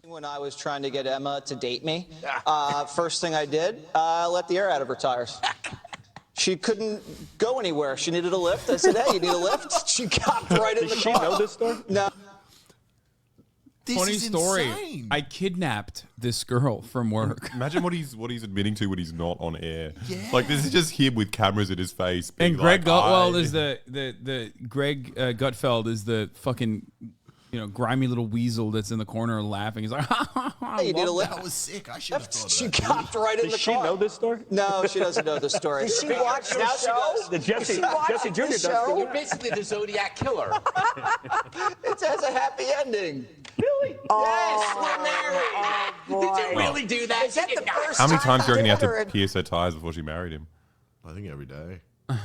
When I was trying to get Emma to date me, first thing I did, let the air out of her tires. She couldn't go anywhere. She needed a lift. I said, hey, you need a lift? She got right in the car. Does she know this story? No. Funny story. I kidnapped this girl from work. Imagine what he's admitting to when he's not on air. Yeah. Like this is just him with cameras in his face. And Greg Gutfeld is the Greg Gutfeld is the fucking grimy little weasel that's in the corner laughing. He's like, hey, you need a lift. That was sick. I should have thought of She that. got right in the car. Does she know this story? No, she doesn't know the story. Does she watch the show? The Jesse Jr. does. You're basically the Zodiac killer. It has a happy ending. Really? Yes, we're married. Did you really do that? Is that the first How many times do you reckon you I've had to pierce her tires before she married him? I think every day. It's like,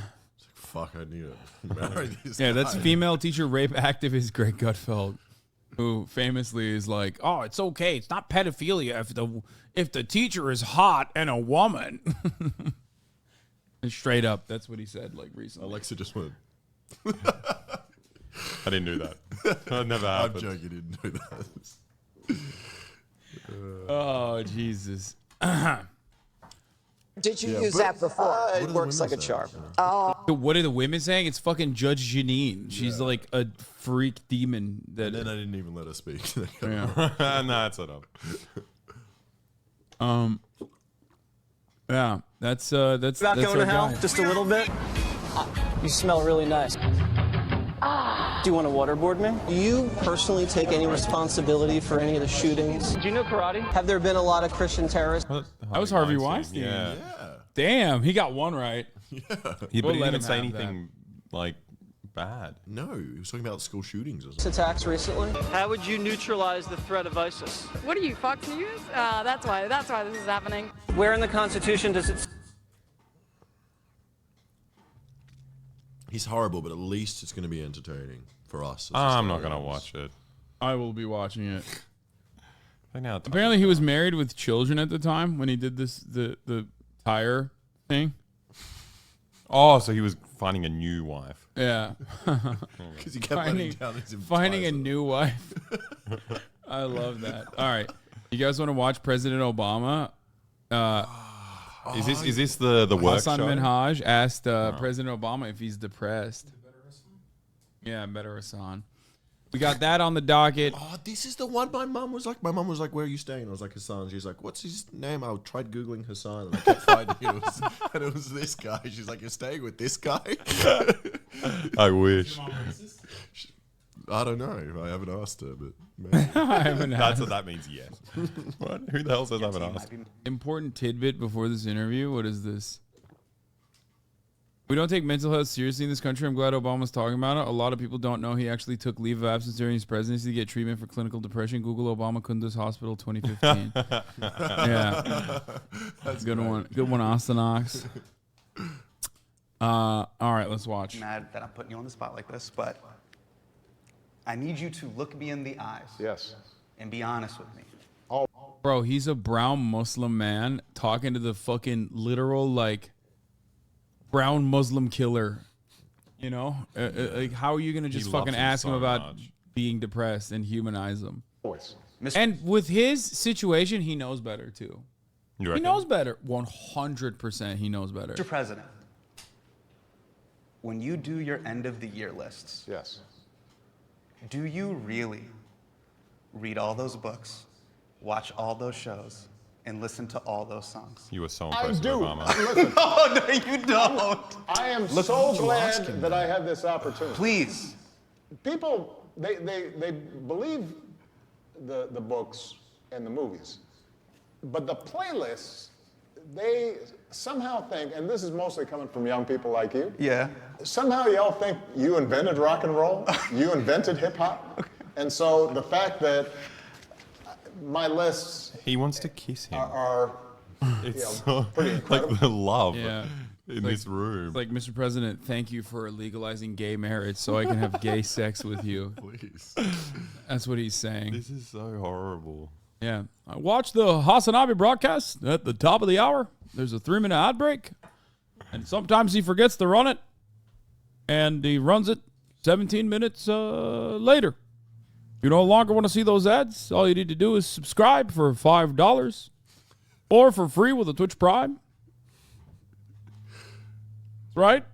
fuck, I need to marry this Yeah, guy. that's female teacher rape activist Greg Gutfeld, who famously is like, oh, it's okay. It's not pedophilia if the teacher is hot and a woman. And straight up, that's what he said like recently. Alexa just went. I didn't do that. That never happened. I'm joking, you didn't do that. Oh, Jesus. Did you use that before? It works like a charm. So what are the women saying? It's fucking Judge Janine. She's like a freak demon. And then I didn't even let her speak. Yeah. Nah, it's not up. Yeah, that's About that's going our to hell, guy. just a little bit. You smell really nice. Do you want to waterboard me? Do you personally take any responsibility for any of the shootings? Do you know karate? Have there been a lot of Christian terrorists? That was Harvey Weinstein. Yeah. Damn, he got one right. Yeah, but We'll he let didn't even him say have anything like bad. No, he was talking about school shootings or something. Attacks recently? How would you neutralize the threat of ISIS? What are you, Fox News? That's why this is happening. Where in the Constitution does it... He's horrible, but at least it's going to be entertaining for us. I'm not going to watch it. I will be watching it. Now Apparently he was married with children at the time when he did this the tire thing. Oh, so he was finding a new wife. Yeah. Because he kept letting down his finding a new wife. I love that. All right. You guys want to watch President Obama? Is this the work Hasan show? Minhaj asked President Obama if he's depressed. Yeah, better Hasan. We got that on the docket. Oh, this is the one my mum was like, where are you staying? I was like, Hasan. She's like, what's his name? I tried Googling Hasan and I kept finding it. And it was this guy. She's like, you're staying with this guy? I wish. I don't know. I haven't asked her, but maybe. I haven't That's asked. what that means, yes. What? Who the hell says I haven't asked? Important tidbit before this interview. What is this? We don't take mental health seriously in this country. I'm glad Obama's talking about it. A lot of people don't know he actually took leave of absence during his presidency to get treatment for clinical depression. Google Obama Kunduz Hospital 2015. Yeah. That's good one. Good one, Astanox. All right, let's watch. Mad that I'm putting you on the spot like this, but I need you to look me in the eyes. Yes. And be honest with me. Bro, he's a brown Muslim man talking to the fucking literal, like, brown Muslim killer. You know? Like, how are you going to just fucking ask him about being depressed and humanize him? Voice. And with his situation, he knows better, too. He knows better. 100% he knows better. Mr. President, when you do your end of the year lists, Yes. do you really read all those books, watch all those shows, and listen to all those songs? You were so impressed with Obama. Listen, Oh, no, you don't. I am so glad that I had this opportunity. Please. People, they believe the books and the movies, but the playlists, they somehow think, and this is mostly coming from young people like you. Yeah. Somehow y'all think you invented rock and roll, you invented hip hop, and so the fact that my lists He wants to kiss him. are It's pretty incredible. like the love Yeah. in this room. It's like, Mr. President, thank you for legalizing gay marriage so I can have gay sex with you. Please. That's what he's saying. This is so horrible. Yeah. I watched the HasanAbi broadcast at the top of the hour. There's a 3-minute ad break. And sometimes he forgets to run it. And he runs it 17 minutes later. You no longer want to see those ads? All you need to do is subscribe for $5 or for free with a Twitch Prime. Right?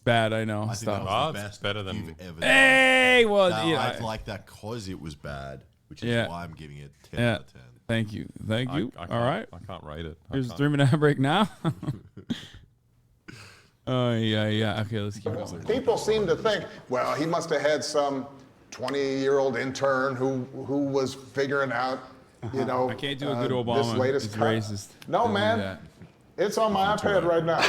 Bad, I know. I think Stop. that was the It's best better than- you've ever Hey, well, done. yeah. I like that because it was bad, which is Yeah. why I'm giving it 10 Yeah. out of 10. Thank you. Thank you. I All can't- right. I can't rate it. Here's a 3-minute break now. Oh, yeah. Okay, let's keep going. People seem to think, well, he must have had some 20-year-old intern who was figuring out, you know, I can't do a good Obama. this latest It's cut. racist. No, Don't do man. that. It's on my iPad right now.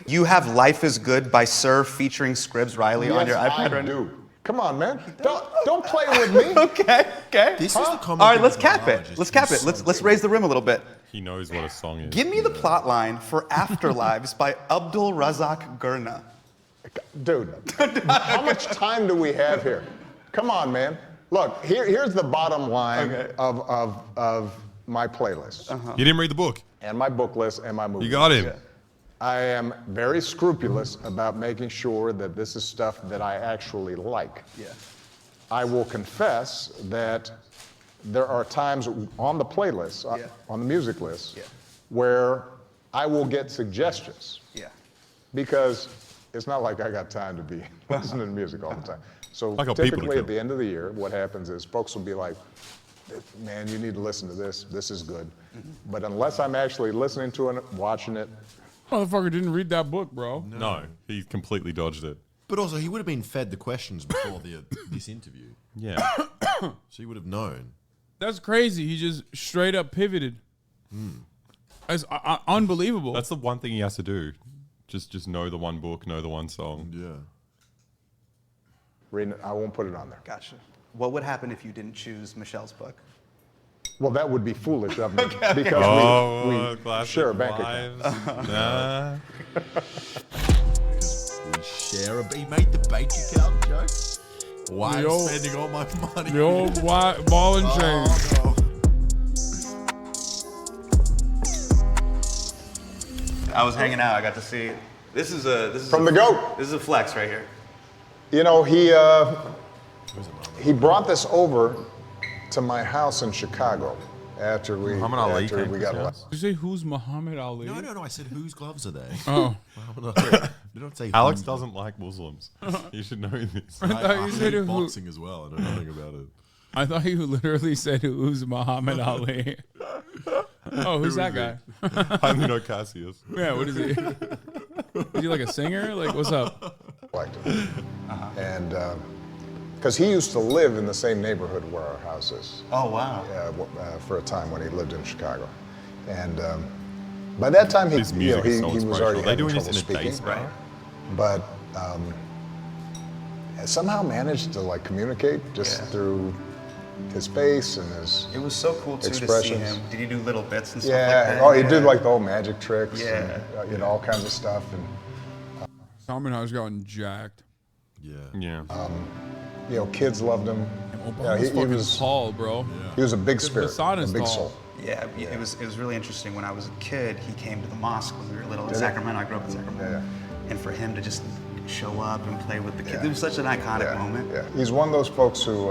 You have Life is Good by Sir featuring Scribs Riley on your Yes, iPad I right now? do. Come on, man. Don't play with me. Okay. This is the common All right, thing let's with cap knowledge it. is Let's cap it. Let's raise the rim a little bit. He knows what a song is. Give me the plot line for Afterlives by Abdul Razak Gurna. Dude, how much time do we have here? Come on, man. Look, here's the bottom line of my playlist. You didn't read the book. And my book list and my movie. You got him. list. I am very scrupulous about making sure that this is stuff that I actually like. Yeah. I will confess that there are times on the playlist, Yeah. on the music list, Yeah. where I will get suggestions. Yeah. Because it's not like I got time to be listening to music all the time. So I got people to typically kill. at the end of the year, what happens is folks will be like, man, you need to listen to this. This is good. But unless I'm actually listening to it, watching it, Motherfucker didn't read that book, bro. No, he completely dodged it. But also, he would have been fed the questions before this interview. Yeah. So he would have known. That's crazy. He just straight up pivoted. That's unbelievable. That's the one thing he has to do. Just know the one book, know the one song. Yeah. reading it, I won't put it on there. Gotcha. What would happen if you didn't choose Michelle's book? Well, that would be foolish of me because we classic share a bank account. lives. Nah. We share a... He made the bank account joke? Why I'm Yo. spending all my money? The old ball and chain. Oh, no. I was hanging out. I got to see. This is From the GOAT. This is a flex right here. You know, he brought this over to my house in Chicago after we Muhammad Ali after came we to got his elected. house? Did you say who's Muhammad Ali? No. I said, whose gloves are they? Oh. They don't say Alex whose doesn't like Muslims. You should know this. I thought you I said hate who. boxing as well. I know nothing about it. I thought you literally said who's Muhammad Ali. Oh, who's that guy? I only know Cassius. Yeah, what is he? Is he like a singer? Like, what's up? Elected. And because he used to live in the same neighborhood where our house is Oh wow. for a time when he lived in Chicago. And by that time, he, This you know, music is so he was inspirational. already Are they having doing this trouble in a day speaking. spa? But somehow managed to like communicate just through his face and his It was so cool too to see expressions. him. Did he do little bits and stuff Yeah. like that? Oh, he did like the whole magic tricks. Yeah. And, you know, all kinds of stuff. And Hasan Minhaj gotten jacked. Yeah. Yeah. you know, kids loved him. Yeah, Obama's he fucking was tall, bro. he was a big spirit, Hasan a is big tall. soul. Yeah, it was really interesting. When I was a kid, he came to the mosque when we were little in Did he? Sacramento. I grew up in Sacramento. Yeah. And for him to just show up and play with the kids, Yeah. it was such an iconic Yeah, moment. yeah. He's one of those folks who,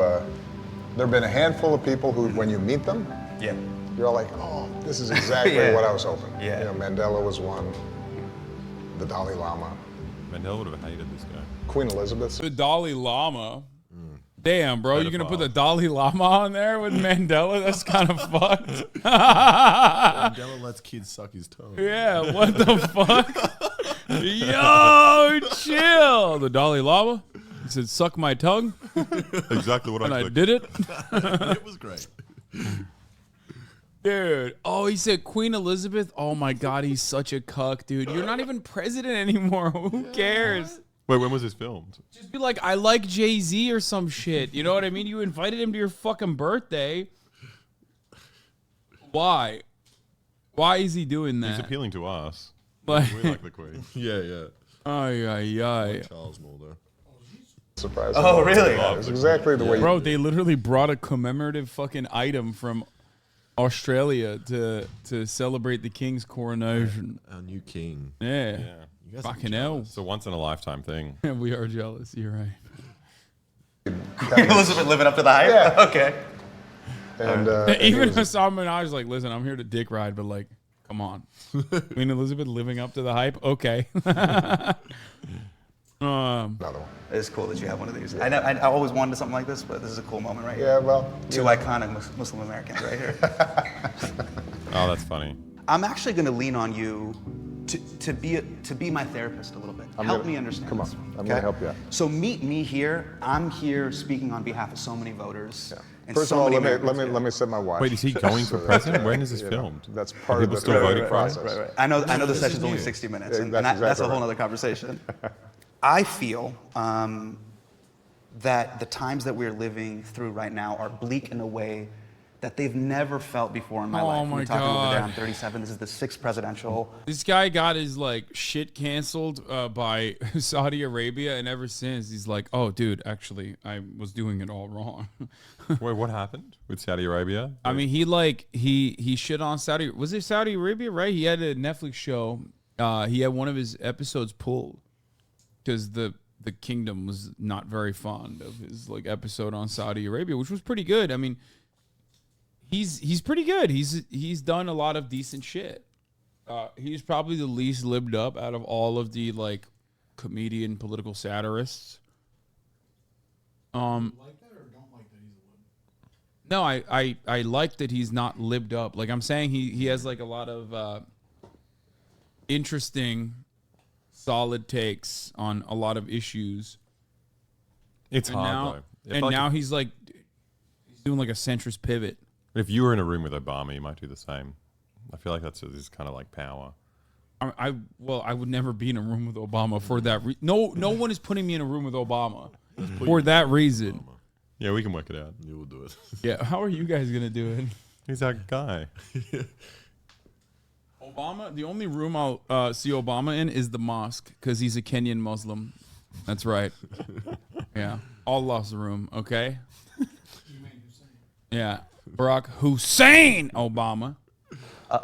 there have been a handful of people who, when you meet them, Yeah. you're like, oh, this is exactly Yeah. what I was hoping. Yeah. You know, Mandela was one, the Dalai Lama, Mandela would have hated this guy. Queen Elizabeth. The Dalai Lama. Damn, bro, you're gonna put Pedophile. the Dalai Lama on there with Mandela? That's kind of fucked. Mandela lets kids suck his tongue. Yeah, what the fuck? Yo, chill. The Dalai Lama. He said, "Suck my tongue," Exactly what and I expected. did it. It was great. Dude, oh, he said Queen Elizabeth. Oh my God, he's such a cuck, dude. You're not even president anymore. Who cares? Wait, when was this filmed? Just be like, I like Jay-Z or some shit. You know what I mean? You invited him to your fucking birthday. Why? Why is he doing He's that? appealing to us. Like, We like the Queen. Yeah. ay, ay, ay. Charles Mulder. Surprising. Oh, really? Yeah, it was exactly the way Bro, they literally brought a commemorative fucking item from Australia to celebrate the king's coronation. Our new king. Yeah. You guys are Fucking hell. It's a once in a lifetime thing. We are jealous. You're right. Elizabeth living up to the hype? Yeah. Okay. And Even Hasan Minhaj is like, listen, I'm here to dick ride, but like, come on. Queen Elizabeth living up to the hype? Okay. another one. It's cool that you have one of these. I always wanted something like this, but this is a cool moment right here. Yeah, well. Two iconic Muslim Americans right here. Oh, that's funny. I'm actually going to lean on you to be my therapist a little bit. Help me understand. Come on, this, I'm going to help you out. So meet me here. I'm here speaking on behalf of so many voters. Yeah. And First so of all, many let me set my watch. Wait, is he going for president? When is this You know, filmed? That's part of People the still voting for process. it? I know the session's only 60 minutes, Yeah, and that's that's a exactly whole right. other conversation. I feel that the times that we're living through right now are bleak in a way that they've never felt before in my life. my We're talking over there. God. I'm 37. This is the 6th presidential. This guy got his like shit canceled by Saudi Arabia, and ever since he's like, "Oh, dude, actually, I was doing it all wrong." Wait, what happened with Saudi Arabia? I mean, he shit on Saudi. Was it Saudi Arabia? Right? He had a Netflix show. He had one of his episodes pulled because the kingdom was not very fond of his like episode on Saudi Arabia, which was pretty good. I mean, he's pretty good. He's done a lot of decent shit. He's probably the least lived up out of all of the like comedian political satirists. No, I like that he's not lived up. Like I'm saying, he has like a lot of interesting, solid takes on a lot of issues. It's And hard now, though. and now he's doing like a centrist pivot. If you were in a room with Obama, you might do the same. I feel like that's his kind of like power. I would never be in a room with Obama for that. No one is putting me in a room with Obama for that reason. Yeah, we can work it out. You will do it. Yeah, how are you guys gonna do it? He's our guy. Obama, the only room I'll see Obama in is the mosque because he's a Kenyan Muslim. That's right. Yeah, Allah's room. Okay. Yeah, Barack Hussein Obama.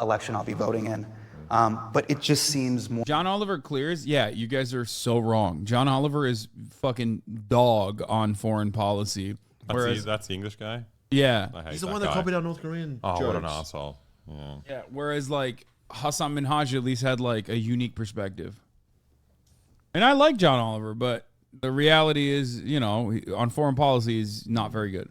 Election I'll be voting in. But it just seems more. John Oliver clears. Yeah, you guys are so wrong. John Oliver is fucking dog on foreign policy. That's the English guy? Yeah. I hate He's the one that guy. copied our North Korean Oh, what an jokes. asshole. Yeah. Yeah. Whereas like Hasan Minhaj at least had like a unique perspective. And I like John Oliver, but the reality is, on foreign policy is not very good.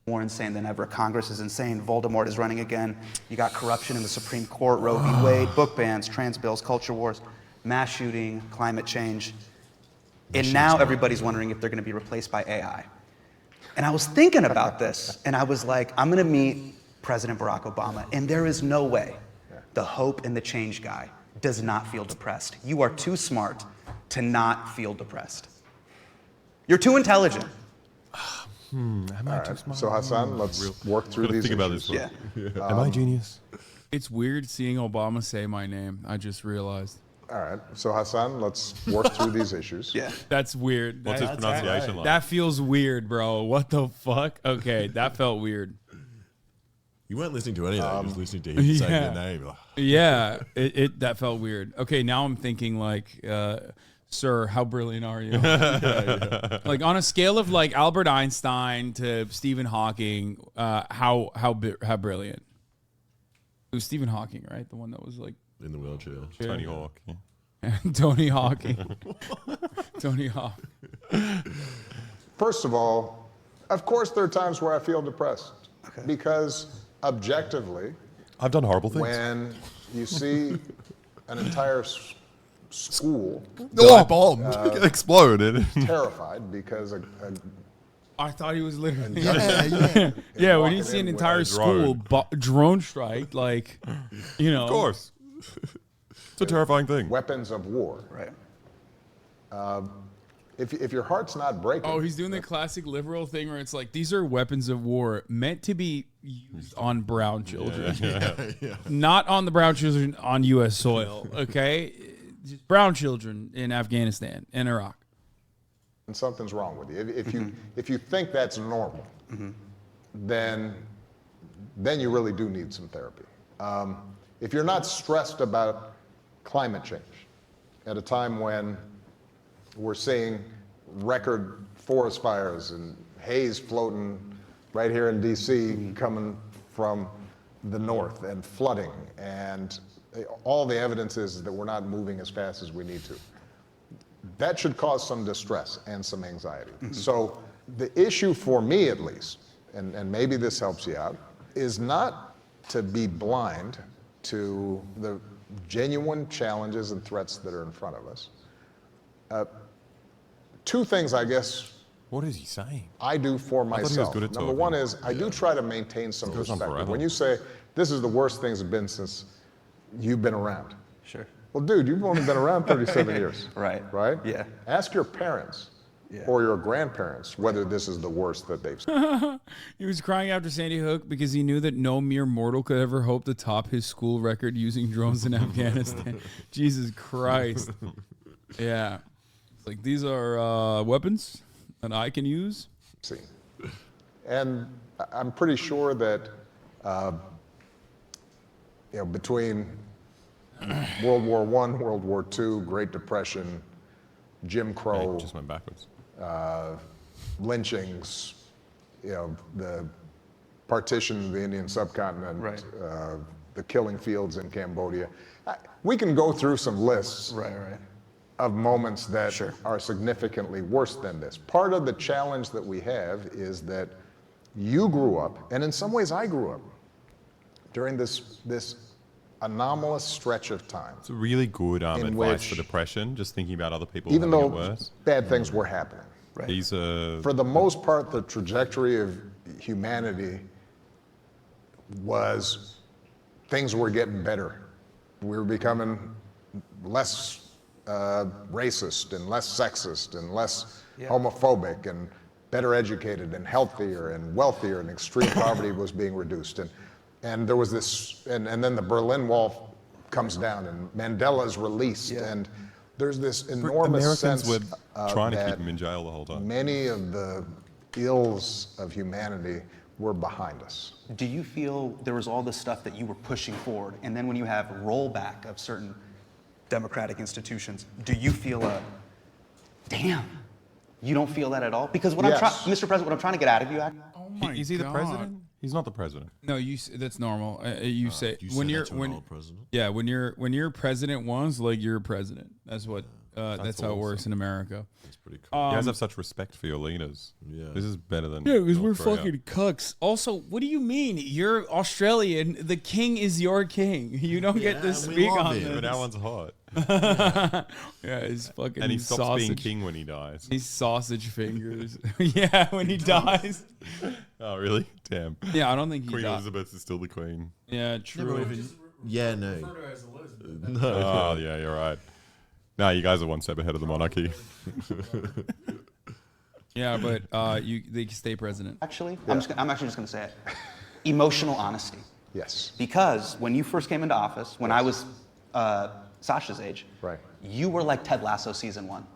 More insane than ever. Congress is insane. Voldemort is running again. You got corruption in the Supreme Court, Roe v. Wade, book bans, trans bills, culture wars, mass shooting, climate change. And now everybody's wondering if they're going to be replaced by AI. And I was thinking about this, and I was like, I'm going to meet President Barack Obama, and there is no way the hope and the change guy does not feel depressed. You are too smart to not feel depressed. You're too intelligent. Am I too smart? So Hasan, let's work through these think about issues. this. Yeah. Am I genius? It's weird seeing Obama say my name. I just realized. All right. So Hasan, let's work through these issues. Yeah. That's weird. What's his pronunciation like? That feels weird, bro. What the fuck? Okay, that felt weird. You weren't listening to any of that. You were listening to him saying your name. Like, Yeah, that felt weird. Okay, now I'm thinking like, sir, how brilliant are you? Like on a scale of like Albert Einstein to Stephen Hawking, how brilliant? It was Stephen Hawking, right? The one that was like in the wheelchair. Tony Hawk. Yeah. Tony Hawking. Tony Hawk. First of all, of course, there are times where I feel depressed because objectively, I've done horrible things. when you see an entire school Bomb! Exploded. terrified because I thought he was literally. Yeah. Yeah, when you walking see an in with entire a school drone. drone strike, like, Of course. It's a terrifying thing. weapons of war. Right. If your heart's not breaking, Oh, he's doing the classic liberal thing where it's like, these are weapons of war meant to be used on brown children. Not on the brown children on U.S. soil, okay? Just brown children in Afghanistan and Iraq. and something's wrong with you. If you think that's normal, then you really do need some therapy. If you're not stressed about climate change at a time when we're seeing record forest fires and haze floating right here in DC coming from the north and flooding, and all the evidence is that we're not moving as fast as we need to. That should cause some distress and some anxiety. So the issue for me at least, and maybe this helps you out, is not to be blind to the genuine challenges and threats that are in front of us. Two things, I guess, What is he saying? I do for thought he was myself. good at Number talking. one is I do try to maintain some Goes on perspective. forever. When you say this is the worst things have been since you've been around. Sure. Well, dude, you've only been around 37 years. Right. Right? Yeah. Ask your parents or your grandparents whether this is the worst that they've seen. He was crying after Sandy Hook because he knew that no mere mortal could ever hope to top his school record using drones in Afghanistan. Jesus Christ. Yeah. It's like, these are weapons that I can use. See. And I'm pretty sure that between World War I, World War II, Great Depression, Jim Crow, It just went backwards. lynchings, the partition of the Indian subcontinent, Right. the killing fields in Cambodia. We can go through some lists of moments that are significantly worse than this. Part of the challenge that we have is that you grew up, and in some ways I grew up, during this anomalous stretch of time. It's a really good In advice for which- depression, just thinking about other people Even having though it worse. bad things were happening. He's a... For the most part, the trajectory of humanity was things were getting better. We were becoming less racist and less sexist and less homophobic and better educated and healthier and wealthier, and extreme poverty was being reduced. And there was this, and then the Berlin Wall comes down and Mandela's released, and there's this enormous Americans sense were trying to that keep him in jail the whole time. many of the ills of humanity were behind us. Do you feel there was all this stuff that you were pushing forward, and then when you have rollback of certain democratic institutions, do you feel damn, you don't feel that at all? Because what Yes. Mr. President, what I'm trying to get out of you, Oh my Is he the God. president? He's not the president. No, that's normal. You say You when say you're that to an when old president? yeah when you're president once, like you're president. That's what that's how it works in America. That's pretty cool. You guys have such respect for your leaders. Yeah. This is better than Yeah, because we're North Korea. fucking cucks. Also, what do you mean? You're Australian. The king is your king. You don't get to and we speak love on him. But this. that one's hot. Yeah, he's fucking And he stops sausage. being king when he dies. He's sausage fingers. Yeah, when he dies. Oh, really? Damn. Yeah, I don't think he Queen died. Elizabeth is still the queen. Yeah, true. Yeah, no. Oh, yeah, you're right. No, you guys are one step ahead of the monarchy. Yeah, but they can stay president. actually, I'm actually just going to say it. Emotional honesty. Yes. Because when you first came into office, when I was Sasha's age, Right. you were like Ted Lasso season 1.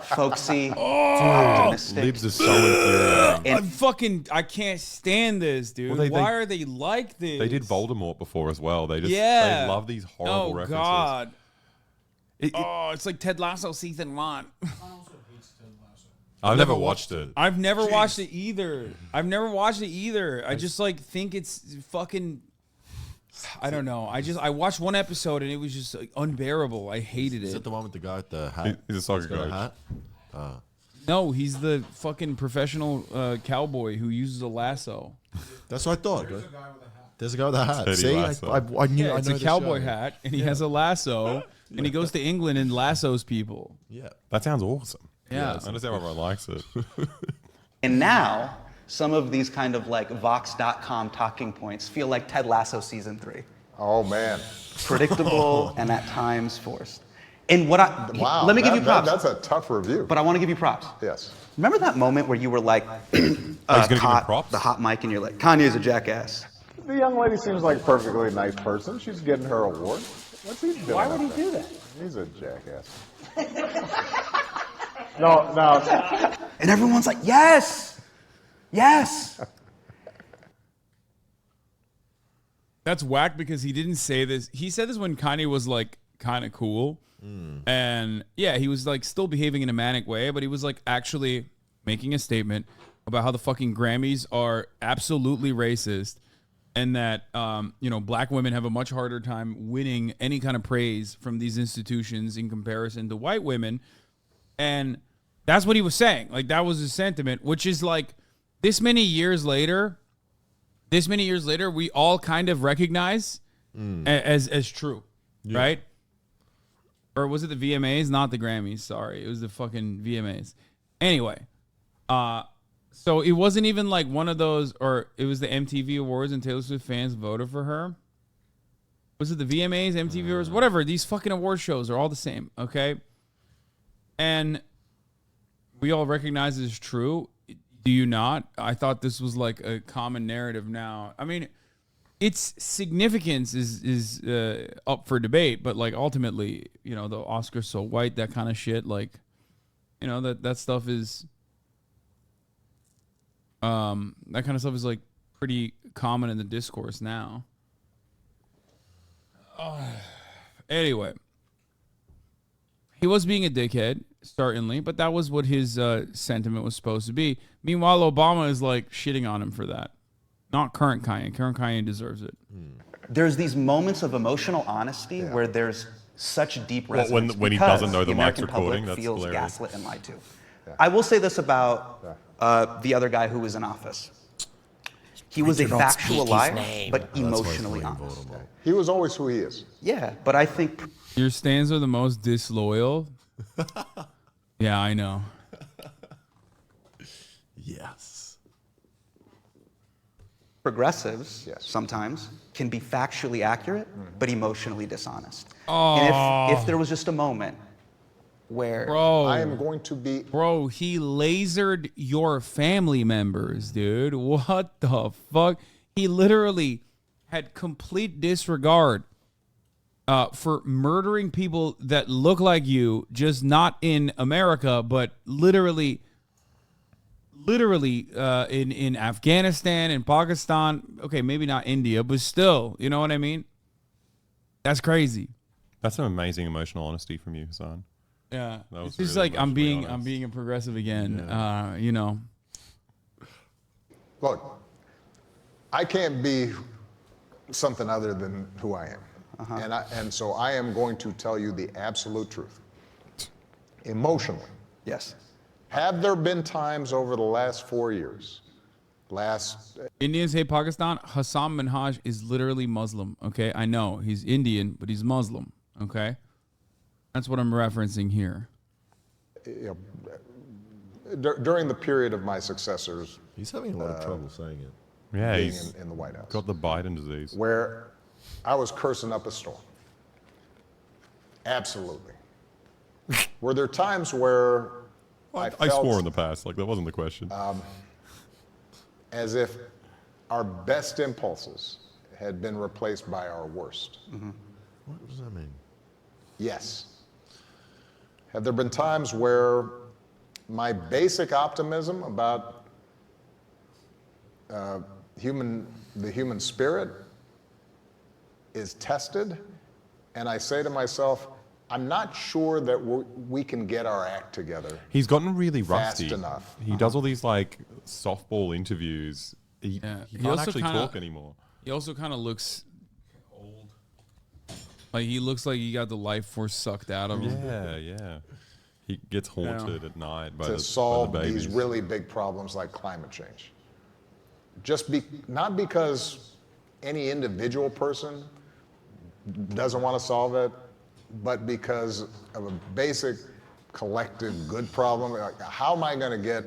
Folksy, optimistic. Libs are so infuriating. I can't stand this, dude. Well, they- Why are they like this? They did Voldemort before as well. They just Yeah. they love these horrible Oh references. God. It's like Ted Lasso season 1. I've never watched it. I've never watched it either. I just like think it's fucking. I don't know. I watched one episode and it was just like, unbearable. I hated Is it. it the one with the guy with the hat? He's a soccer He's got a coach. hat? No, he's the fucking professional cowboy who uses a lasso. That's what I thought. There's a guy with a hat. Teddy See, Lasso. I knew. Yeah, I it's know a the cowboy show. hat, and he has a lasso, and he goes to England and lassos people. Yeah. That sounds awesome. Yeah. I understand why everyone likes it. And now, some of these kind of like Vox.com talking points feel like Ted Lasso season 3. Oh, man. Predictable and at times forced. And what Wow. let me give you props. That's a tough review. But I want to give you props. Yes. Remember that moment where you were like, gonna give him props? the hot mic, and you're like, Kanye's a jackass. The young lady seems like a perfectly nice person. She's getting her award. What's he doing? Why would he do that? He's a jackass. No. And everyone's like, yes, yes. That's whack because he didn't say this. He said this when Kanye was like kind of cool. And yeah, he was like still behaving in a manic way, but he was like actually making a statement about how the fucking Grammys are absolutely racist, and that black women have a much harder time winning any kind of praise from these institutions in comparison to white women. And that's what he was saying. Like, that was his sentiment, which is like, this many years later, we all kind of recognize as true, right? Or was it the VMAs? Not the Grammys. Sorry, it was the fucking VMAs. Anyway, so it wasn't even like one of those, or it was the MTV Awards and Taylor Swift fans voted for her. Was it the VMAs, MTV Awards, whatever? These fucking award shows are all the same, okay? And we all recognize it as true. Do you not? I thought this was like a common narrative now. I mean, its significance is up for debate, but like ultimately, the Oscars so white, that kind of shit, like, that stuff is, that kind of stuff is like pretty common in the discourse now. Anyway, he was being a dickhead, certainly, but that was what his sentiment was supposed to be. Meanwhile, Obama is like shitting on him for that. Not current Kanye. Current Kanye deserves it. There's these moments of emotional honesty where there's such deep resonance. When he because doesn't know the mic's American recording, public that's feels hilarious. gaslit and lied to. I will say this about the other guy who was in office. He was a factual liar, but emotionally honest. He was always who he is. Yeah, but I think Your stands are the most disloyal. Yeah, I know. Yes. progressives sometimes can be factually accurate, but emotionally dishonest. Oh. And if there was just a moment where I am going to be... Bro, he lasered your family members, dude. What the fuck? He literally had complete disregard for murdering people that look like you, just not in America, but literally in Afghanistan and Pakistan. Okay, maybe not India, but still, you know what I mean? That's crazy. That's some amazing emotional honesty from you, Hasan. Yeah, That was it's just really like I'm emotionally being a progressive again. Yeah. You know. Look, I can't be something other than who I am. And so I am going to tell you the absolute truth. Emotionally. Yes. Have there been times over the last 4 years, Indians hate Pakistan? Hasan Minhaj is literally Muslim, okay? I know, he's Indian, but he's Muslim, okay? That's what I'm referencing here. You know, during the period of my successors... He's having a lot of trouble saying it. Yeah, being he's in the White House. got the Biden disease. Where I was cursing up a storm. Absolutely. Were there times where I I felt swore in the past, like that wasn't the question. as if our best impulses had been replaced by our worst? What does that mean? Yes. Have there been times where my basic optimism about the human spirit is tested, and I say to myself, I'm not sure that we can get our act together. He's gotten really fast rusty. enough. He does all these like softball interviews. He can't also actually kinda- talk anymore. He also kind of looks old. Like, he looks like he got the life force sucked out of him. Yeah, yeah. He gets haunted at night by To the solve by the these babies. really big problems like climate change. Not because any individual person doesn't want to solve it, but because of a basic collective good problem. Like, how am I going to get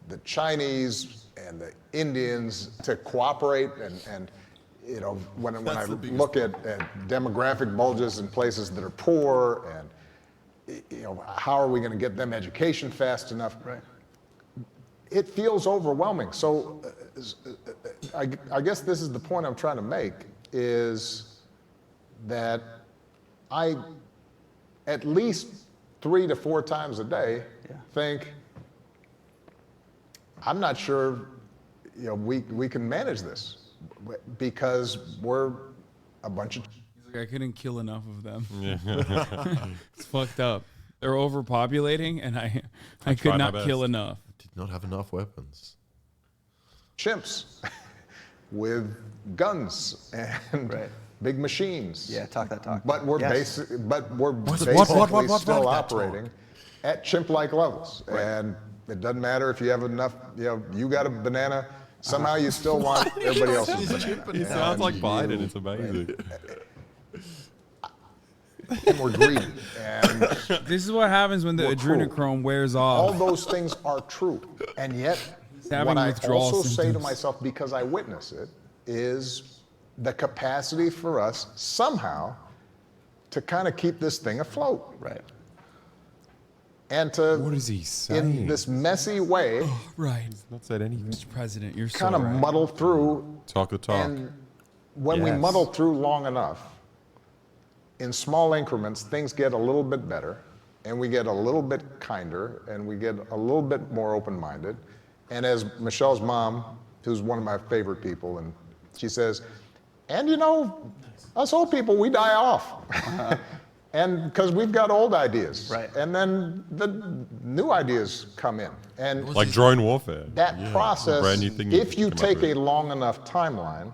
the Chinese and the Indians to cooperate? And you know, when I look at demographic bulges in places that are poor, and you know, how are we going to get them education fast enough? Right. It feels overwhelming. So I guess this is the point I'm trying to make, is that I, at least 3 to 4 times a day, think, I'm not sure, you know, we can manage this, because we're a bunch of... He's like, I couldn't kill enough of them. Yeah. It's fucked up. They're overpopulating, and I could my not best. kill enough Did not have enough weapons. Chimps with guns and big machines. Yeah, talk that talk. But we're Yes. basically still What? operating at chimp-like levels. And it doesn't matter if you have enough, you got a banana, somehow you still want everybody else's banana. He sounds like Biden. It's amazing. And we're greedy. And This is what happens when the We're cruel. adrenochrome wears all off. those things are true. And yet, having what I withdrawal also say to symptoms. myself, because I witness it, is the capacity for us somehow to kind of keep this thing afloat. Right. And to, What is he in saying? this messy way, Right. Not said anything. Mr. President, you're so kind of right. muddle through. Talk the talk. And when we Yes. muddle through long enough, in small increments, things get a little bit better, and we get a little bit kinder, and we get a little bit more open-minded. And as Michelle's mom, who's one of my favorite people, and she says, and us old people, we die off. And because we've got old ideas. Right. And then the new ideas come in. And Like drone warfare. that process, Brand new thing if you came up take with. a long enough timeline,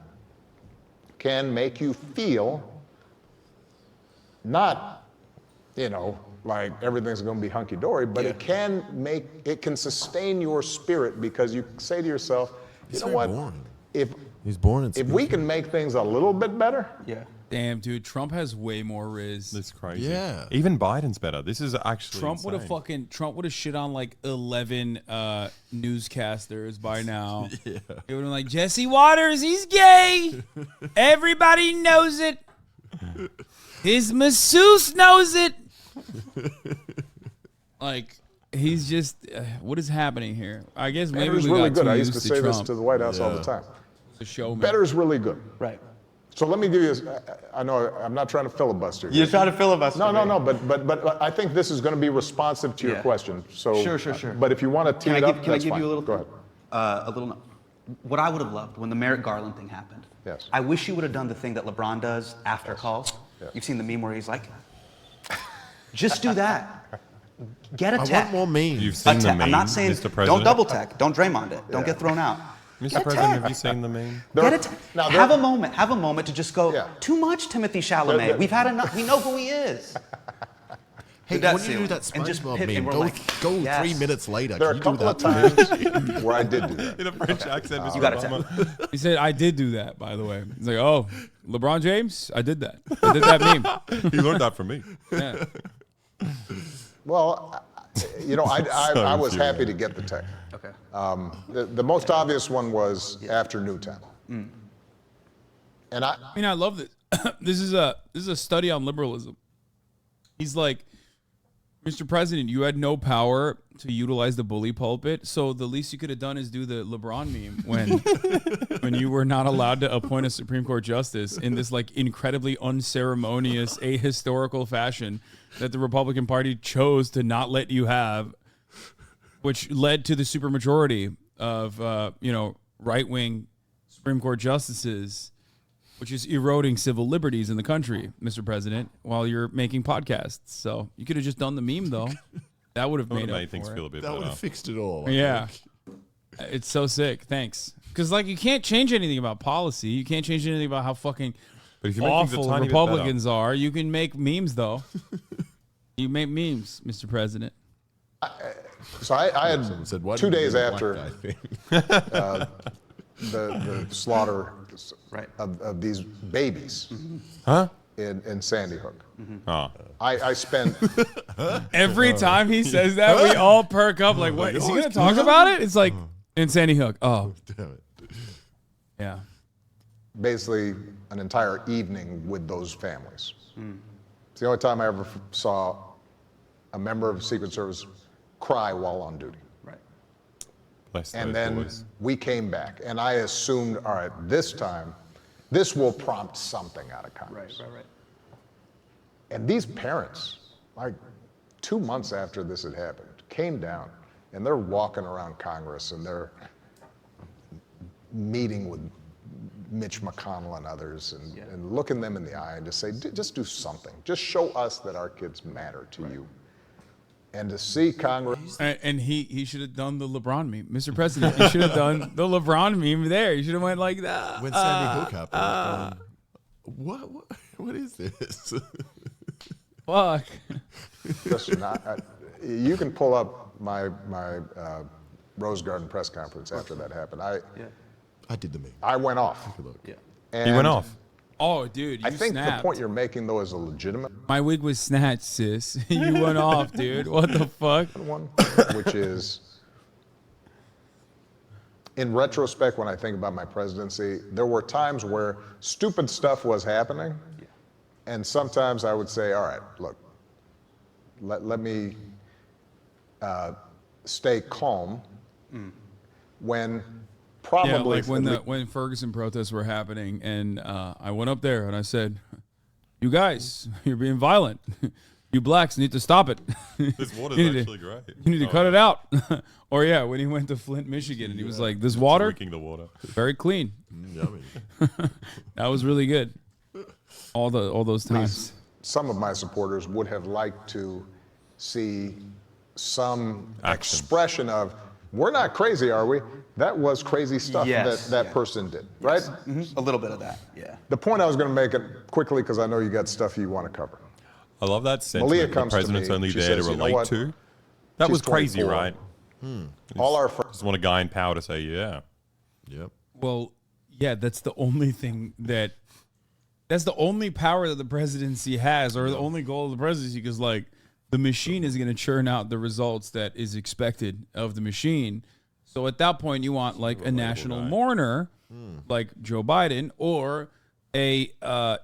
can make you feel not, like everything's going to be hunky-dory, but it can sustain your spirit because you say to yourself, you know what? Boring. If He's born in. we can make things a little bit better, Yeah. Damn, dude, Trump has way more riz. This is crazy. Yeah. Even Biden's better. This is actually Trump would have insane. shit on like 11 newscasters by now. Yeah. It would have been like, Jesse Waters, he's gay. Everybody knows it. His masseuse knows it. Like, he's just, what is happening here? I guess maybe Better's we really got good. too I used used to say this Trump. to the White House all the time. The showman. Better's really good. Right. So let me give you, I know I'm not trying to filibuster. You're trying to filibuster. No, but I think this is going to be responsive to your Yeah. question. So Sure. But if you want to tee it up, Can I that's give fine. you a little? Go ahead. A little. What I would have loved when the Merrick Garland thing happened. Yes. I wish you would have done the thing that LeBron does after calls. Yeah. You've seen the meme where he's like, just do that. Get a I tech. want more memes. You've seen the meme, I'm not saying Mr. President? don't double tech. Don't Draymond it. Don't get thrown out. Mr. President, have you seen the meme? Get a tech. Now, Have a moment. Have a moment to just go. Yeah. Too much Timothy Chalamet. There- We've had enough. We know who he is. Hey, that when you do ceiling. that And just SpongeBob hit- and meme, we're go, like, go yes. 3 minutes later. There are Can a you do couple that of for me? times where I did do that. In a French accent, Mr. You got it, Obama. He said, I did do that, by the way. He's like, oh, LeBron James? I did that. I did that meme. He learned that from me. Yeah. Well, I was happy to get the tech. Okay. The most obvious one was after Newtown. And I mean, I love this. This is a study on liberalism. He's like, Mr. President, you had no power to utilize the bully pulpit, so the least you could have done is do the LeBron meme when you were not allowed to appoint a Supreme Court justice in this like incredibly unceremonious, ahistorical fashion that the Republican Party chose to not let you have, which led to the supermajority of right-wing Supreme Court justices, which is eroding civil liberties in the country, Mr. President, while you're making podcasts. So you could have just done the meme, though. That would have made things feel a bit That would better. have fixed it all. I Yeah. think. It's so sick. Thanks. Because, like, you can't change anything about policy. You can't change anything about how fucking But if you make things a awful tiny bit Republicans are. You can make memes, though. You make memes, Mr. President. so I had Someone said, why 2 didn't you days do the after black guy thing? the slaughter Right. of these babies Huh? in Sandy Hook. Oh. I spent Every time he says that, we all perk up. Like, what? Is he going to talk about it? It's like, in Sandy Hook. Oh, Damn it. yeah. basically an entire evening with those families. It's the only time I ever saw a member of the Secret Service cry while on duty. Right. Bless And those then boys. we came back, and I assumed, all right, this time, this will prompt something out of Congress. Right. And these parents, like 2 months after this had happened, came down, and they're walking around Congress, and they're meeting with Mitch McConnell and others, and looking them in the eye and just say, just do something. Just show us that our kids matter to you. And to see Congress. And he should have done the LeBron meme. Mr. President, you should have done the LeBron meme there. You should have went like that. When Sandy Hook happened, what is this? Fuck. Listen, you can pull up my Rose Garden press conference after that happened. I did the meme. I went off. Yeah. He went off. Oh, dude, you I think snapped. the point you're making, though, is a legitimate My wig was snatched, sis. You went off, dude. What the fuck? one, which is, in retrospect, when I think about my presidency, there were times where stupid stuff was happening, and sometimes I would say, all right, look, let me stay calm when probably... Yeah, like when Ferguson protests were happening, and I went up there and I said, you guys, you're being violent. You blacks need to stop it. This water's You need actually great. You need to cut it out. Or yeah, when he went to Flint, Michigan, and he was like, this water, Drinking the water. very clean. Yummy. That was really good. All those times. Some of my supporters would have liked to see some Action. expression of, we're not crazy, are we? That was crazy stuff that person did, right? A little bit of that, yeah. The point I was going to make it quickly, because I know you got stuff you want to cover. I love that Malia sentiment. The comes to president's me, only she there to says, "You know relate what? to. That She's was crazy, 24. right? All our friends. Just want a guy in power to say, yeah. Yep. Well, yeah, that's the only thing that's the only power that the presidency has, or the only goal of the presidency, because like the machine is going to churn out the results that is expected of the machine. So at that point, you want like a national mourner, like Joe Biden, or a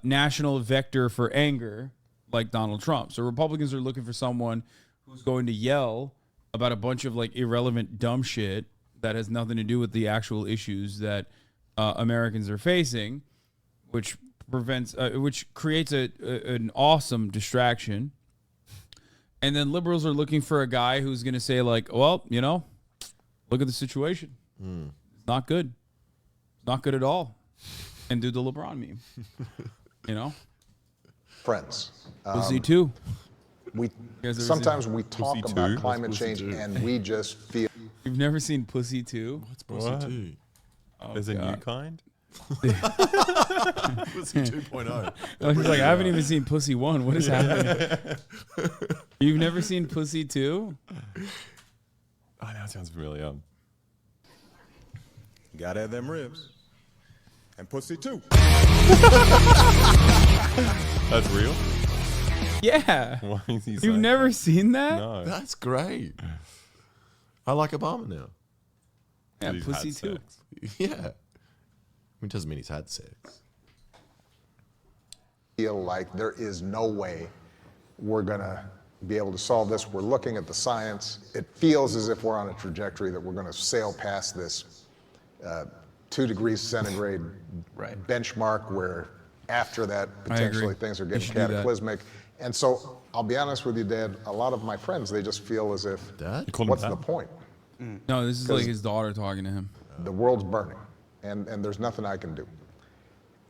national vector for anger, like Donald Trump. So Republicans are looking for someone who's going to yell about a bunch of like irrelevant dumb shit that has nothing to do with the actual issues that Americans are facing, which creates an awesome distraction. And then liberals are looking for a guy who's going to say like, well, you know, look at the situation. It's not good. It's not good at all. And do the LeBron meme. You know? Friends. Pussy too. Sometimes we talk Pussy about too? climate What's Pussy change too? and we just feel. You've never seen Pussy 2? What's Pussy 2? There's a new kind. Pussy 2.0. He's like, I haven't even seen Pussy 1. What is happening? You've never seen Pussy 2? Oh, that sounds familiar. Gotta have them ribs. And pussy too. That's real? Yeah. Why is he You've saying never that? seen that? No. That's great. I like Obama now. Yeah, He's Pussy had 2. sex. Yeah. I mean, it doesn't mean he's had sex. Feel like there is no way we're going to be able to solve this. We're looking at the science. It feels as if we're on a trajectory that we're going to sail past this 2 degrees centigrade benchmark, where after that, potentially things are getting cataclysmic. And so I'll be honest with you, Dad, a lot of my friends, they just feel as if, Dad? what's the point? No, this is like his daughter talking to him. The world's burning, and there's nothing I can do.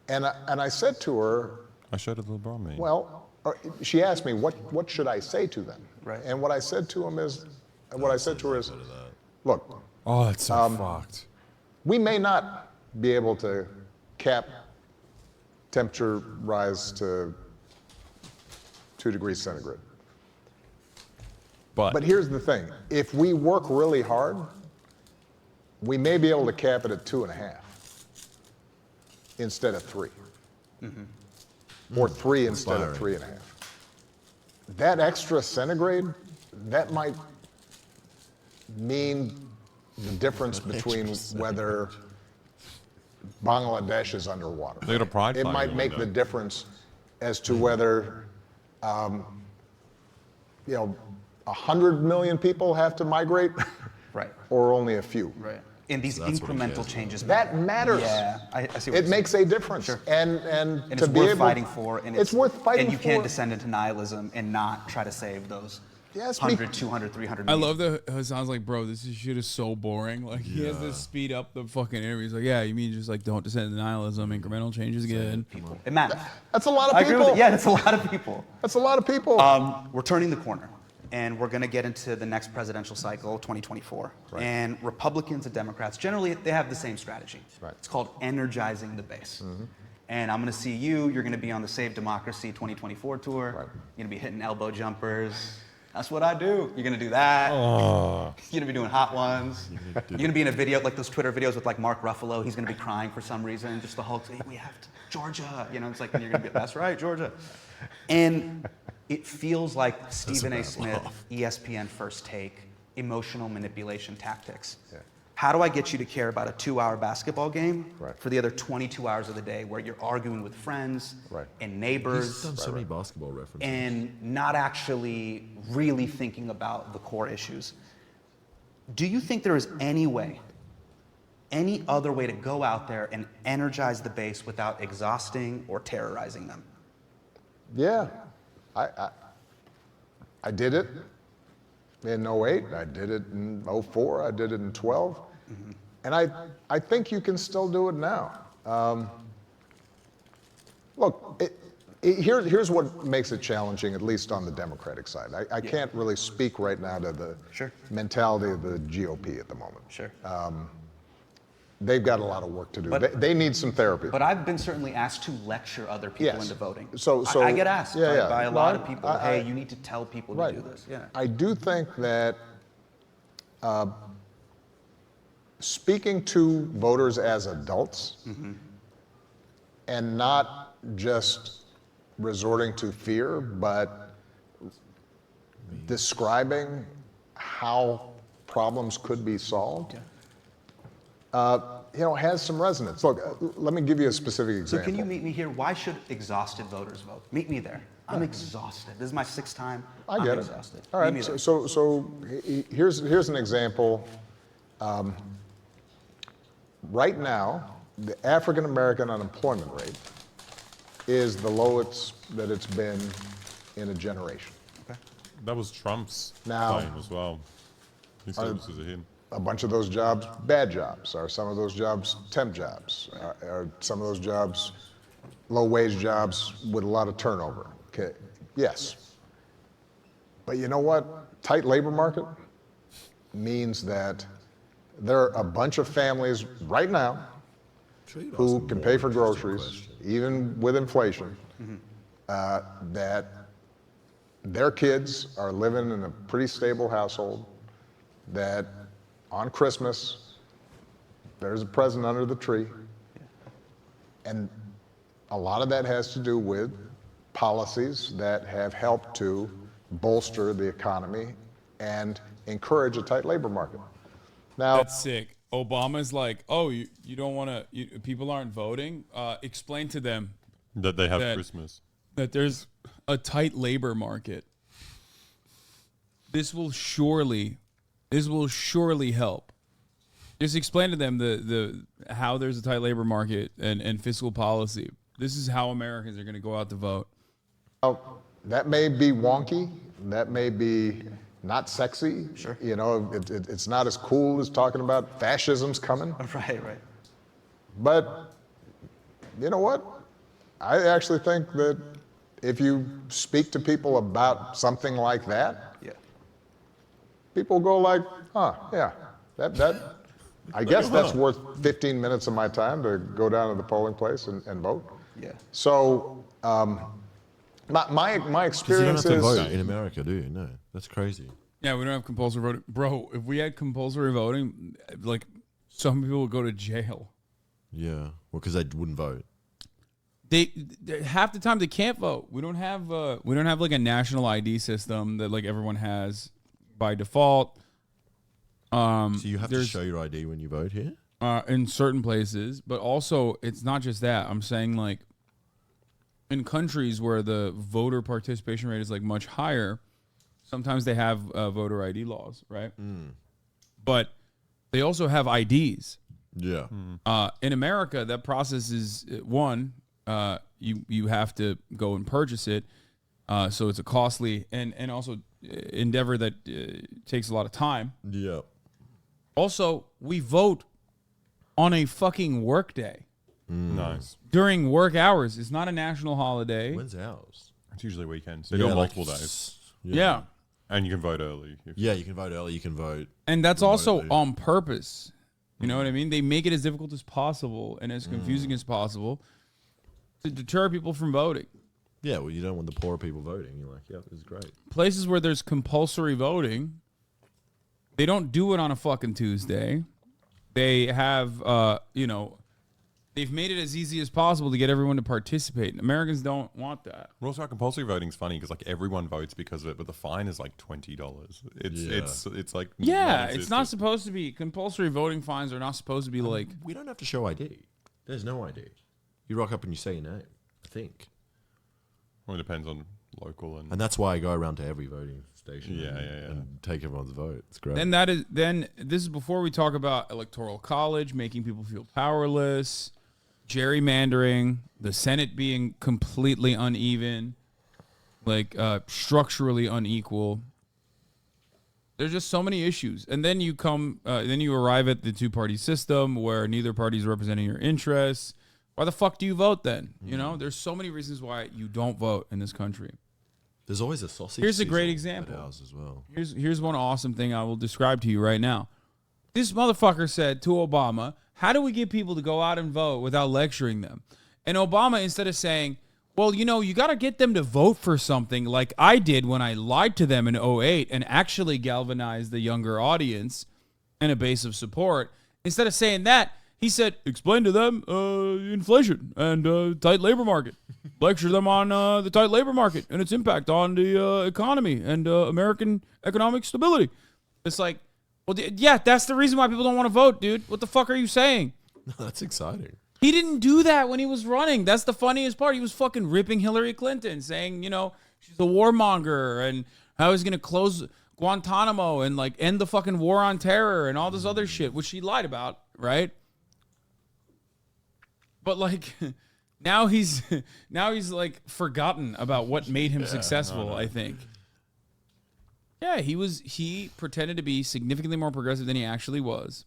And I said to her, I showed her the LeBron meme. well, she asked me, what should I say to them? Right. And what I said to her is, look, Oh, it's so fucked. we may not be able to cap temperature rise to 2 degrees centigrade. But here's the thing. If we work really hard, we may be able to cap it at 2.5 instead of 3. Or 3 instead of 3.5. That extra centigrade, that might mean the difference between whether Bangladesh is underwater. They got a pride It flag might in the make the window. difference as to whether, 100 million people have to migrate, Right. or only a few. Right. And these incremental changes. That matters. Yeah, I see what you're It makes a difference. Sure. And And to it's be worth able, fighting for. And it's worth fighting And you for. can't descend into nihilism and not try to save those Yes, 100, 200, 300 I million. love that Hasan's like, bro, this shit is so boring. Like, he has to speed up the fucking interview. He's like, yeah, you mean just like don't descend into nihilism, incremental change is good. It matters. That's a lot of I agree with people. it. Yeah, that's a lot of people. That's a lot of people. We're turning the corner. and we're going to get into the next presidential cycle, 2024. And Republicans and Democrats, generally, they have the same strategy. It's called energizing the base. And I'm going to see you. You're going to be on the Save Democracy 2024 tour. You're going to be hitting elbow jumpers. That's what I do. You're going to do that. You're going to be doing hot ones. You're going to be in a video, like those Twitter videos with like Mark Ruffalo. He's going to be crying for some reason. Just the Hulk, hey, we have to, Georgia. You know, it's like, and you're going to be, that's right, Georgia. And it feels like Stephen A. Smith, ESPN First Take, emotional manipulation tactics. How do I get you to care about a 2-hour basketball game for the other 22 hours of the day where you're arguing with friends and neighbors? He's done so many basketball references. And not actually really thinking about the core issues. Do you think there is any way, any other way to go out there and energize the base without exhausting or terrorizing them? Yeah, I did it in 08, I did it in 04, I did it in 12, and I think you can still do it now. Look, here's what makes it challenging, at least on the Democratic side. I can't really speak right now to the mentality of the GOP at the moment. They've got a lot of work to do. They need some therapy. But I've been certainly asked to lecture other people into voting. So I get asked by a lot of people, hey, you need to tell people to do this. I do think that speaking to voters as adults and not just resorting to fear, but describing how problems could be solved, has some resonance. Look, let me give you a specific example. So can you meet me here? Why should exhausted voters vote? Meet me there. I'm exhausted. This is my 6th time. I get I'm it. exhausted. All right. So here's an example. Right now, the African American unemployment rate is the lowest that it's been in a generation. That was Trump's Now, claim as well. He said this is a him. A bunch of those jobs, bad jobs. Are some of those jobs temp jobs? Are some of those jobs low-wage jobs with a lot of turnover? Okay, yes. But you know what? Tight labor market means that there are a bunch of families right now who can pay for groceries, even with inflation, that their kids are living in a pretty stable household, that on Christmas, there's a present under the tree. And a lot of that has to do with policies that have helped to bolster the economy and encourage a tight labor market. Now, that's sick. Obama's like, oh, you don't want to, people aren't voting? Explain to them that they have Christmas. That there's a tight labor market. This will surely help. Just explain to them the how there's a tight labor market and fiscal policy. This is how Americans are going to go out to vote. That may be wonky. That may be not sexy. Sure. You know, it's not as cool as talking about fascism's coming. Right. But you know what? I actually think that if you speak to people about something like that, people go like, that I guess that's worth 15 minutes of my time to go down to the polling place and vote. So my experience you don't have to is vote in America, do you? No, that's crazy. Yeah, we don't have compulsory voting. Bro, if we had compulsory voting, like, some people would go to jail. Yeah, well, because they wouldn't vote. They half the time they can't vote. We don't have like a national ID system that like everyone has by default. So you have to show your ID when you vote here? In certain places, but also it's not just that. I'm saying like in countries where the voter participation rate is like much higher, sometimes they have voter ID laws, right? But they also have IDs. Yeah. In America, that process is one, you have to go and purchase it. So it's a costly and also endeavor that takes a lot of time. Yeah. Also, we vote on a fucking work day. Nice. During work hours. It's not a national holiday. When's ours? It's usually weekends. They do multiple days. Yeah. And you can vote early. Yeah, you can vote early. You can vote. And that's also remotely. on purpose. You know what I mean? They make it as difficult as possible and as confusing as possible to deter people from voting. Yeah, well, you don't want the poor people voting. You're like, yeah, this is great. Places where there's compulsory voting, they don't do it on a fucking Tuesday. They have, you know, they've made it as easy as possible to get everyone to participate. And Americans don't want that. Well, also, compulsory voting's funny because like everyone votes because of it, but the fine is like $20. It's like yeah, it's not supposed to be. Compulsory voting fines are not supposed to be like. We don't have to show ID. There's no ID. You rock up and you say your name. I think. Well, it depends on local and that's why I go around to every voting station. Yeah, and take everyone's vote. It's great. And then this is before we talk about electoral college, making people feel powerless, gerrymandering, the Senate being completely uneven, like structurally unequal. There's just so many issues. And then you arrive at the two-party system where neither party is representing your interests. Why the fuck do you vote then? You know, there's so many reasons why you don't vote in this country. There's always a sausage. Here's a great sizzle example. at ours as well. Here's one awesome thing I will describe to you right now. This motherfucker said to Obama, how do we get people to go out and vote without lecturing them? And Obama, instead of saying, well, you know, you got to get them to vote for something like I did when I lied to them in 2008 and actually galvanized the younger audience and a base of support. Instead of saying that, he said, explain to them inflation and tight labor market. Lecture them on the tight labor market and its impact on the economy and American economic stability. It's like, well, yeah, that's the reason why people don't want to vote, dude. What the fuck are you saying? That's exciting. He didn't do that when he was running. That's the funniest part. He was fucking ripping Hillary Clinton, saying, you know, she's a warmonger and how he's going to close Guantanamo and like end the fucking war on terror and all this other shit, which he lied about, right? But like now he's like forgotten about what made him successful, I think. Yeah, he pretended to be significantly more progressive than he actually was.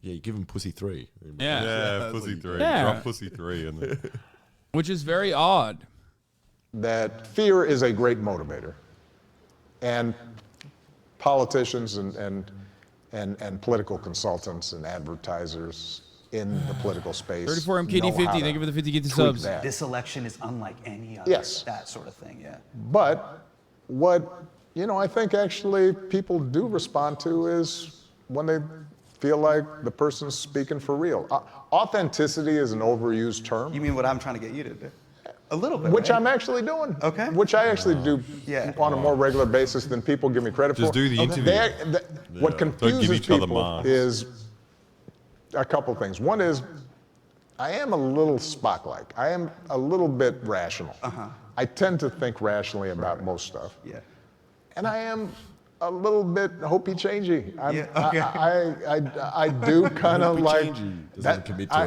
Yeah, you give him pussy 3. Yeah, pussy 3. Yeah. Drop pussy 3 in there. Which is very odd. That fear is a great motivator. And politicians and political consultants and advertisers in the political space 34 know MKD50, how to thank you for the 50 get the tweak subs. that. This election is unlike any other. Yes. That sort of thing, yeah. But what, you know, I think actually people do respond to is when they feel like the person's speaking for real. Authenticity is an overused term. You mean what I'm trying to get you to do? A little bit, Which right? I'm actually doing. Okay. Which I actually do on a more regular basis than people give me credit Just for. do the interview. What Don't give confuses each other people marks. is a couple things. One is I am a little Spock-like. I am a little bit rational. I tend to think rationally about most stuff. Yeah. And I am a little bit hopey-changey. I do kind of like Doesn't commit to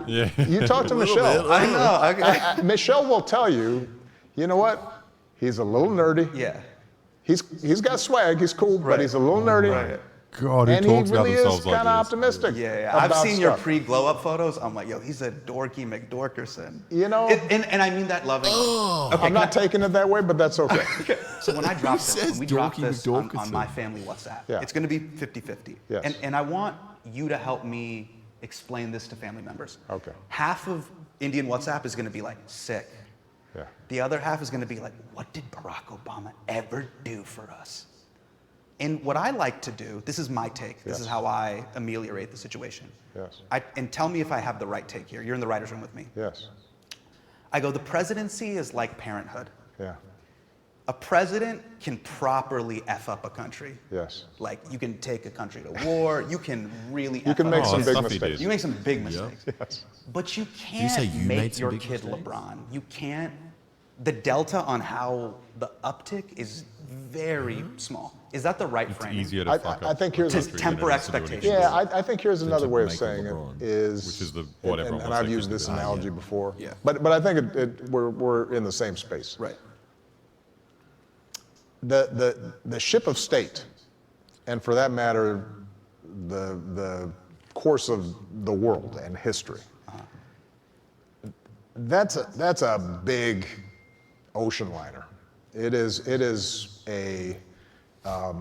anything. You talk to Michelle. I know. Okay. Michelle will tell you, you know what? He's a little nerdy. Yeah. He's got swag. He's cool, but he's a little nerdy. Right. God, who And he talks about really is themselves like kind of this? optimistic. Yeah. I've about seen your stuff. pre-glow up photos. I'm like, yo, he's a dorky McDorkerson. You know? And I mean that loving. Okay, I'm not taking it that way, but that's okay. So when I drop this, says when we drop dorky this on McDorkerson? my family WhatsApp, Yeah. it's going to be 50-50. Yes. And I want you to help me explain this to family members. Okay. Half of Indian WhatsApp is going to be like, sick. Yeah. The other half is going to be like, what did Barack Obama ever do for us? And what I like to do, this is my take. This is how I ameliorate the situation. Yes. And tell me if I have the right take here. You're in the writer's room with me. Yes. I go, the presidency is like parenthood. Yeah. A president can properly F up a country. Yes. Like, you can take a country to war. You can really You F can up make a some country. big stuff he mistakes. did. You make some big mistakes. Yes. But you you say can't you made make some your big kid mistakes? LeBron. You can't. The delta on how the uptick is very small. Is that the right It's framing? easier to fuck I up think a here's To country temper than it is to do expectations. anything. Yeah, I think here's another way of make saying it LeBron. is, Which is what everyone and wants I've their used kids this to do. analogy before, Yeah. but I think we're in the same space. Right. The ship of state, and for that matter, the course of the world and history. That's a big ocean liner. It is a Whereas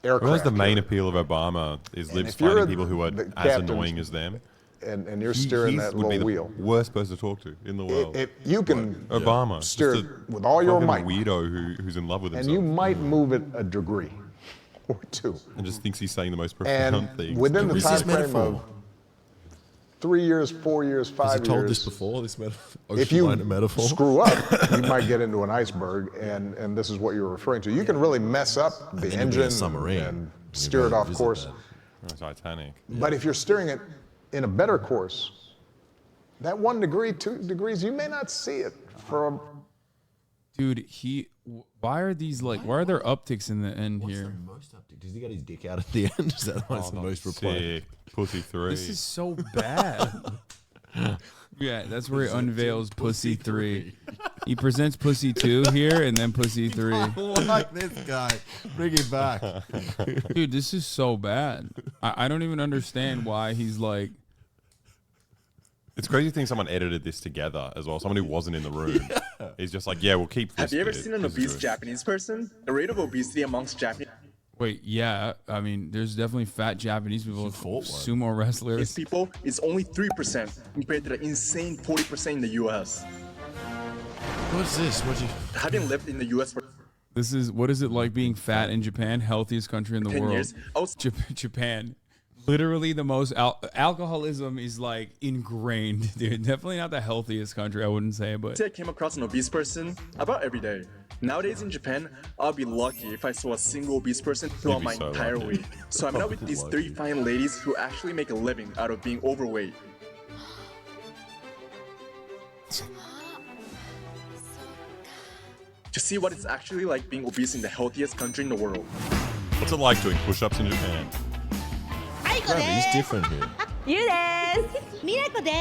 aircraft. the main appeal of Obama is And lives if you're finding people who are the as captain annoying as them. And you're steering that would be little the wheel. worst person to talk to in the world. You can Obama steer just it a with all your fucking might. weirdo who's in love with And himself you might move it a degree or two. and just thinks he's saying the most profound And things. within the Is time this frame metaphor? of 3 years, 4 years, 5 Has years. he told this before? This metaphor? If you metaphor? screw up, you might get into an iceberg, and this is what you're referring to. You can really mess up the then you'll be a engine submarine. and You steer it really off visit course. that. Titanic. But if you're steering it in a better course, that 1 degree, 2 degrees, you may not see it for a. Dude, why are these like? Why are there upticks in the end What's here? the most update? Does he get his dick out at the end? Is that why it's the most replayed? Sick. Pussy 3. This is so bad. Yeah, that's where he unveils Pussy 3. He presents Pussy 2 here and then Pussy 3. I like this guy. Bring him back. Dude, this is so bad. I don't even understand why he's like. It's crazy to think someone edited this together as well. Someone who wasn't in the room. He's just like, yeah, we'll keep this. Have you ever bit. seen an This is obese good. Japanese person? The rate of obesity amongst Japanese Wait, yeah. I mean, there's definitely fat Japanese people, sumo wrestlers. people is only 3% compared to the insane 40% in the US. What's this? Having lived in the US for This is what is it like being fat in Japan? Healthiest country in the 10 world. years. Japan, literally the most alcoholism is like ingrained, dude. Definitely not the healthiest country, I wouldn't say, but I came across an obese person about every day. Nowadays in Japan, I'll be lucky if I saw a single obese person throughout be my so entire lucky. week. So I met up with these 3 fine ladies who actually make a living out of being overweight. To see what it's actually like being obese in the healthiest country in the world. What's it like doing push-ups in Japan? He's different here. ゆうですみなこで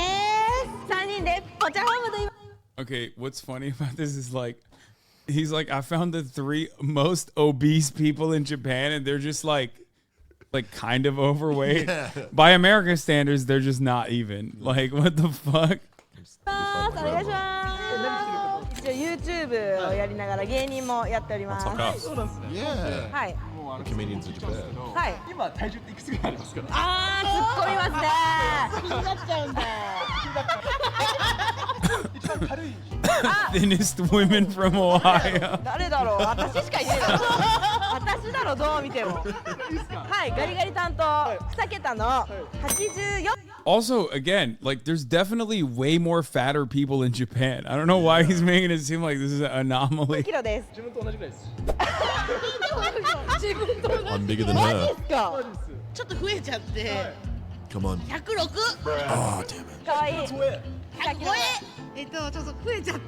す3人でポチャホームと言います okay, what's funny about this is like, he's like, I found the 3 most obese people in Japan, and they're just like kind of overweight. Yeah. By American standards, they're just not even. Like, what the fuck? お願いします一応 YouTube をやりながら芸人もやっております Yeah. はい Comedians in Japan. はい今体重っていくつぐらいありますか？あー突っ込みますね気になっちゃうんで Thinnest women from Ohio. 誰だろう私しかいないだろ私だろどう見てもはいガリガリ担当2桁の84 Also, again, like, there's definitely way more fatter people in Japan. I don't know why he's making it seem like this is an anomaly. キロです 自分と同じぐらいです。自分と同じ I'm bigger than マ her. ジっすか ちょっと増えちゃって、 Come on. 106。 Oh, damn it. かわいい100超え。ちょっと増えちゃっ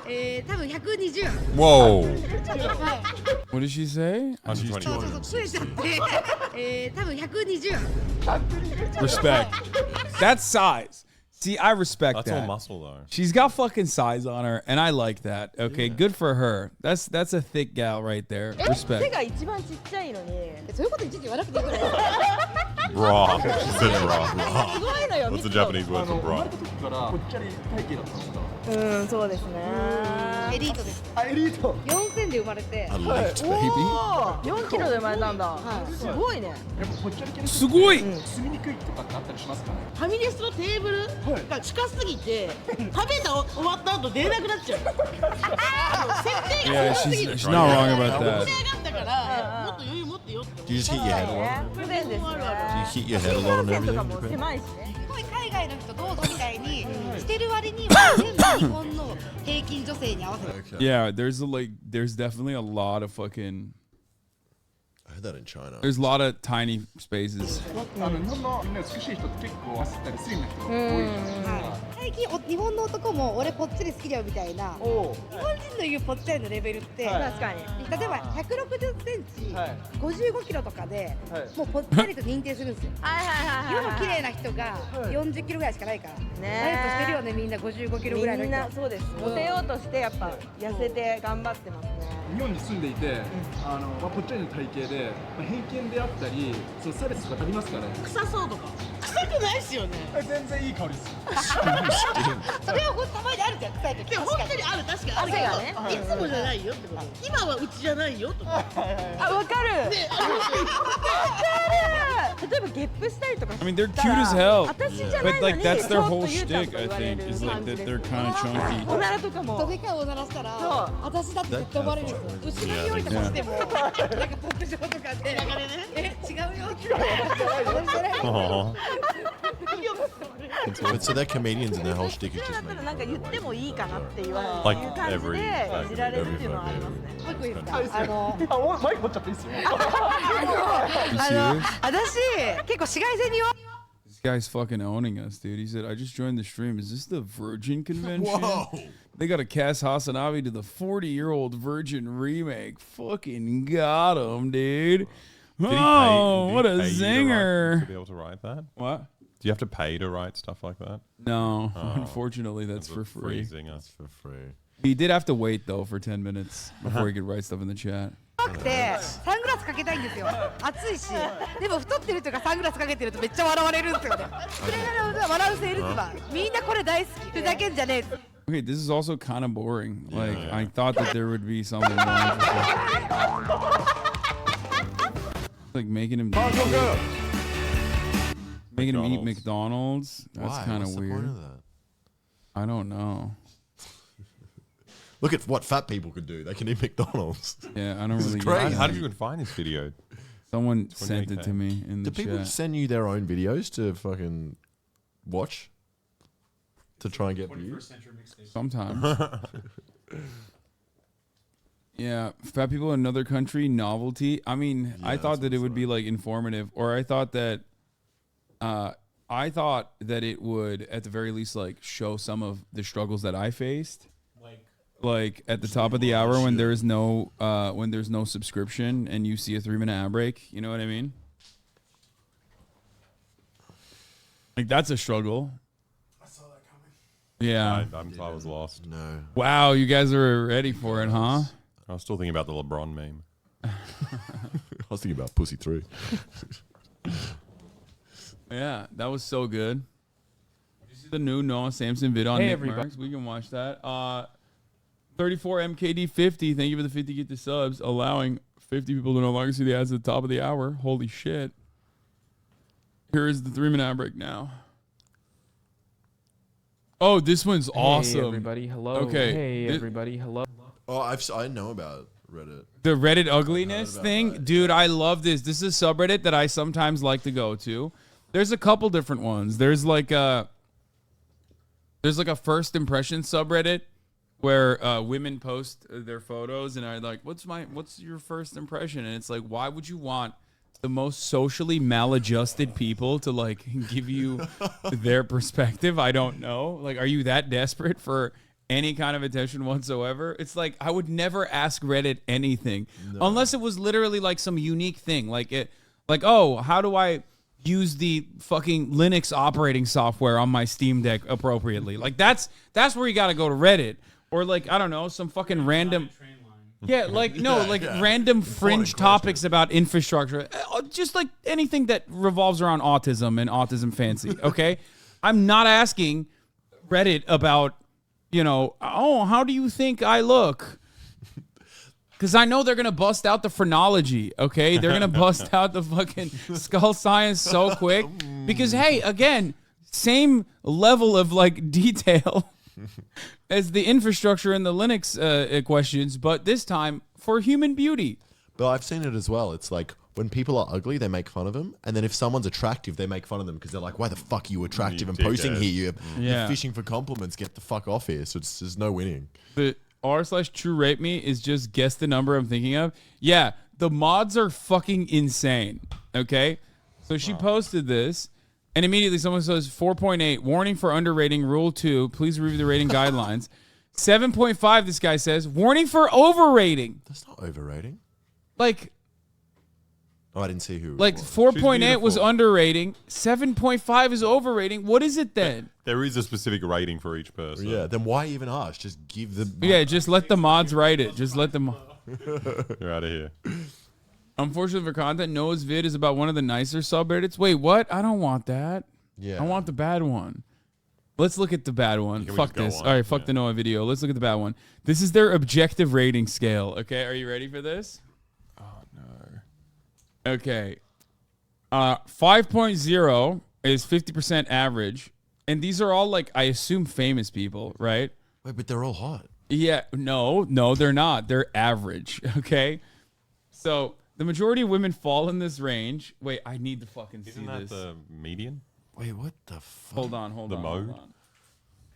て、多分120。 Whoa. はい。 What did she say? ちょっと増えちゃって、多分120。 Respect. That's size. See, I respect That's that. all muscle though. She's got fucking size on her, and I like that. Okay, good for her. That's a thick gal right there. 手 Respect. が一番ちっちゃいのにそういうこといちいち言わなくていいくらい Bra. She said bra. すごいのよ What's the Japanese word for bra? うんそうですねエリートです。あ、エリート。 4000で生まれて。 A late baby. 4キロで生まれたんだすごいねやっぱぽっちゃり系の人すごい住みにくいとかってあったりしますかね？ファミレスのテーブルが近すぎて、食べた終わった後出れなくなっちゃう。設定 Yeah, がすごすぎる。 she's not wrong about 設 that. 定があったから、もっと余裕持ってよって。 Do you just hit your head a lot? 不便ですね Do you hit your head a lot on と everything か in も Japan? す狭いしねごい海外の人どうぞみたいにしてる割には全部日本の平均女性に合わせて。 Yeah, there's definitely a lot of fucking. I heard that in China. There's a lot of tiny spaces. 日本のみんな美しい人って結構走ったりスリムな人が多いじゃないですか。最近日本の男も俺ぽっちり好きだよみたいな日本人の言うぽっちゃりのレベルって確かに例えば160センチはい55キロとかではいもうぽっちゃりと認定するんですよはいはいはい世の綺麗な人が40キロぐらいしかないからダイエットしてるよねみんな55キロぐらいのみん人なそうですモテようとしてやっぱ痩せて頑張ってますね日本に住んでいて、ぽっちゃりの体型で、偏見であったり、そう差別とかありますからね。臭そうとか臭臭くないっすよね。全然いい香りです。それはほんとたまにあるじゃん、臭い時。でも本当にある、確かにあるけど、いつもじゃないよってこと。今はうちじゃないよとか。あ、わかる。ね、わかる。例えばゲップしたりとか。I mean, they're cute as hell. 私じゃない But の like に that's their ちょっ whole とゆうちゃん shtick, と I 言われ think, る is like 感じ that です。 they're kind of chunky. おならとかも。どでかいおならしたら、私だって絶対バレるんですよ。後ろに降りて走っても、なんかポップショーとかで、なんかね、違うよ。 But so they're comedians and their whole shtick is だ just ったら making なんか言ってもいいかなっていう Like いう感じ every でいじられるっていうのはありますね。もう一個いいですか？マイク持っちゃっていいですよ。私結構紫外線に弱い。 This guy's fucking owning us, dude. He said, I just joined the stream. Is this the Virgin Convention? Whoa. They got to cast HasanAbi to the 40-year-old Virgin remake. Fucking got him, dude. Oh, what a zinger. To be able to write that? What? Do you have to pay to write stuff like that? No, unfortunately, that's for free. That's for free. He did have to wait, though, for 10 minutes before he could write stuff in the chat. くてサングラスかけたいんですよ。暑いし、でも太ってる人がサングラスかけてるとめっちゃ笑われるんですよね。それなら笑うセールスマン。みんなこれ大好き。ふざけんじゃねえ。 Okay, this is also kind of boring. Like, I thought that there would be something more interesting. Like making him eat McDonald's. That's Why? kind of What's the weird. point of that? I don't know. Look at what fat people could do. They can eat McDonald's. Yeah, I don't This is really. crazy. How did you even find this video? Someone sent it to me in the Do people chat. send you their own videos to fucking watch? To try and get views? Sometimes. Yeah, fat people in another country, novelty. I mean, I thought that it would be like informative, or I thought that it would at the very least like show some of the struggles that I faced. Like at the top of the hour when there's no subscription and you see a 3-minute ad break, you know what I mean? Like that's a struggle. I saw that coming. Yeah. I was lost. No. Wow, you guys are ready for it, huh? I was still thinking about the LeBron meme. I was thinking about Pussy 3. Yeah, that was so good. Did you see the new Noah Samsen vid on Hey, Nickmercs? everybody. We can watch that. 34 MKD 50. Thank you for the 50 get the subs, allowing 50 people to no longer see the ads at the top of the hour. Holy shit. Here is the 3-minute ad break now. Oh, this one's awesome. Hey everybody, hello. Okay. Hey everybody, hello. Oh, I know about Reddit. The Reddit ugliness thing, dude, I love this. This is a subreddit that I sometimes like to go to. There's a couple different ones. There's like a first impression subreddit where women post their photos and are like, what's your first impression? And it's like, why would you want the most socially maladjusted people to like give you their perspective? I don't know. Like, are you that desperate for any kind of attention whatsoever? It's like, I would never ask Reddit anything unless it was literally like some unique thing. Like oh, how do I use the fucking Linux operating software on my Steam Deck appropriately? Like that's where you got to go to Reddit. Or like, I don't know, some fucking random, random fringe topics about infrastructure. Just like anything that revolves around autism and autism fancy, okay? I'm not asking Reddit about, how do you think I look? Because I know they're going to bust out the phrenology, okay? They're going to bust out the fucking skull science so quick. Because, hey, again, same level of like detail as the infrastructure and the Linux questions, but this time for human beauty. But I've seen it as well. It's like when people are ugly, they make fun of them. And then if someone's attractive, they make fun of them because they're like, why the fuck are you attractive and posing here? You're fishing for compliments. Get the fuck off here. So there's no winning. The r/true rape me is just guess the number I'm thinking of. Yeah, the mods are fucking insane. Okay? So she posted this. And immediately someone says 4.8, warning for underrating, rule 2, please review the rating guidelines. 7.5, this guy says, warning for overrating. That's not overrating. Like, oh, I didn't see who. Like 4.8 was underrating, 7.5 is overrating. What is it then? There is a specific rating for each person. Yeah, then why even ask? Just give the... Yeah, just let the mods write it. Just let them... You're out of here. Unfortunately for content, Noah's vid is about one of the nicer subreddits. Wait, what? I don't want that. Yeah. I want the bad one. Let's look at the bad one. Can we Fuck just go this. on? All right, fuck the Noah video. Let's look at the bad one. This is their objective rating scale. Okay, are you ready for this? Oh no. Okay. 5.0 is 50% average. And these are all like, I assume, famous people, right? Wait, but they're all hot. Yeah, no, they're not. They're average, okay? So the majority of women fall in this range. Wait, I need to fucking see Isn't that this. the median? Wait, what the fuck? Hold on. The mode? Hold on.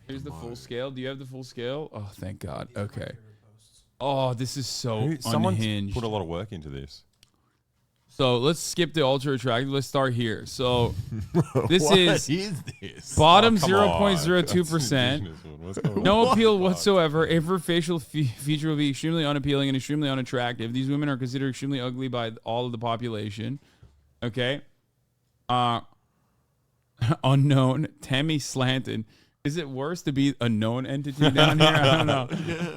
Here's the full scale. Do you have the full scale? Oh, thank God. Okay. Oh, this is so Someone's unhinged. put a lot of work into this. So let's skip the ultra attractive. Let's start here. So this What is this? bottom Oh, come on. 0.02%. No appeal whatsoever. Every facial feature will be extremely unappealing and extremely unattractive. These women are considered extremely ugly by all of the population. Okay. Unknown. Tammy Slanton. Is it worse to be a known entity down here? I don't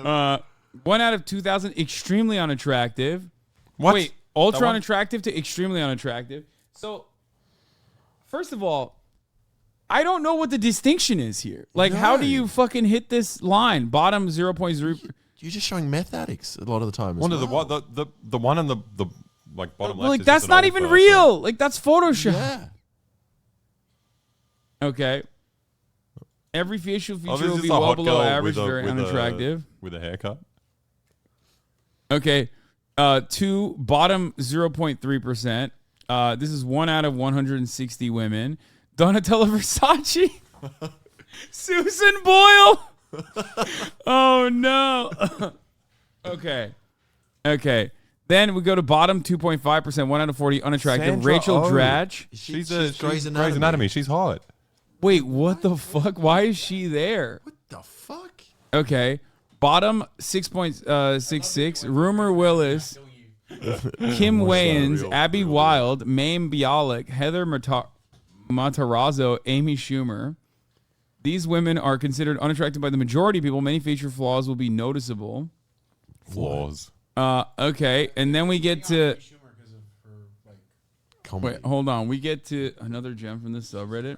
know. 1 out of 2,000. Extremely unattractive. What? Wait. Ultra unattractive to extremely unattractive. So, first of all, I don't know what the distinction is here. Like, how do you fucking hit this line? Bottom 0.0. You're just showing meth addicts a lot of the time. One of the one on the like bottom left. Like, is that's just an not old even person. real. Like, that's Photoshop. Yeah. Okay. Every facial feature this will is be a well hot below girl average, with a- very with a- unattractive. with a haircut. Okay. To bottom 0.3%. This is 1 out of 160 women. Donatella Versace. Susan Boyle. Oh, no. Okay. Then we go to bottom 2.5%. 1 out of 40 unattractive. Sandra Rachel Oh. Dratch. She's Grey's Grey's Anatomy. Anatomy. She's hot. Wait, what the fuck? Why is she there? What the fuck? Okay. Bottom 6.66. Rumor Willis. Kim Wayans, Abby Wilde, Mame Bialik, Heather Matarazzo, Amy Schumer. These women are considered unattractive by the majority of people. Many feature flaws will be noticeable. Flaws. Okay, and then we get to... Comedy. Wait, hold on. We get to another gem from this subreddit.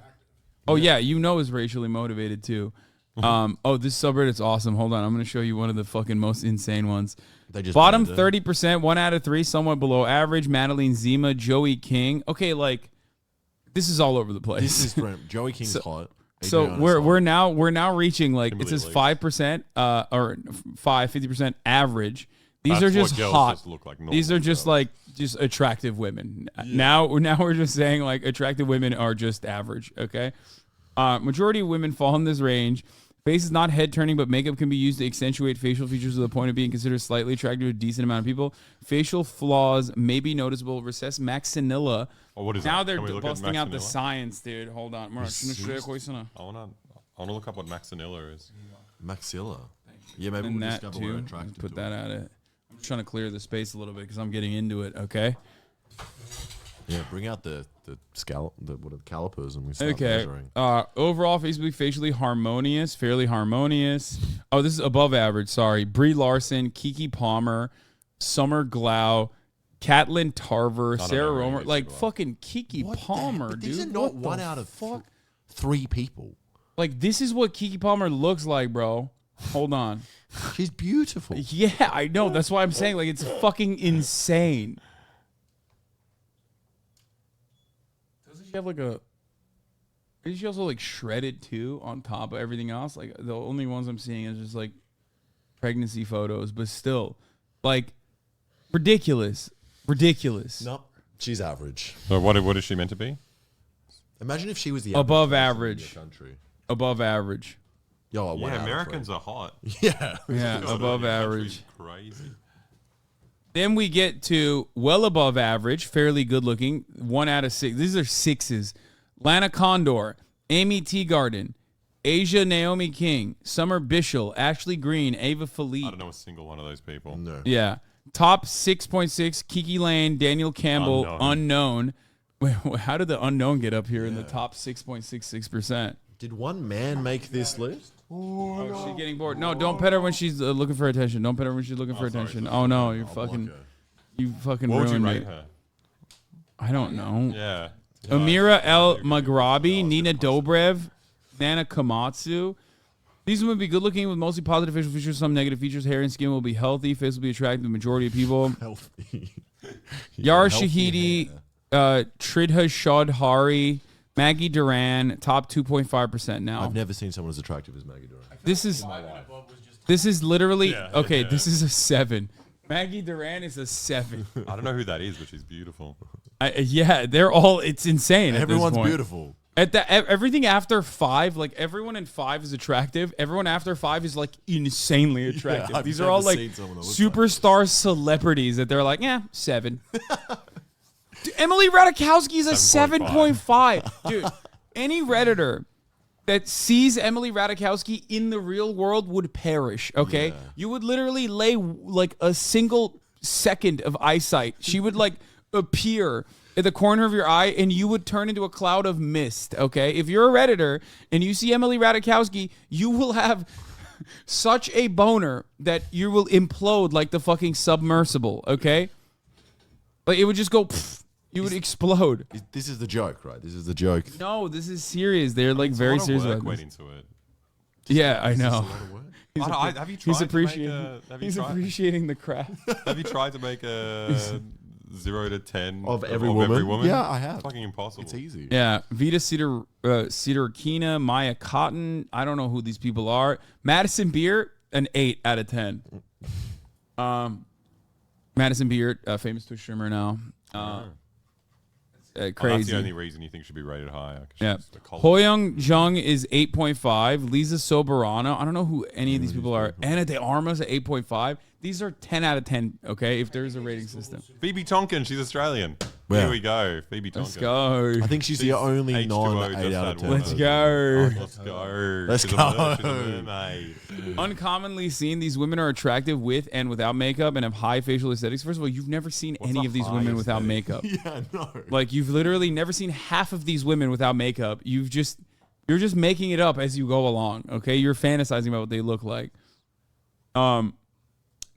Oh, yeah, you know is racially motivated, too. Oh, this subreddit's awesome. Hold on. I'm going to show you one of the fucking most insane ones. They just Bottom banned it. 30%, 1 out of 3, somewhat below average. Madeline Zima, Joey King. Okay, like, this is all over the place. This is from Joey King's hot. So Adriana's we're now reaching like Kimberly it says Lee. 50% or 50% average. These That's are what just girls hot. just look like normal These are just girls. like just attractive women. Now we're just saying like attractive women are just average. Okay, majority of women fall in this range. Face is not head turning, but makeup can be used to accentuate facial features to the point of being considered slightly attractive to a decent amount of people. Facial flaws may be noticeable. Recessed maxilla. Oh, what is Now that? they're Can we look at busting out the maxilla? science, dude. Hold on. I wanna look up what maxilla is. Maxilla. Yeah, maybe And we'll that discover too. we're attracted Put to that it. at it. I'm just trying to clear the space a little bit because I'm getting into it. Okay. Yeah, bring out the calipers and we start Okay. measuring. Overall, facially harmonious, fairly harmonious. Oh, this is above average. Sorry. Brie Larson, Kiki Palmer, Summer Glau, Catelyn Tarver, None of Sarah them really Romer. do Like well. fucking Kiki What the heck? Palmer, But dude. these are not What one the out of fuck? 3 people. Like this is what Kiki Palmer looks like, bro. Hold on. She's beautiful. Yeah, I know. That's why I'm saying like it's fucking insane. Doesn't she have like a? Is she also like shredded too on top of everything else? Like the only ones I'm seeing is just like pregnancy photos, but still, like ridiculous. Nope. She's average. So what is she meant to be? Imagine if she was the Above average person in average. your country. Above average. Yo, a 1 Yeah, out of Americans 3. are hot. Yeah. Yeah, God, above our average. country's Crazy. Then we get to well above average, fairly good looking. 1 out of 6. These are 6s. Lana Condor, Amy Teagarden, Asia Naomi King, Summer Bishel, Ashley Green, Ava I Philippe. don't know a single one of those people. No. Yeah. Top 6.6, Kiki Lane, Daniel Campbell, unknown. Wait, how did the unknown get up here in the top 6.66%? Did one man make this list? Oh, she's getting bored. No, don't pet her when she's looking for attention. Don't pet her when she's looking for attention. Oh no, you fucking What would you ruined rate it. her? I don't know. Yeah. Amira El Maghrabi, Nina Dobrev, Nana Komatsu. These women will be good looking with mostly positive facial features, some negative features. Hair and skin will be healthy. Face will be attractive to the majority of people. Healthy. Yara Shahidi, Tridha Chaudhary, Maggie Duran, top 2.5% now. I've never seen someone as attractive as Maggie Duran. This is literally okay. This is a 7. Maggie Duran is a 7. I don't know who that is, but she's beautiful. Yeah, they're all. It's insane. Everyone's at this point. beautiful. At the everything after 5, like everyone in 5 is attractive. Everyone after 5 is like insanely attractive. I've These are never all like seen someone that looks superstar celebrities that they're like, 7. Dude, Emily Ratajkowski is a 7.5. Dude, any Redditor that sees Emily Ratajkowski in the real world would perish, okay? Yeah. You would literally lay like a single second of eyesight. She would like appear at the corner of your eye and you would turn into a cloud of mist, okay? If you're a Redditor and you see Emily Ratajkowski, you will have such a boner that you will implode like the fucking submersible, okay? Like it would just go... You would explode. This is the joke, right? This is the joke. No, this is serious. They're like very serious about Went this. into it. Yeah, I know. Have you tried He's appreciating the craft. Have you tried to make a 0 to 10 of every woman? Yeah, I have. It's fucking impossible. It's easy. Yeah, Vita Siderkina, Maya Cotton. I don't know who these people are. Madison Beer, an 8 out of 10. Madison Beer, famous Twitch streamer now. Crazy. That's the only reason you think should be rated higher. Yeah. Hoyoung Jung is 8.5. Lisa Soberano. I don't know who any of these people are. Anna de Armas at 8.5. These are 10 out of 10, okay, if there's a rating system. Phoebe Tonkin, she's Australian. Yeah. Here we go. Phoebe Tonkin. Let's go. I think she's the only non-8 out of 10. Let's go. Let's go. Let's She's go. She's a mermaid. Uncommonly seen, these women are attractive with and without makeup and have high facial aesthetics. First of all, you've never seen any of these women without makeup. Yeah, no. Like, you've literally never seen half of these women without makeup. You're just making it up as you go along, okay? You're fantasizing about what they look like.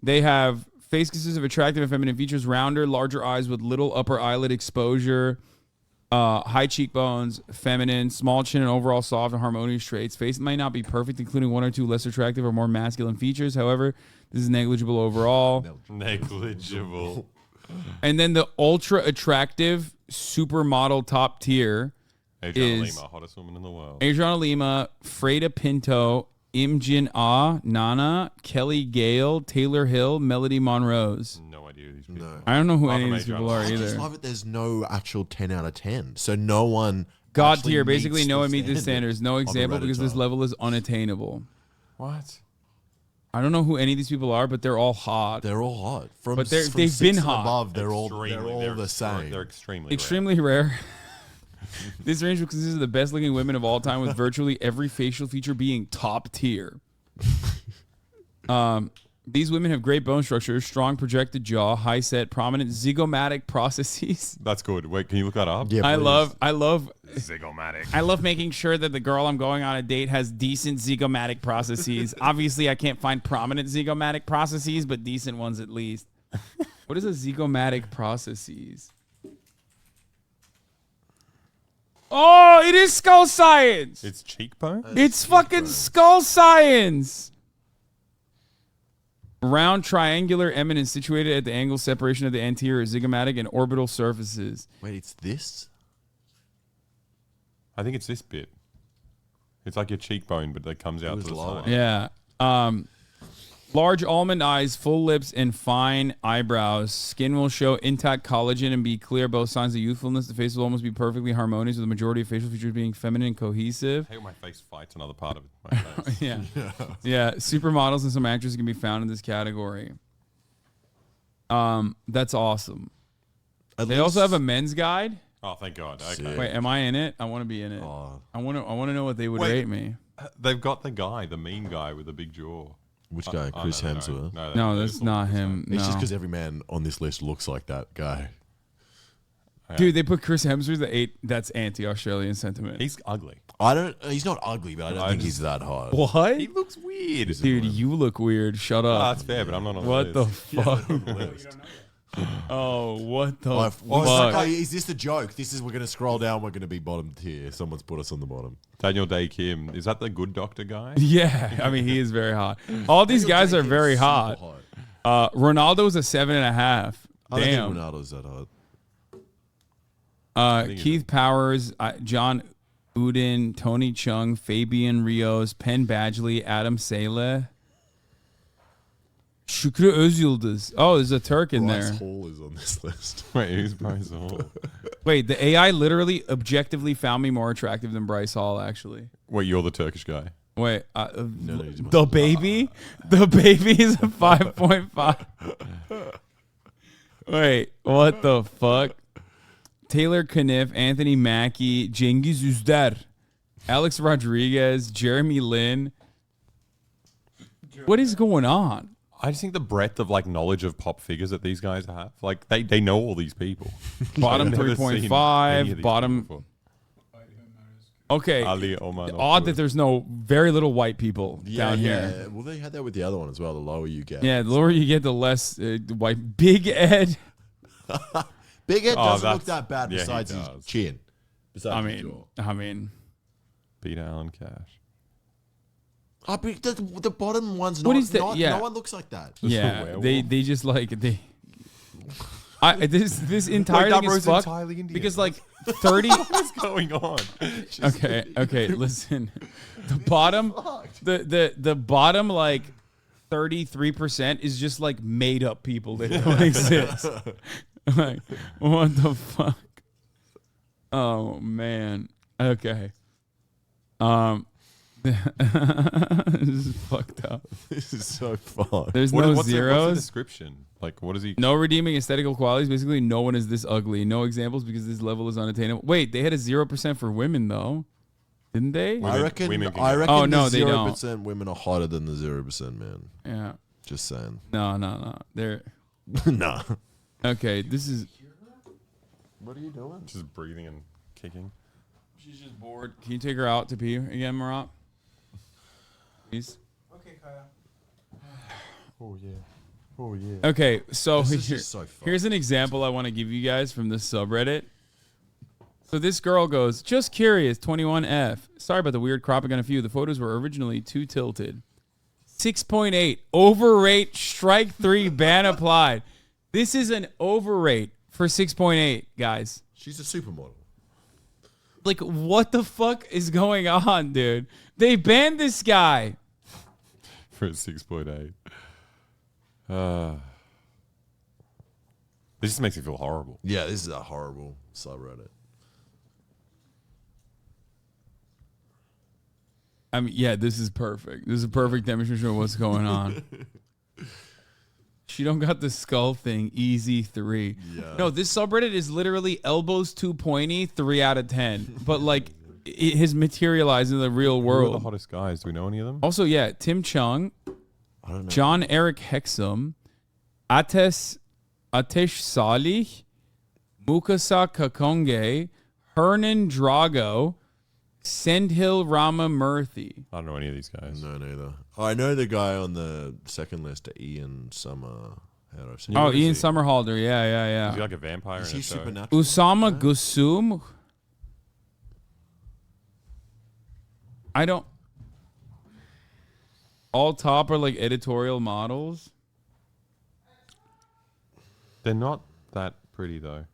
They have faces of attractive and feminine features, rounder, larger eyes with little upper eyelid exposure, high cheekbones, feminine, small chin, and overall soft and harmonious traits. Face might not be perfect, including 1 or 2 less attractive or more masculine features. However, this is negligible overall. Negligible. And then the ultra attractive supermodel top tier Adriana is Lima, hottest woman in the world. Adriana Lima, Freda Pinto, Imjin Ah, Nana, Kelly Gale, Taylor Hill, Melody Monrose. No idea who these people are. I don't know who any of these people are I just either. love it. There's no actual 10 out of 10. So no one. God actually tier, basically meets no the one meets the standards. No of a example because this Redditor. level is unattainable. What? I don't know who any of these people are, but they're all hot. They're all hot. But they've been 6 and hot. above, they're all They're the same. They're extremely Extremely rare. This range will consist of the best looking women of all time with virtually every facial feature being top tier. These women have great bone structure, strong projected jaw, high set, prominent zygomatic processes. That's good. Wait, can you look that up? Yeah, I love zygomatic. I love making sure that the girl I'm going on a date has decent zygomatic processes. Obviously, I can't find prominent zygomatic processes, but decent ones at least. What is a zygomatic processes? Oh, it is skull science. It's cheekbone? It's fucking skull science. Round triangular eminence situated at the angle separation of the anterior zygomatic and orbital surfaces. Wait, it's this? I think it's this bit. It's like your cheekbone, but that comes out to the side. Yeah. Large almond eyes, full lips, and fine eyebrows. Skin will show intact collagen and be clear, both signs of youthfulness. The face will almost be perfectly harmonious, with the majority of facial features being feminine and cohesive. I hate when my face fights another part of my face. Yeah. Yeah. Supermodels and some actresses can be found in this category. That's awesome. They also have a men's guide. Oh, thank God. Okay. Wait, am I in it? I want to be in it. I want to know what they would rate me. They've got the guy, the mean guy with the big jaw. Which guy? Chris Hemsworth? No, that's not him. It's just No. because every man on this list looks like that guy. Dude, they put Chris Hemsworth at 8. That's anti-Australian sentiment. He's ugly. He's not ugly, but I don't think he's that hot. What? He looks weird. Dude, you look weird. Shut up. Oh, that's fair, but I'm not on What the the list. fuck? Oh, what the Oh, fuck? is this a joke? We're going to scroll down. We're going to be bottom tier. Someone's put us on the bottom. Daniel Day Kim. Is that the good doctor guy? Yeah, I mean, he is very hot. All these guys are very hot. Ronaldo's a 7.5. I don't think Damn. Ronaldo's that hot. Keith Powers, John Udin, Tony Chung, Fabian Rios, Penn Badgley, Adam Saleh. Şükrü Özyıldız. Oh, there's a Turk in Bryce there. Hall is on this list. Wait, who's Bryce Hall? Wait, the AI literally objectively found me more attractive than Bryce Hall, actually. Wait, you're the Turkish guy. Wait, the baby? The baby is a 5.5. Wait, what the fuck? Taylor Kniff, Anthony Mackie, Cengiz Ünder, Alex Rodriguez, Jeremy Lin. What is going on? I just think the breadth of like knowledge of pop figures that these guys have, like they know all these people. Bottom I've never seen any of 3.5, these bottom. people Okay, Ali Oman odd that there's no very little white people down here. Well, they had that with the other one as well. The lower you get. Yeah, the lower you get, the less white. Big Ed. Big Ed doesn't look that's- that bad yeah, he besides his does. chin. Besides I his jaw. mean, Peter Allen Cash. Oh, but the bottom one's What not. is that? Not, Yeah. No one looks like that. yeah, they just like they. This entire that thing is ro's fucked entirely Indian. because like 30. What's going on? Okay. Listen, the bottom, the bottom like 33% is just like made up people that don't exist. Like, what the fuck? Oh man. Okay. This is fucked up. This is so fun. There's What- no what's zeros. the description? Like, what is he? No redeeming aesthetical qualities. Basically, no one is this ugly. No examples because this level is unattainable. Wait, they had a 0% for women though, didn't they? I reckon. women can I get- reckon. Oh, no, the they don't. 0% women are hotter than the 0% men. Yeah. Just saying. No. They're Nah. okay. This is. What are you doing? Just breathing and kicking. She's just bored. Can you take her out to pee again, Marat? Please. Okay, Kaya. Oh yeah. Oh yeah. Okay, so, This is just so fun. here's an example I want to give you guys from the subreddit. So this girl goes, just curious, 21F. Sorry about the weird cropping on a few. The photos were originally too tilted. 6.8. Overrate, strike 3, ban applied. This is an overrate for 6.8, guys. She's a supermodel. Like, what the fuck is going on, dude? They banned this guy. For a 6.8. This just makes me feel horrible. Yeah, this is a horrible subreddit. I mean, yeah, this is perfect. This is a perfect demonstration of what's going on. She don't got the skull thing. Easy 3. Yeah. No, this subreddit is literally elbows too pointy. 3 out of 10. But like, it has materialized in the real Who are the world. hottest guys? Do we know any of them? Also, yeah, Tim Chung, I don't know. John Eric Hexum, Atesh Salih, Mukasa Kakonge, Hernan Drago, Sendhil Rama Murthy. I don't know any of these guys. No, neither. Oh, I know the guy on the second list, Ian Summer. How do I say Oh, it? Ian Somerhalder. Yeah. Is he like a vampire? Is in he a show? supernatural? Usama Gusum. I don't. All top are like editorial models. They're not that pretty though.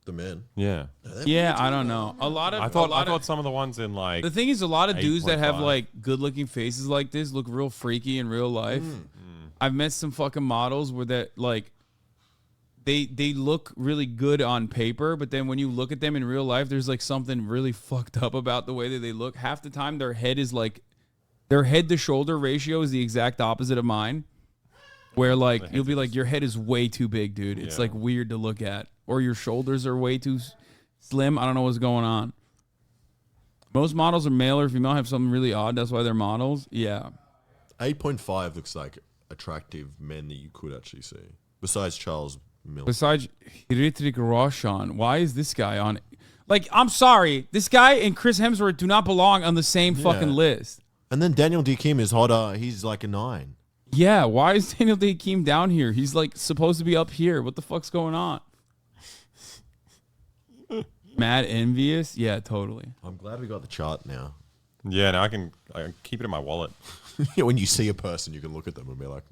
The men. Yeah. Yeah, I don't know. A lot of I thought some of the ones in like. the thing is, a lot of dudes that have 8.5. like good-looking faces like this look real freaky in real life. I've met some fucking models where that like they look really good on paper, but then when you look at them in real life, there's like something really fucked up about the way that they look. Half the time, their head to shoulder ratio is the exact opposite of mine. Where like you'll be like, your head is way too big, dude. It's like weird to look at, or your shoulders are way too slim. I don't know what's going on. Most models are male or female, have something really odd. That's why they're models. Yeah. 8.5 looks like attractive men that you could actually see. Besides Charles Miller. Besides Hrithik Roshan, why is this guy on? Like, I'm sorry, this guy and Chris Hemsworth do not belong on the same fucking list. And then Daniel D. Kim is hotter. He's like a 9. Yeah, why is Daniel Day-Keem down here? He's like supposed to be up here. What the fuck's going on? Mad envious? Yeah, totally. I'm glad we got the chart now. Yeah, now I can keep it in my wallet. Yeah, when you see a person, you can look at them and be like,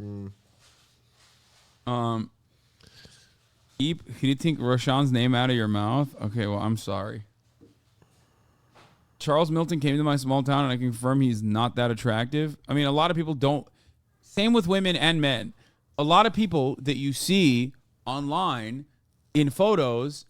Keep hitting Roshan's name out of your mouth. Okay, well, I'm sorry. Charles Milton came to my small town, and I confirm he's not that attractive. I mean, a lot of people don't. Same with women and men. A lot of people that you see online in photos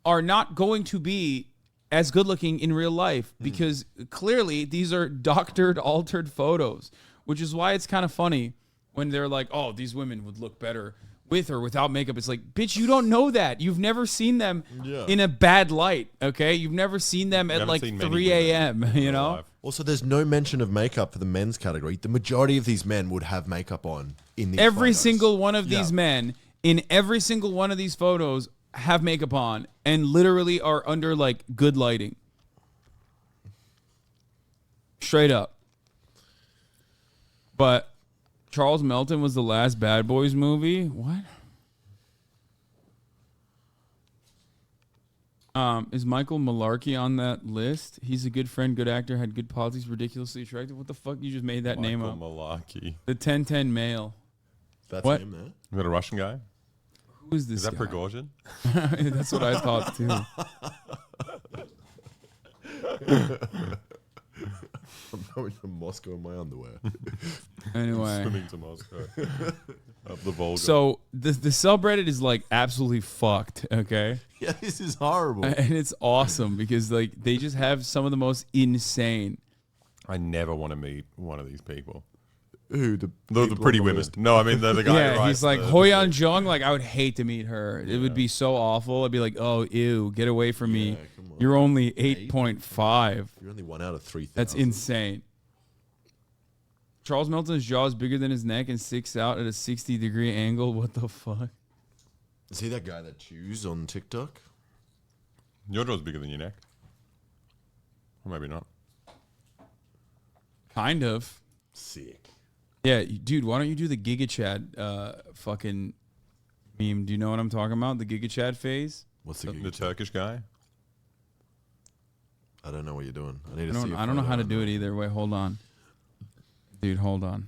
are not going to be as good looking in real life because clearly these are doctored, altered photos, which is why it's kind of funny when they're like, oh, these women would look better with or without makeup. It's like, bitch, you don't know that. You've never seen them in a bad light, okay? You've never seen them at like 3 a.m., you know? Also, there's no mention of makeup for the men's category. The majority of these men would have makeup on in these Every photos. single one of these men in every single one of these photos have makeup on and literally are under like good lighting. Straight up. But Charles Melton was the last Bad Boys movie. What? Is Michael Malarkey on that list? He's a good friend, good actor, had good politics, ridiculously attractive. What the fuck? You just made that name up. Michael Malarkey. The 1010 male. That's what? him there? Is that a Russian guy? Who is this Is that guy? Prigozhin? That's what I thought too. I'm going to Moscow in my underwear. Anyway. Swimming to Moscow. Up the Volga. So the subreddit is like absolutely fucked, okay? Yeah, this is horrible. And it's awesome because like they just have some of the most insane. I never want to meet one of these people. Who? The pretty women. No, I mean the guy. Yeah, who writes he's like the- Hoyan Jung. Like I would hate to meet her. It would be so awful. I'd be like, oh, ew, get away from me. You're only 8.5. You're only 1 out of 3,000. That's insane. Charles Melton's jaw is bigger than his neck and sticks out at a 60-degree angle. What the fuck? Is he that guy that chews on TikTok? Your jaw's bigger than your neck. Or maybe not. Kind of. Sick. Yeah, dude, why don't you do the Giga Chad fucking meme? Do you know what I'm talking about? The Giga Chad phase? What's the The Turkish guy? I don't know what you're doing. I need to see. I don't know how to do it either. Wait, hold on. Dude, hold on.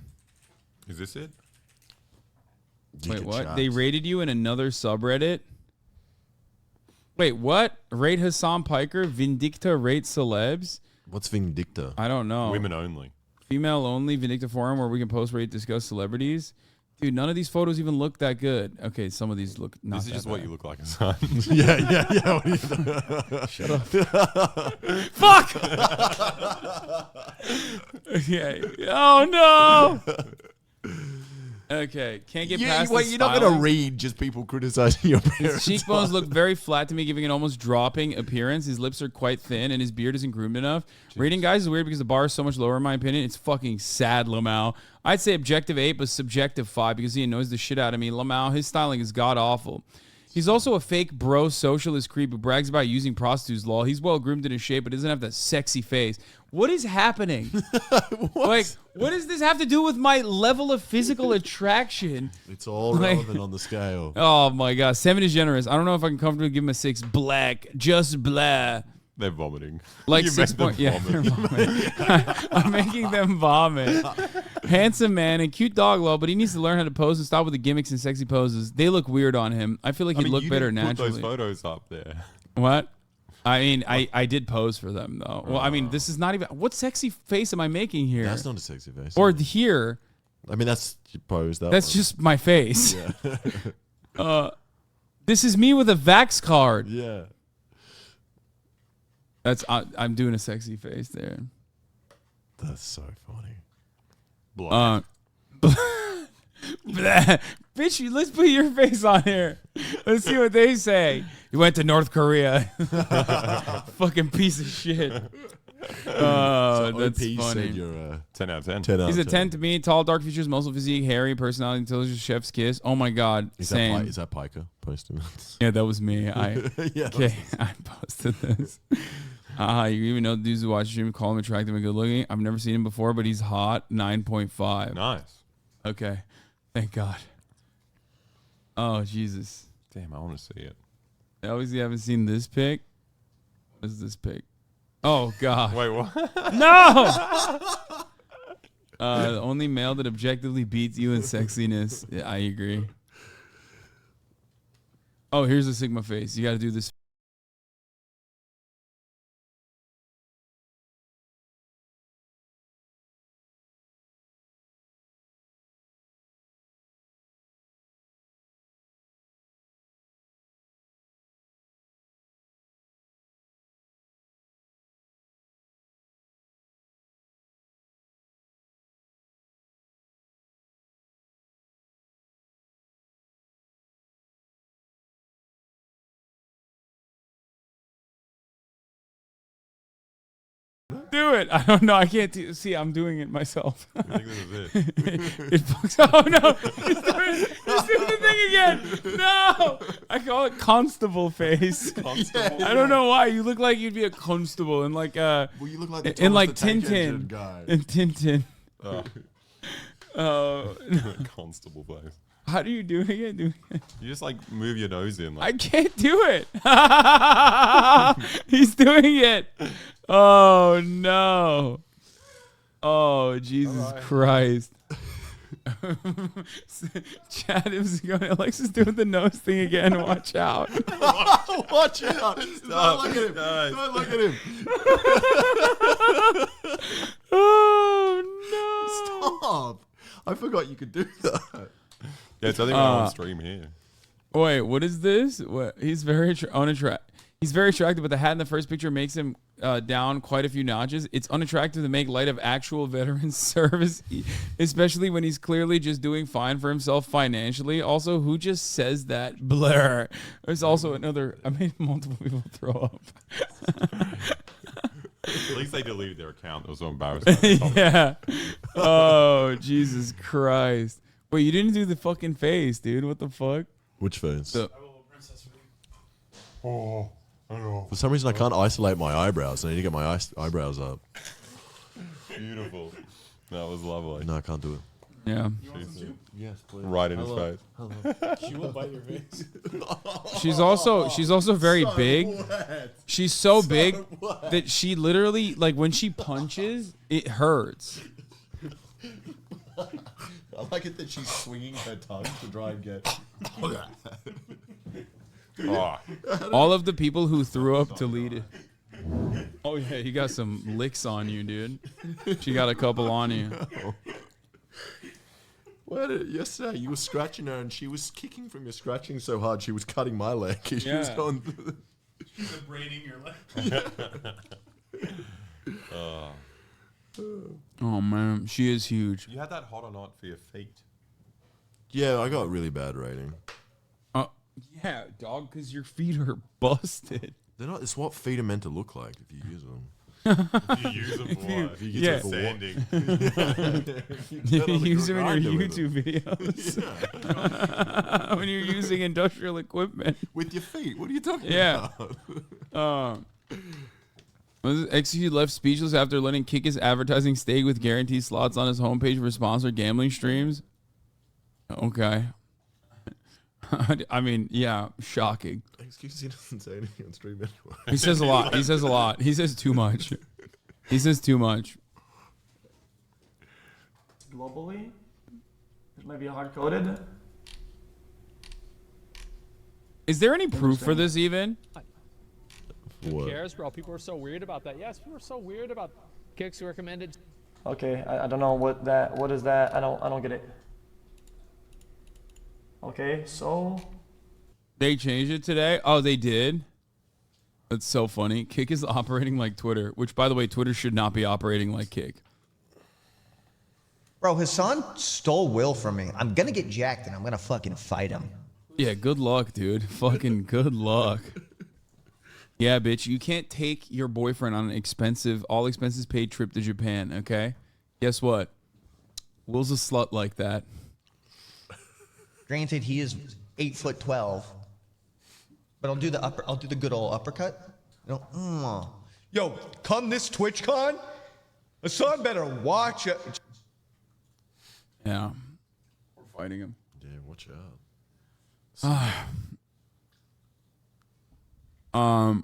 Is this it? Wait, what? They rated you in another subreddit? Wait, what? Rate Hasan Piker? Vindicta rate celebs? What's Vindicta? I don't know. Women only. Female only Vindicta forum where we can post, rate, discuss celebrities. Dude, none of these photos even look that good. Okay, some of these look not This is that just bad. what you look like, Hasan. yeah. What are you doing? Shut up. Fuck! Okay. Oh, no! Okay, can't get past Wait, the you're not going to styling. read just people criticizing your His parents. cheekbones look very flat to me, giving an almost dropping appearance. His lips are quite thin, and his beard isn't groomed enough. Rating guys is weird because the bar is so much lower, in my opinion. It's fucking sad, LMAO. I'd say objective 8, but subjective 5 because he annoys the shit out of me. LMAO, his styling is god-awful. He's also a fake bro socialist creep who brags about using prostitutes, lol. He's well-groomed in his shape, but doesn't have that sexy face. What is happening? Like, what does this have to do with my level of physical attraction? It's all relevant on the scale. Oh my god, 7 is generous. I don't know if I can comfortably give him a 6. Black, just blah. They're vomiting. Like You 6 made them point. Yeah, vomit. they're vomiting. I'm making them vomit. Handsome man and cute dog lol, but he needs to learn how to pose and stop with the gimmicks and sexy poses. They look weird on him. I feel like he'd look you better didn't put naturally. those photos up there. What? I mean, I did pose for them though. Well, I mean, this is not even. What sexy face am I making here? That's not a sexy face. Or here. I mean, that's you pose. That's one. just my face. Yeah. This is me with a Vax card. Yeah. That's I'm doing a sexy face there. That's so funny. Blah. Bitch, let's put your face on here. Let's see what they say. You went to North Korea. Fucking piece of shit. Oh, So that's OP funny. said you're 10 out of 10. 10 out He's of a 10. 10 to me. Tall, dark features, muscle physique, hairy, personality, intelligence, chef's kiss. Oh my god, Is same. that Piker posting that? Yeah, that was me. Yeah, Okay, I posted this. You even know the dudes who watch the stream call him attractive and good looking. I've never seen him before, but he's hot. 9.5. Nice. Okay. Thank God. Oh, Jesus. Damn, I want to see it. I obviously haven't seen this pic. What is this pic? Oh, God. Wait, what? No! The only male that objectively beats you in sexiness. Yeah, I agree. Oh, here's a Sigma face. You got to do this. Do it. I don't know. I can't see. I'm doing it myself. I think this is it. It fucks. Oh no! He's doing the thing again. No! I call it constable face. Constable. I don't know why. You look like you'd be a constable in like Well, you look like the in like Thomas the Tank Engine Tintin. guy. In Tintin. Constable face. How do you do it again? You just like move your nose in. I Like, can't do it. He's doing it. Oh no. Oh Jesus Christ. Chad is going. Alexa's doing the nose thing again. Watch out. Watch out. Don't look at him. Don't look at him. Oh no. Stop. I forgot you could do that. yeah, it's only on stream here. Wait, what is this? What? He's very unattractive. He's very attractive, but the hat in the first picture makes him down quite a few notches. It's unattractive to make light of actual veteran service, especially when he's clearly just doing fine for himself financially. Also, who just says that? Blur. There's also another. I made multiple people throw up. At least they deleted their account. It was so embarrassing. Yeah. Oh, Jesus Christ. Wait, you didn't do the fucking face, dude. What the fuck? Which face? Oh, I know. For some reason, I can't isolate my eyebrows. I need to get my eyebrows up. Beautiful. That was lovely. No, I can't do it. Yeah. Yes, please. Right in his face. She will bite your face. She's also very big. Wet. She's so big wet. that she literally, like, when she punches, it hurts. I like it that she's swinging her tongue to try and get. All of the people who threw up deleted. Oh yeah, you got some licks on you, dude. She got a couple on you. Yesterday you were scratching her and she was kicking from your scratching so hard she was cutting my leg. She was going. She's abrading your leg. Oh man, she is huge. You had that hot or not for your feet. Yeah, I got a really bad rating. Yeah, dog, because your feet are busted. They're not. It's what feet are meant to look like if you use them. If you use them for what? If you Yeah. use them for Sanding. You use them in your grinder with YouTube videos. When you're using industrial equipment. With your feet. What are you talking Yeah. about? XQ left speechless after letting kick his advertising stay with guaranteed slots on his homepage for sponsored gambling streams. Okay. I mean, yeah, shocking. Excuse he doesn't say anything on stream anyway. He says a lot. He says a lot. He says too much. He says too much. Globally, it might be hard-coded. Is there any proof for this even? Who cares, bro? People are so weird about that. Yes, people are so weird about kicks recommended. Okay, I don't know what is that? I don't get it. Okay, so They changed it today? Oh, they did? That's so funny. Kick is operating like Twitter, which, by the way, Twitter should not be operating like Kick. Bro, Hasan stole Will from me. I'm gonna get jacked and I'm gonna fucking fight him. Yeah, good luck, dude. Fucking good luck. Yeah, bitch, you can't take your boyfriend on an expensive, all expenses paid trip to Japan, okay? Guess what? Will's a slut like that. Granted, he is 8'12", but I'll do the good old uppercut. Yo, come this TwitchCon, Hasan better watch it. Yeah. fighting him. Yeah, watch out.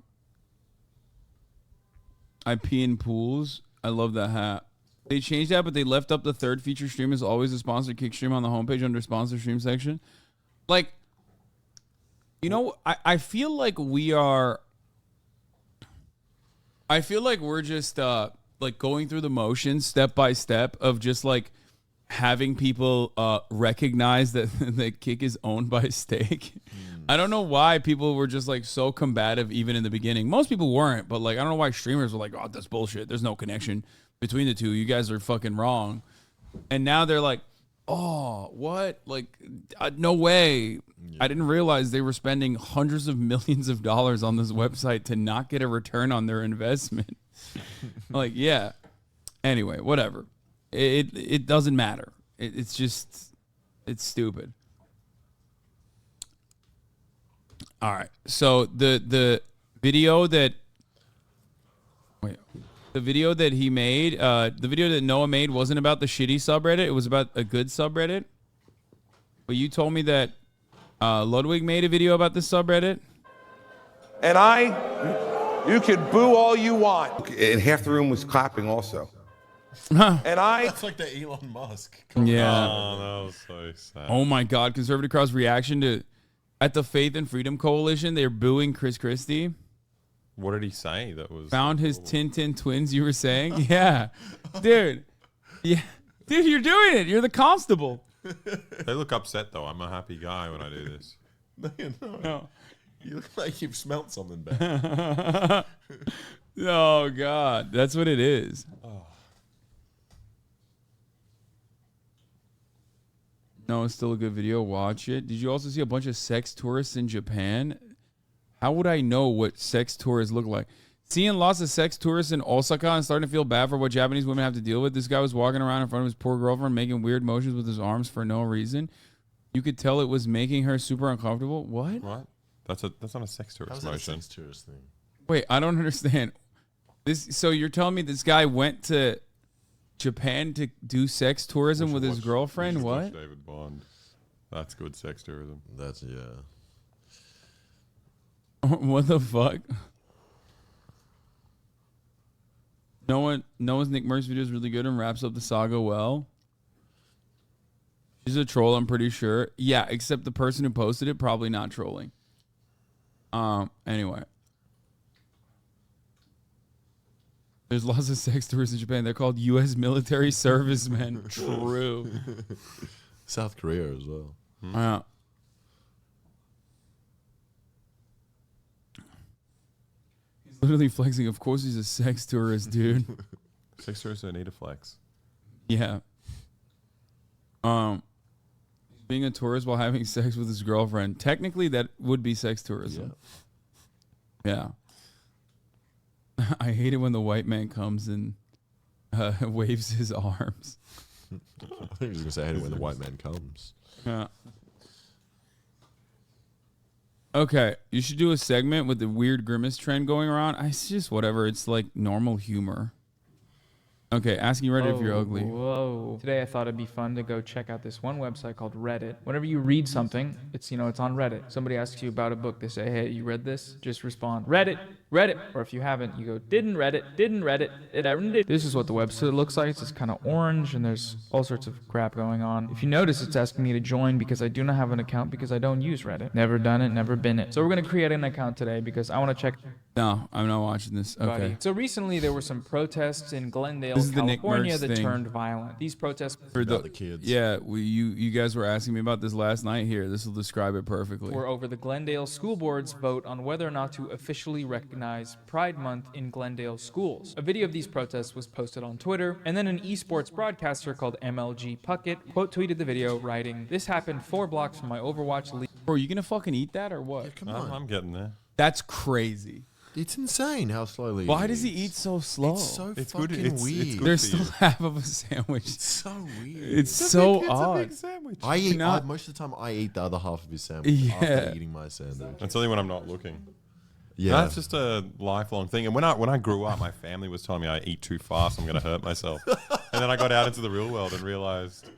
I pee in pools. I love that hat. They changed that, but they left up the third feature stream as always a sponsored kick stream on the homepage under sponsor stream section. Like, you know, I feel like we are. I feel like we're just like going through the motions step by step of just like having people recognize that the kick is owned by Steak. I don't know why people were just like so combative even in the beginning. Most people weren't, but like I don't know why streamers were like, "Oh, that's bullshit. There's no connection between the two. You guys are fucking wrong." And now they're like, "Oh, what? Like no way. I didn't realize they were spending hundreds of millions of dollars on this website to not get a return on their investment." Like, yeah. Anyway, whatever. It doesn't matter. It's just it's stupid. All right. So the video that he made, the video that Noah made wasn't about the shitty subreddit. It was about a good subreddit. But you told me that Ludwig made a video about this subreddit. And you can boo all you want. And half the room was clapping also. That's like the Elon Musk. Yeah. Oh, that was so sad. Oh my God. Conservative Crowd's reaction to at the Faith and Freedom Coalition, they're booing Chris Christie. What did he say? That was found his Tintin twins. You were saying, yeah, dude, yeah, dude, you're doing it. You're the constable. They look upset though. I'm a happy guy when I do this. No, you're not. No. You look like you've smelt something bad. Oh God, that's what it is. Oh. No, it's still a good video. Watch it. Did you also see a bunch of sex tourists in Japan? How would I know what sex tourists look like? Seeing lots of sex tourists in Osaka and starting to feel bad for what Japanese women have to deal with. This guy was walking around in front of his poor girlfriend, making weird motions with his arms for no reason. You could tell it was making her super uncomfortable. What? What? That's not a sex tourist How's motion. that a sex tourist thing? Wait, I don't understand. So you're telling me this guy went to Japan to do sex tourism with his girlfriend? What? David Bond. That's good sex tourism. That's yeah. What the fuck? Noah's Nickmercs video is really good and wraps up the saga well. She's a troll, I'm pretty sure. Yeah, except the person who posted it probably not trolling. Anyway. There's lots of sex tourists in Japan. They're called U.S. military servicemen. True. South Korea as well. Yeah. He's literally flexing. Of course he's a sex tourist, dude. Sex tourists don't need a flex. Yeah. Being a tourist while having sex with his girlfriend. Technically, that would be sex tourism. Yeah. I hate it when the white man comes and waves his arms. I think he was going to say, I hate it when the white man comes. Yeah. Okay, you should do a segment with the weird grimace trend going around. It's just whatever. It's like normal humor. Okay, asking Reddit if you're ugly. Whoa. Today I thought it'd be fun to go check out this one website called Reddit. Whenever you read something, it's it's on Reddit. Somebody asks you about a book. They say, hey, you read this? Just respond, Reddit, Reddit. Or if you haven't, you go, didn't read it, it ever did. This is what the website looks like. It's just kind of orange and there's all sorts of crap going on. If you notice, it's asking me to join because I do not have an account because I don't use Reddit. Never done it, never been it. So we're going to create an account today because I want to check. No, I'm not watching this. Okay. So recently there were some protests in Glendale, This is the California Nickmercs that thing. turned violent. These protests For the kids. Yeah, you guys were asking me about this last night here. This will describe it perfectly. were over the Glendale School Board's vote on whether or not to officially recognize Pride Month in Glendale schools. A video of these protests was posted on Twitter, and then an esports broadcaster called MLG Puckett quote tweeted the video, writing, "This happened 4 blocks from my Overwatch league." Bro, you gonna fucking eat that or what? Come on. I'm getting there. That's crazy. It's insane how slowly. Why does he eat so slow? It's so It's fucking good. It's weird. good There's for still you. half of a sandwich. It's so weird. It's so It's odd. a big sandwich. I eat Not- most of the time. I eat the other half of his sandwich Yeah. after eating my sandwich. That's only when I'm not looking. Yeah, That's just a lifelong thing. And when I grew up, my family was telling me I eat too fast, I'm going to hurt myself. And then I got out into the real world and realized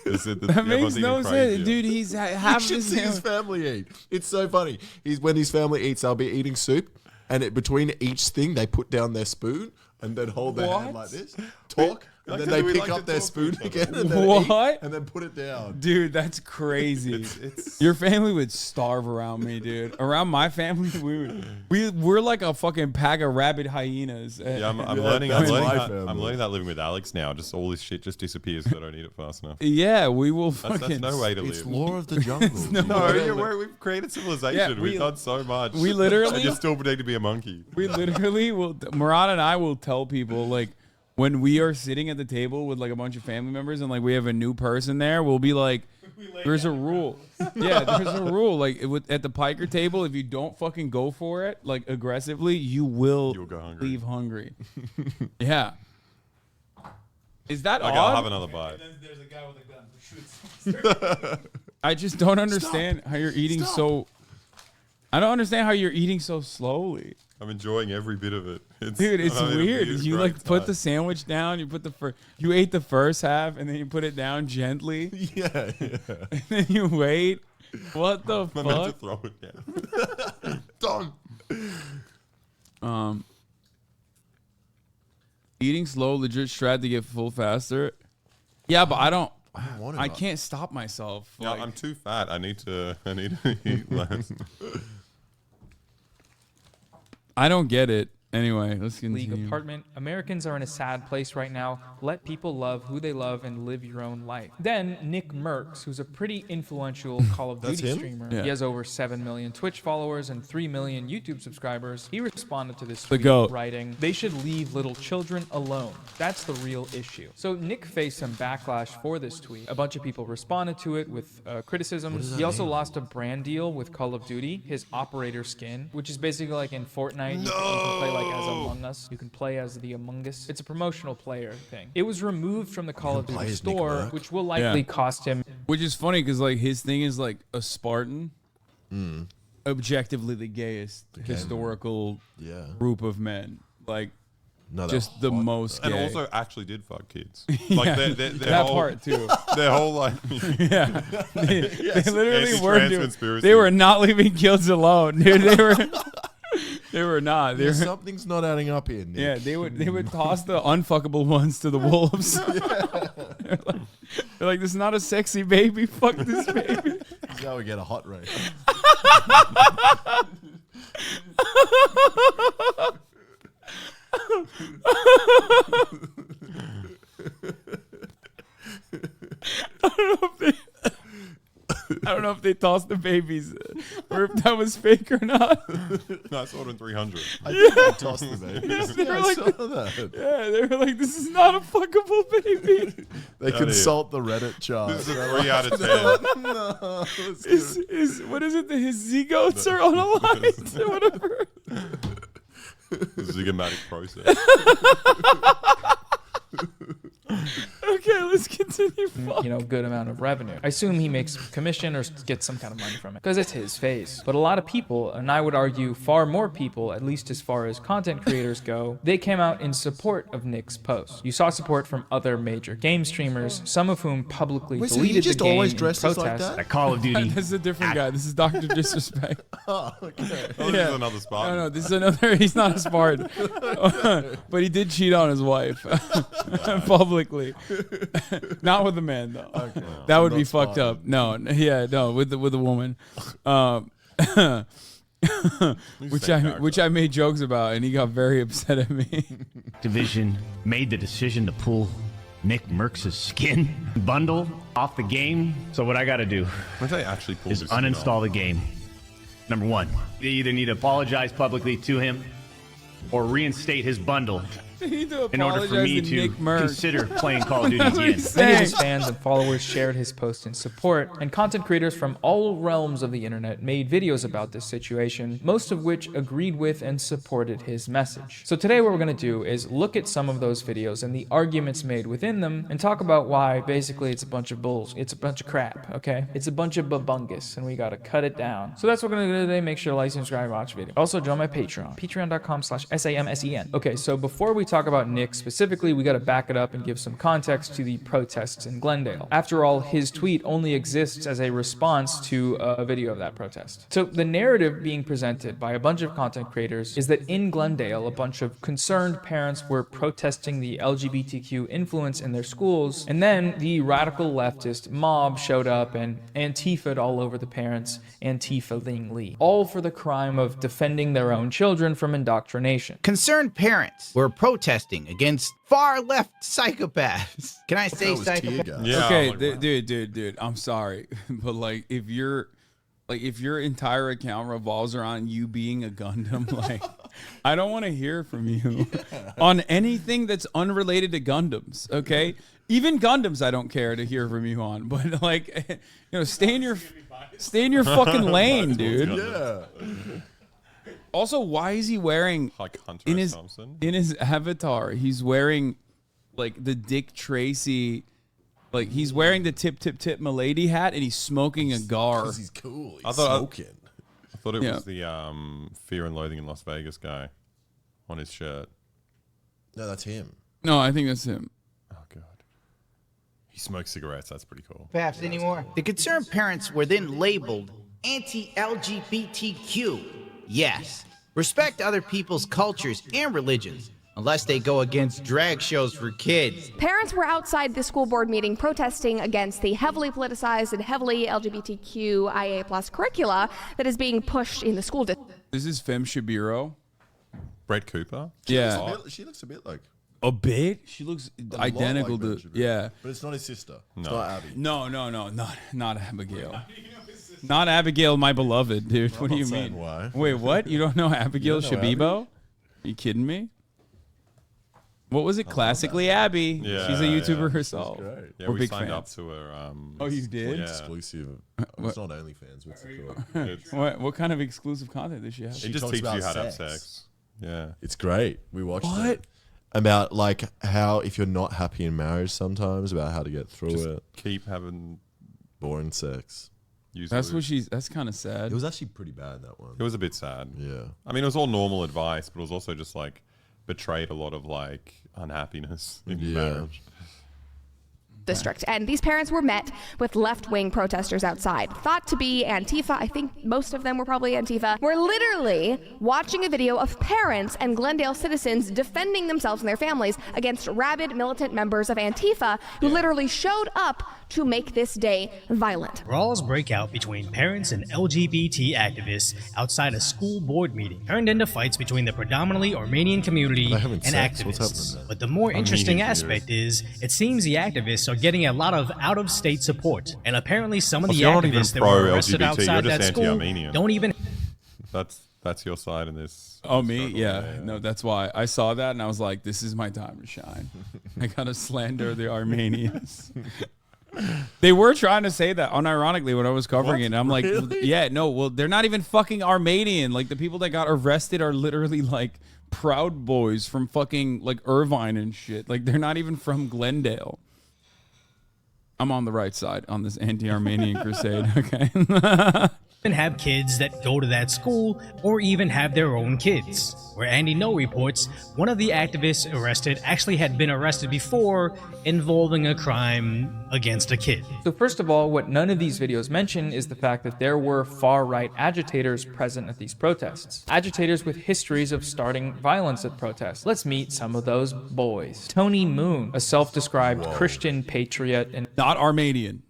That makes no sense, dude. He's half You should see his family eat. It's so funny. When his family eats, they'll be eating soup, and between each thing, they put down their spoon and then hold their hand like this, talk, and then they pick up their spoon again and then eat, and then put it down. Dude, that's crazy. Your family would starve around me, dude. Around my family, we're like a fucking pack of rabid hyenas. Yeah, I'm learning that living with Alex now. Just all this shit just disappears because I don't eat it fast enough. Yeah, we will That's no way to live. It's law of the jungle. We've created civilization. We've done so much. We literally... And you're still pretending to be a monkey. We literally will... Murad and I will tell people, like, when we are sitting at the table with like a bunch of family members and like we have a new person there, we'll be like, there's a rule. Yeah, there's a rule. Like at the Piker table, if you don't fucking go for it, like aggressively, you'll leave hungry. Yeah. Is that odd? I'll have another bite. And then there's a guy with a gun who shoots. I just don't understand how you're eating so... I don't understand how you're eating so slowly. I'm enjoying every bit of it. Dude, it's weird. You like put the sandwich down. You put you ate the first half and then you put it down gently. Yeah. And then you wait. What the fuck? I meant to throw it down. Done. Eating slow, legit strat to get full faster. Yeah, but I can't stop myself. Yeah, I'm too fat. I need to eat less. I don't get it. Anyway, let's League continue. apartment. Americans are in a sad place right now. Let people love who they love and live your own life. Then Nickmercs, who's a pretty influential Call of Duty streamer. Yeah. He has over 7 million Twitch followers and 3 million YouTube subscribers. He responded to this The tweet GOAT. writing, "They should leave little children alone. That's the real issue." So Nick faced some backlash for this tweet. A bunch of people responded to it with criticisms. He also lost a brand deal with Call of Duty, his operator skin, which is basically like in Fortnite. You can play like as Among Us. You can play as the Among Us. It's a promotional player thing. It was removed from the Call of Duty store, which will likely cost him. Which is funny because like his thing is like a Spartan, objectively the gayest historical group of men. Like just the most gay. And also actually did fuck kids. Yeah, Like their that whole, part too. Their whole like yeah, they literally were anti-trans doing, conspiracy. they were not leaving kids alone, dude. They were not. They were, something's not adding up here, Nick. yeah, they would toss the unfuckable ones to the wolves. They're like, this is not a sexy baby. Fuck this baby. This is how we get a hot rate. I don't know if they tossed the babies or if that was fake or not. No, I saw it in 300. I think they tossed the babies. They were I like, saw that. yeah, they were like, this is not a fuckable baby. They consult the Reddit chart. This is a 3 out of 10. No, is what is it? His zigotes are unaligned or whatever. The zygomatic process. Okay, let's continue. Good amount of revenue. I assume he makes commission or gets some kind of money from it because it's his face. But a lot of people, and I would argue far more people, at least as far as content creators go, they came out in support of Nick's post. You saw support from other major game streamers, some of whom publicly Wait, so he deleted just the game always in dresses protest. like that? At Call of Duty. This is a different guy. This is Dr. Disrespect. Oh, okay. Oh, this is another Spartan. No, this is another. He's not a Spartan, but he did cheat on his wife publicly. Not with a man though. Okay. That would be Not fucked up. No, with a woman, which I made jokes about, and he got very upset at me. Division made the decision to pull Nickmercs' skin bundle off the game. So what I got to do When they actually pulled is this skin uninstall off. the game. Number one, they either need to apologize publicly to him or reinstate his bundle They need to in order for me apologize to to Nickmercs. consider playing Call of Duty That's what again. he's Many of saying. his fans and followers shared his post in support, and content creators from all realms of the internet made videos about this situation, most of which agreed with and supported his message. So today what we're going to do is look at some of those videos and the arguments made within them, and talk about why basically it's a bunch of bullshit. It's a bunch of crap, okay? It's a bunch of babungus, and we got to cut it down. So that's what we're going to do today. Make sure to like, subscribe, watch the video. Also join my Patreon, patreon.com/SAMSEN. Okay, so before we talk talk about Nick specifically, we got to back it up and give some context to the protests in Glendale. After all, his tweet only exists as a response to a video of that protest. So the narrative being presented by a bunch of content creators is that in Glendale, a bunch of concerned parents were protesting the LGBTQ influence in their schools, and then the radical leftist mob showed up and Antifa'd all over the parents, Antifa-lingly, all for the crime of defending their own children from indoctrination. Concerned parents were protesting against far-left psychopaths. Can I say psychopaths? Yeah. Okay, dude, I'm sorry, but like if your entire account revolves around you being a Gundam, like I don't want to hear from you on anything that's unrelated to Gundams, okay? Even Gundams I don't care to hear from you on, but like stay in your fucking lane, dude. Yeah. Also, why is he wearing in his avatar? He's wearing like the Dick Tracy, like he's wearing the tip milady hat and he's smoking a gar. 'Cause he's cool. He's I thought it Yeah. was the Fear and Loathing in Las Vegas guy on his shirt. No, that's him. No, I think that's him. Oh god, he smokes cigarettes. That's pretty cool. Perhaps anymore. The concerned parents were then labeled anti-LGBTQ. Yes, respect other people's cultures and religions, unless they go against drag shows for kids. Parents were outside the school board meeting protesting against the heavily politicized and heavily LGBTQIA+ curricula that is being pushed in the school district. This is Fem Shabiro. Brett Cooper. Yeah. She looks a bit like. A bit? She looks A lot identical like to. Brett Yeah. But it's not his sister. It's No. not Abby. No, not Abigail. Not Abigail, my beloved, dude. I'm What do not you saying mean? why. Wait, what? You don't know Abigail You don't know Shabibo? Are you kidding me? What was it? Classically Abby. Yeah, She's a YouTuber yeah. herself. She's great. Yeah, We're we big signed fans. up to her. Oh, you did? Yeah. Exclusive. What? It's not OnlyFans. What's it called? What kind of exclusive content does she have? It just talks teaches you about how to have sex. sex. Yeah. It's great. We watched What? it. About like how if you're not happy in marriage sometimes, about how to get through Just it. keep having Boring sex. That's what she's. That's kind of sad. It was actually pretty bad, that one. It was a bit sad. Yeah. I mean, it was all normal advice, but it was also just like betrayed a lot of like unhappiness in marriage. District. And these parents were met with left-wing protesters outside, thought to be Antifa. I think most of them were probably Antifa. We're literally watching a video of parents and Glendale citizens defending themselves and their families against rabid militant members of Antifa who literally showed up to make this day violent. Brawls break out between parents and LGBT activists outside a school board meeting, turned into fights between the predominantly Armenian community They're having and sex. What's activists. happening? But the more Armenian interesting community. aspect is, it seems the activists are getting a lot of out-of-state support, and apparently some of Well, the you're not even activists that were arrested pro-LGBT, you're outside just that school anti-Armenian. don't even. That's your side in this. Oh, me? Yeah. No, that's why I saw that and I was like, this is my time to shine. I gotta slander the Armenians. They were trying to say that unironically when I was covering it. And I'm like, yeah, no, well, they're not even fucking Armenian. Like the people that got arrested are literally like Proud Boys from fucking like Irvine and shit. Like they're not even from Glendale. I'm on the right side on this anti-Armenian crusade. Okay. Have kids that go to that school or even have their own kids. Where Andy No reports, one of the activists arrested actually had been arrested before involving a crime against a kid. So first of all, what none of these videos mention is the fact that there were far-right agitators present at these protests. Agitators with histories of starting violence at protests. Let's meet some of those boys. Tony Moon, a self-described Christian patriot and not Armenian.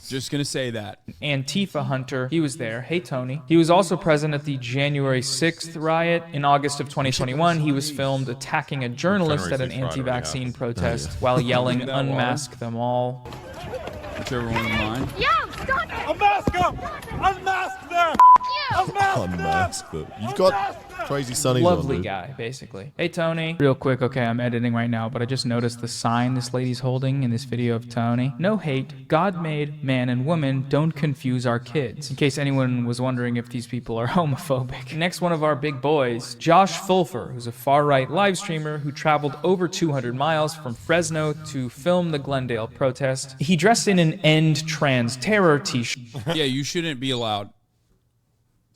Just gonna say that. Antifa hunter. He was there. Hey, Tony. He was also present at the January 6th riot. In August of 2021, he was filmed attacking a journalist at an anti-vaccine protest while yelling, "Unmask them all." Whichever one of mine. Yeah, stop it! Unmask them! Unmask them! Unmask them. You've got crazy sunnies Lovely on, dude. guy, basically. Hey, Tony. Real quick, okay, I'm editing right now, but I just noticed the sign this lady's holding in this video of Tony. No hate. God made man and woman. Don't confuse our kids. In case anyone was wondering if these people are homophobic. Next, one of our big boys, Josh Fulfer, who's a far-right live streamer who traveled over 200 miles from Fresno to film the Glendale protest. He dressed in an End Trans Terror t-shirt. Yeah, you shouldn't be allowed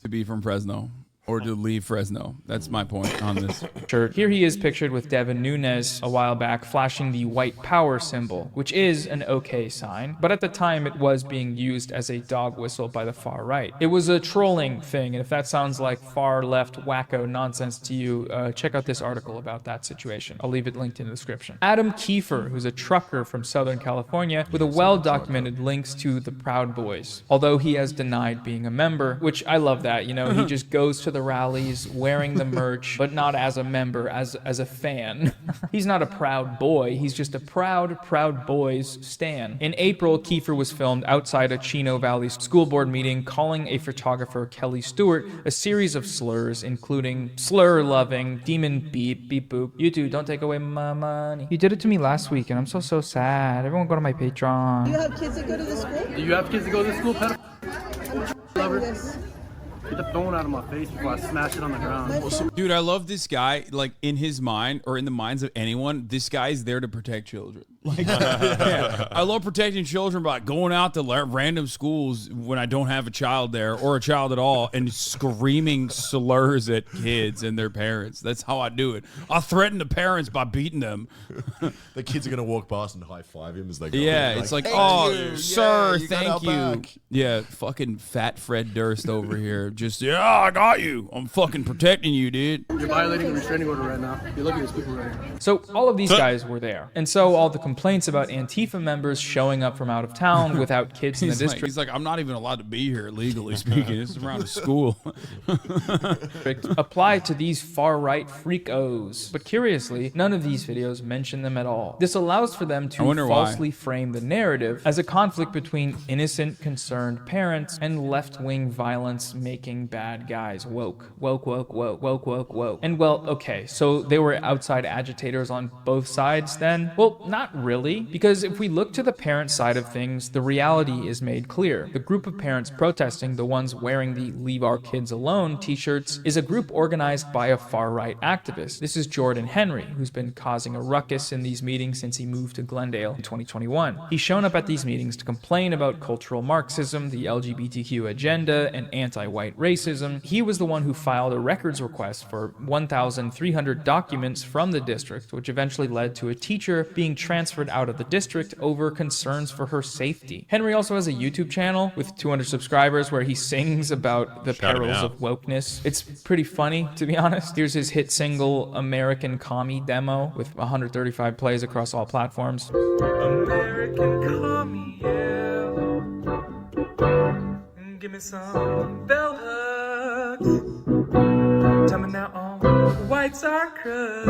to be from Fresno. or to leave Fresno. That's my point on this. Shirt. Here he is pictured with Devin Nunes a while back flashing the white power symbol, which is an okay sign, but at the time it was being used as a dog whistle by the far right. It was a trolling thing, and if that sounds like far left wacko nonsense to you, check out this article about that situation. I'll leave it linked in the description. Adam Kiefer, who's a trucker from Southern California with a well-documented links to the Proud Boys, although he has denied being a member, which I love that, you know, he just goes to the rallies wearing the merch, but not as a member, as a fan. He's not a proud boy, he's just a Proud Boys stan. In April, Kiefer was filmed outside a Chino Valley school board meeting calling a photographer, Kelly Stewart, a series of slurs, including slur-loving, demon beep, beep boop, you two, don't take away my money. You did it to me last week and I'm so sad. Everyone go to my Patreon. Do you have kids that go to the school? Do you have kids that go to the school, pedophile? I'm this. Get the phone out of my face before I smash it on the ground. Dude, I love this guy. Like, in his mind, or in the minds of anyone, this guy's there to protect children. Like, yeah, I love protecting children by going out to random schools when I don't have a child there, or a child at all, and screaming slurs at kids and their parents. That's how I do it. I threaten the parents by beating them. The kids are going to walk past and high-five him as they go. Yeah, it's like, oh, sir, thank you. Yeah, fucking fat Fred Durst over here. Just, yeah, I got you. I'm fucking protecting you, dude. You're violating a restraining order right now. You're looking at these people right now. So all of these guys were there. And so all the complaints about Antifa members showing up from out of town without kids in the district. He's like, I'm not even allowed to be here, legally speaking. This is around a school. Apply to these far-right freakos. But curiously, none of these videos mention them at all. This allows for them to falsely frame the narrative as a conflict between innocent, concerned parents and left-wing violence making bad guys woke. And well, okay, so they were outside agitators on both sides then? Well, not really, because if we look to the parent side of things, the reality is made clear. The group of parents protesting, the ones wearing the Leave Our Kids Alone t-shirts, is a group organized by a far-right activist. This is Jordan Henry, who's been causing a ruckus in these meetings since he moved to Glendale in 2021. He's shown up at these meetings to complain about cultural Marxism, the LGBTQ agenda, and anti-white racism. He was the one who filed a records request for 1,300 documents from the district, which eventually led to a teacher being transferred out of the district over concerns for her safety. Henry also has a YouTube channel with 200 subscribers where he sings about the perils of wokeness. It's pretty funny, to be honest. Here's his hit single, American Commie Demo, with 135 plays across all platforms. American Commie, yeah. Give me some bell hugs. Tell me now on whites are crooks.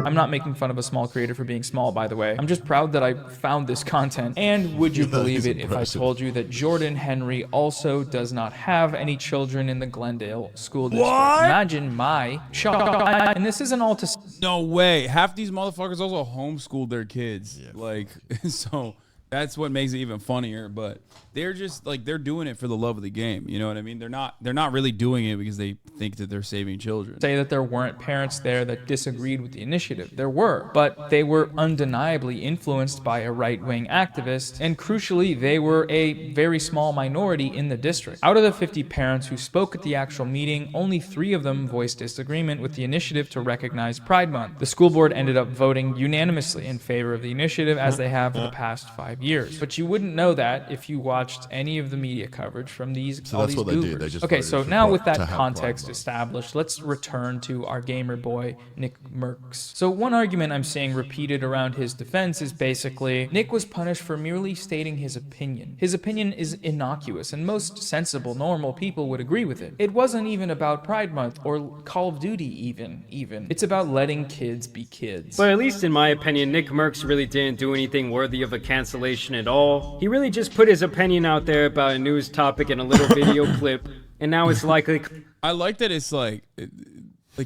I'm not making fun of a small creator for being small, by the way. I'm just proud that I found this content. And would you believe it if I told you that Jordan Henry also does not have any children in the Glendale school district? What? Imagine my shock. And this isn't all to... No way. Half these motherfuckers also homeschooled their kids. Yeah. Like, so... That's what makes it even funnier, but they're just like, they're doing it for the love of the game. You know what I mean? They're not really doing it because they think that they're saving children. Say that there weren't parents there that disagreed with the initiative. There were, but they were undeniably influenced by a right-wing activist, and crucially, they were a very small minority in the district. Out of the 50 parents who spoke at the actual meeting, only 3 of them voiced disagreement with the initiative to recognize Pride Month. The school board ended up voting unanimously in favor of the initiative, as they have for the past 5 years. But you wouldn't know that if you watched any of the media coverage from these. So that's what they did. They just okay, so now with that context established, let's return to our gamer boy, Nickmercs. So one argument I'm seeing repeated around his defense is basically, Nick was punished for merely stating his opinion. His opinion is innocuous, and most sensible, normal people would agree with it. It wasn't even about Pride Month or Call of Duty even. It's about letting kids be kids. But at least in my opinion, Nickmercs really didn't do anything worthy of a cancellation at all. He really just put his opinion out there about a news topic in a little video clip, and now it's likely... I like that it's like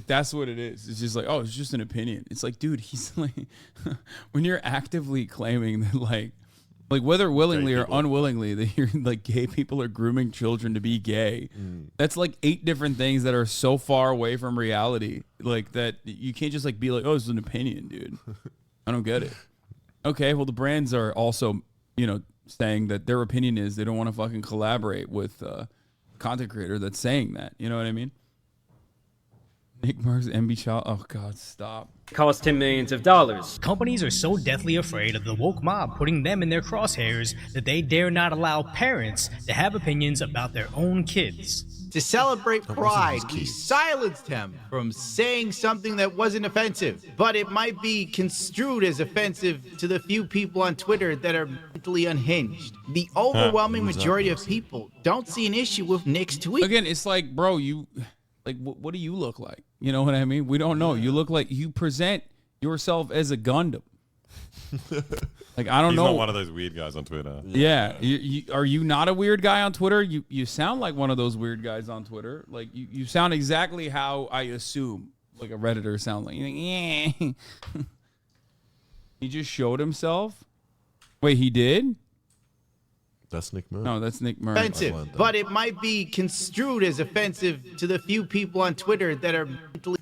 that's what it is. It's just like, oh, it's just an opinion. It's like, dude, he's like, when you're actively claiming that like whether willingly or unwillingly that you're like gay people are grooming children to be gay, that's like 8 different things that are so far away from reality, like that you can't just like be like, oh, it's an opinion, dude. I don't get it. Okay, well, the brands are also, you know, saying that their opinion is they don't want to fucking collaborate with a content creator that's saying that. You know what I mean? Nickmercs, MB Child. Oh God, stop. Cost him millions of dollars. Companies are so deathly afraid of the woke mob putting them in their crosshairs that they dare not allow parents to have opinions about their own kids. To celebrate Pride, we silenced him from saying something that wasn't offensive, but it might be construed as offensive to the few people on Twitter that are mentally unhinged. The overwhelming majority of people don't see an issue with Nick's tweet. Again, it's like, bro, you, like, what do you look like? You know what I mean? We don't know. You look like, you present yourself as a Gundam. Like, I don't know. He's not one of those weird guys on Twitter. Yeah. Are you not a weird guy on Twitter? You sound like one of those weird guys on Twitter. Like, you sound exactly how I assume, like, a Redditor sounds like. You're like, yeah. He just showed himself? Wait, he did? That's Nickmercs. No, that's Nickmercs. Offensive, but it might be construed as offensive to the few people on Twitter that are mentally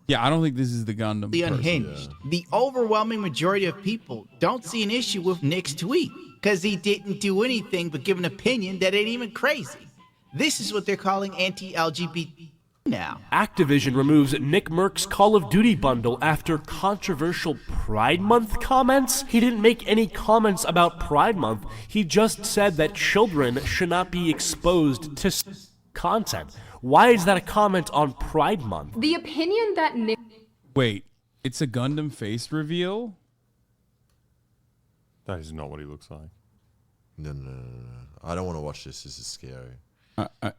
Yeah, I don't think this is the Gundam. unhinged. The overwhelming majority of people don't see an issue with Nick's tweet because he didn't do anything but give an opinion that ain't even crazy. This is what they're calling anti-LGBT now. Activision removes Nickmercs' Call of Duty bundle after controversial Pride Month comments. He didn't make any comments about Pride Month. He just said that children should not be exposed to content. Why is that a comment on Pride Month? The opinion that Nick... Wait, it's a Gundam face reveal? That is not what he looks like. No. I don't want to watch this. This is scary. Are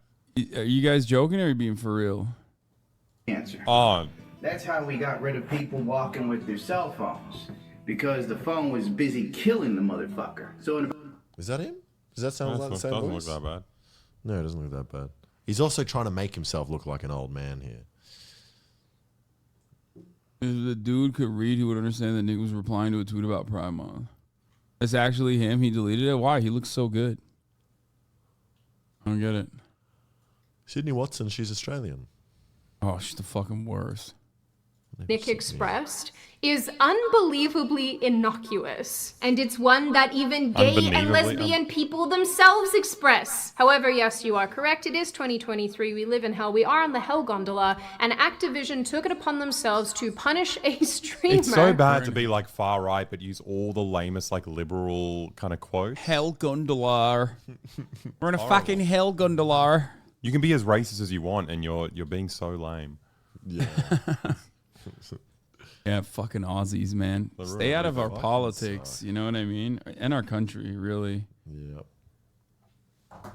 you guys joking or are you being for real? Answer. Oh. That's how we got rid of people walking with their cell phones. Because the phone was busy killing the motherfucker. So Is that him? Does that sound like the same doesn't voice? look that bad. No, it doesn't look that bad. He's also trying to make himself look like an old man here. If the dude could read, he would understand that Nick was replying to a tweet about Pride Month. It's actually him. He deleted it. Why? He looks so good. I don't get it. Sydney Watson, she's Australian. Oh, she's the fucking worst. Nick expressed is unbelievably innocuous, and it's one that even gay and lesbian people themselves express. However, yes, you are correct. It is 2023. We live in hell. We are on the hell gondola, and Activision took it upon themselves to punish a streamer. It's so bad to be like far right, but use all the lamest like liberal kind of quotes. Hell gondola. We're in a fucking hell gondola. You can be as racist as you want, and you're being so lame. Yeah. Yeah, fucking Aussies, man. Stay out of our politics, you know what I mean? And our country, really. Yep. That's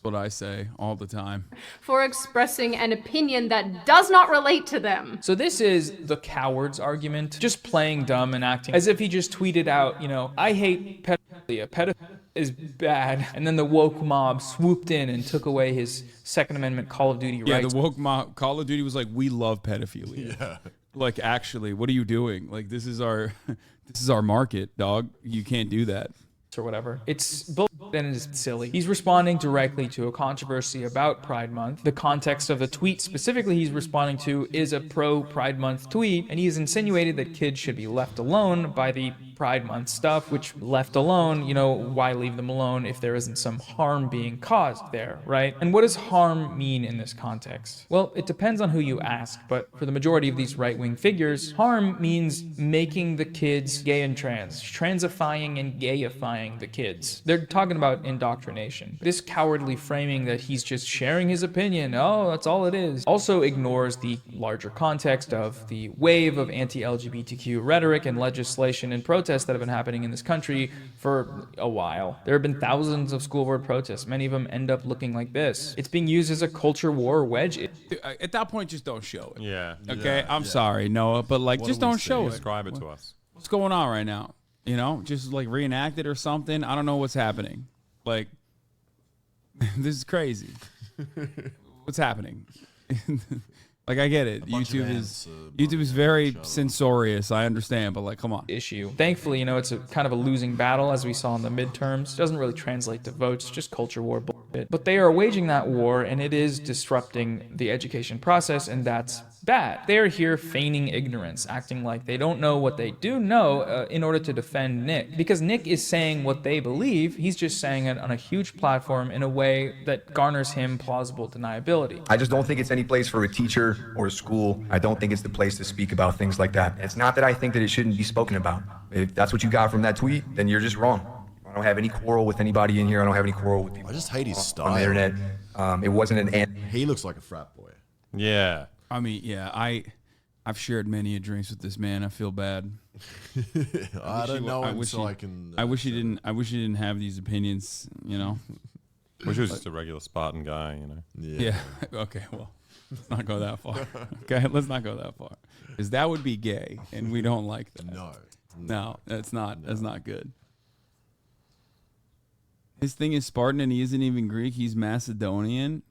what I say all the time. For expressing an opinion that does not relate to them. So this is the coward's argument, just playing dumb and acting as if he just tweeted out, you know, I hate pedophilia. Pedophilia is bad. And then the woke mob swooped in and took away his Second Amendment Call of Duty rights. Yeah, the woke mob, Call of Duty was like, we love pedophilia. Yeah. Like, actually, what are you doing? Like, this is our market, dog. You can't do that. Or whatever. It's bullshit and it's silly. He's responding directly to a controversy about Pride Month. The context of the tweet specifically he's responding to is a pro-Pride Month tweet, and he's insinuated that kids should be left alone by the Pride Month stuff, which left alone, you know, why leave them alone if there isn't some harm being caused there, right? And what does harm mean in this context? Well, it depends on who you ask, but for the majority of these right-wing figures, harm means making the kids gay and trans, transifying and gayifying the kids. They're talking about indoctrination. This cowardly framing that he's just sharing his opinion, oh, that's all it is, also ignores the larger context of the wave of anti-LGBTQ rhetoric and legislation and protests that have been happening in this country for a while. There have been thousands of school board protests. Many of them end up looking like this. It's being used as a culture war wedge. At that point, just don't show it. Yeah. Okay? I'm sorry, Noah, but like, just don't show it. Describe it to us. What's going on right now? You know, just like reenact it or something. I don't know what's happening. Like, this is crazy. What's happening? Like, I get it. YouTube is very censorious. I understand, but like, come on. Issue. Thankfully, you know, it's a kind of a losing battle, as we saw in the midterms. It doesn't really translate to votes, just culture war bullshit. But they are waging that war, and it is disrupting the education process, and that's bad. They're here feigning ignorance, acting like they don't know what they do know in order to defend Nick. Because Nick is saying what they believe, he's just saying it on a huge platform in a way that garners him plausible deniability. I just don't think it's any place for a teacher or a school. I don't think it's the place to speak about things like that. It's not that I think that it shouldn't be spoken about. If that's what you got from that tweet, then you're just wrong. I don't have any quarrel with anybody in here. I don't have any quarrel with people. I just hate his style on the internet. It wasn't an. He looks like a frat boy. Yeah. I mean, yeah, I've shared many a drinks with this man. I feel bad. I don't know him, so I can. I wish he didn't. I wish he didn't have these opinions. You know. Wish he was just a regular Spartan guy. You know. Yeah. Okay. Well, let's not go that far. Okay. Let's not go that far, because that would be gay, and we don't like that. No, that's not. That's not good. His thing is Spartan, and he isn't even Greek. He's Macedonian.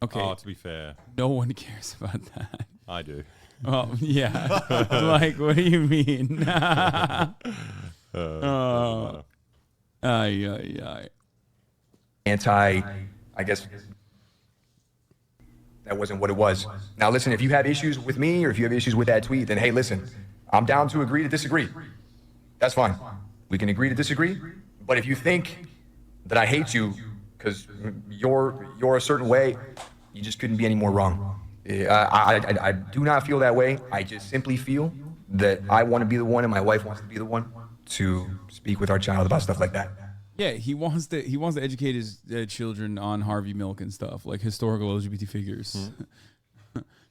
Okay. Oh, to be fair, no one cares about that. I do. Well, yeah. Like, what do you mean? I guess that wasn't what it was. Now, listen, if you have issues with me or if you have issues with that tweet, then hey, listen, I'm down to agree to disagree. That's fine. We can agree to disagree. But if you think that I hate you because you're a certain way, you just couldn't be any more wrong. I do not feel that way. I just simply feel that I want to be the one and my wife wants to be the one to speak with our child about stuff like that. Yeah, he wants to educate his children on Harvey Milk and stuff, like historical LGBT figures.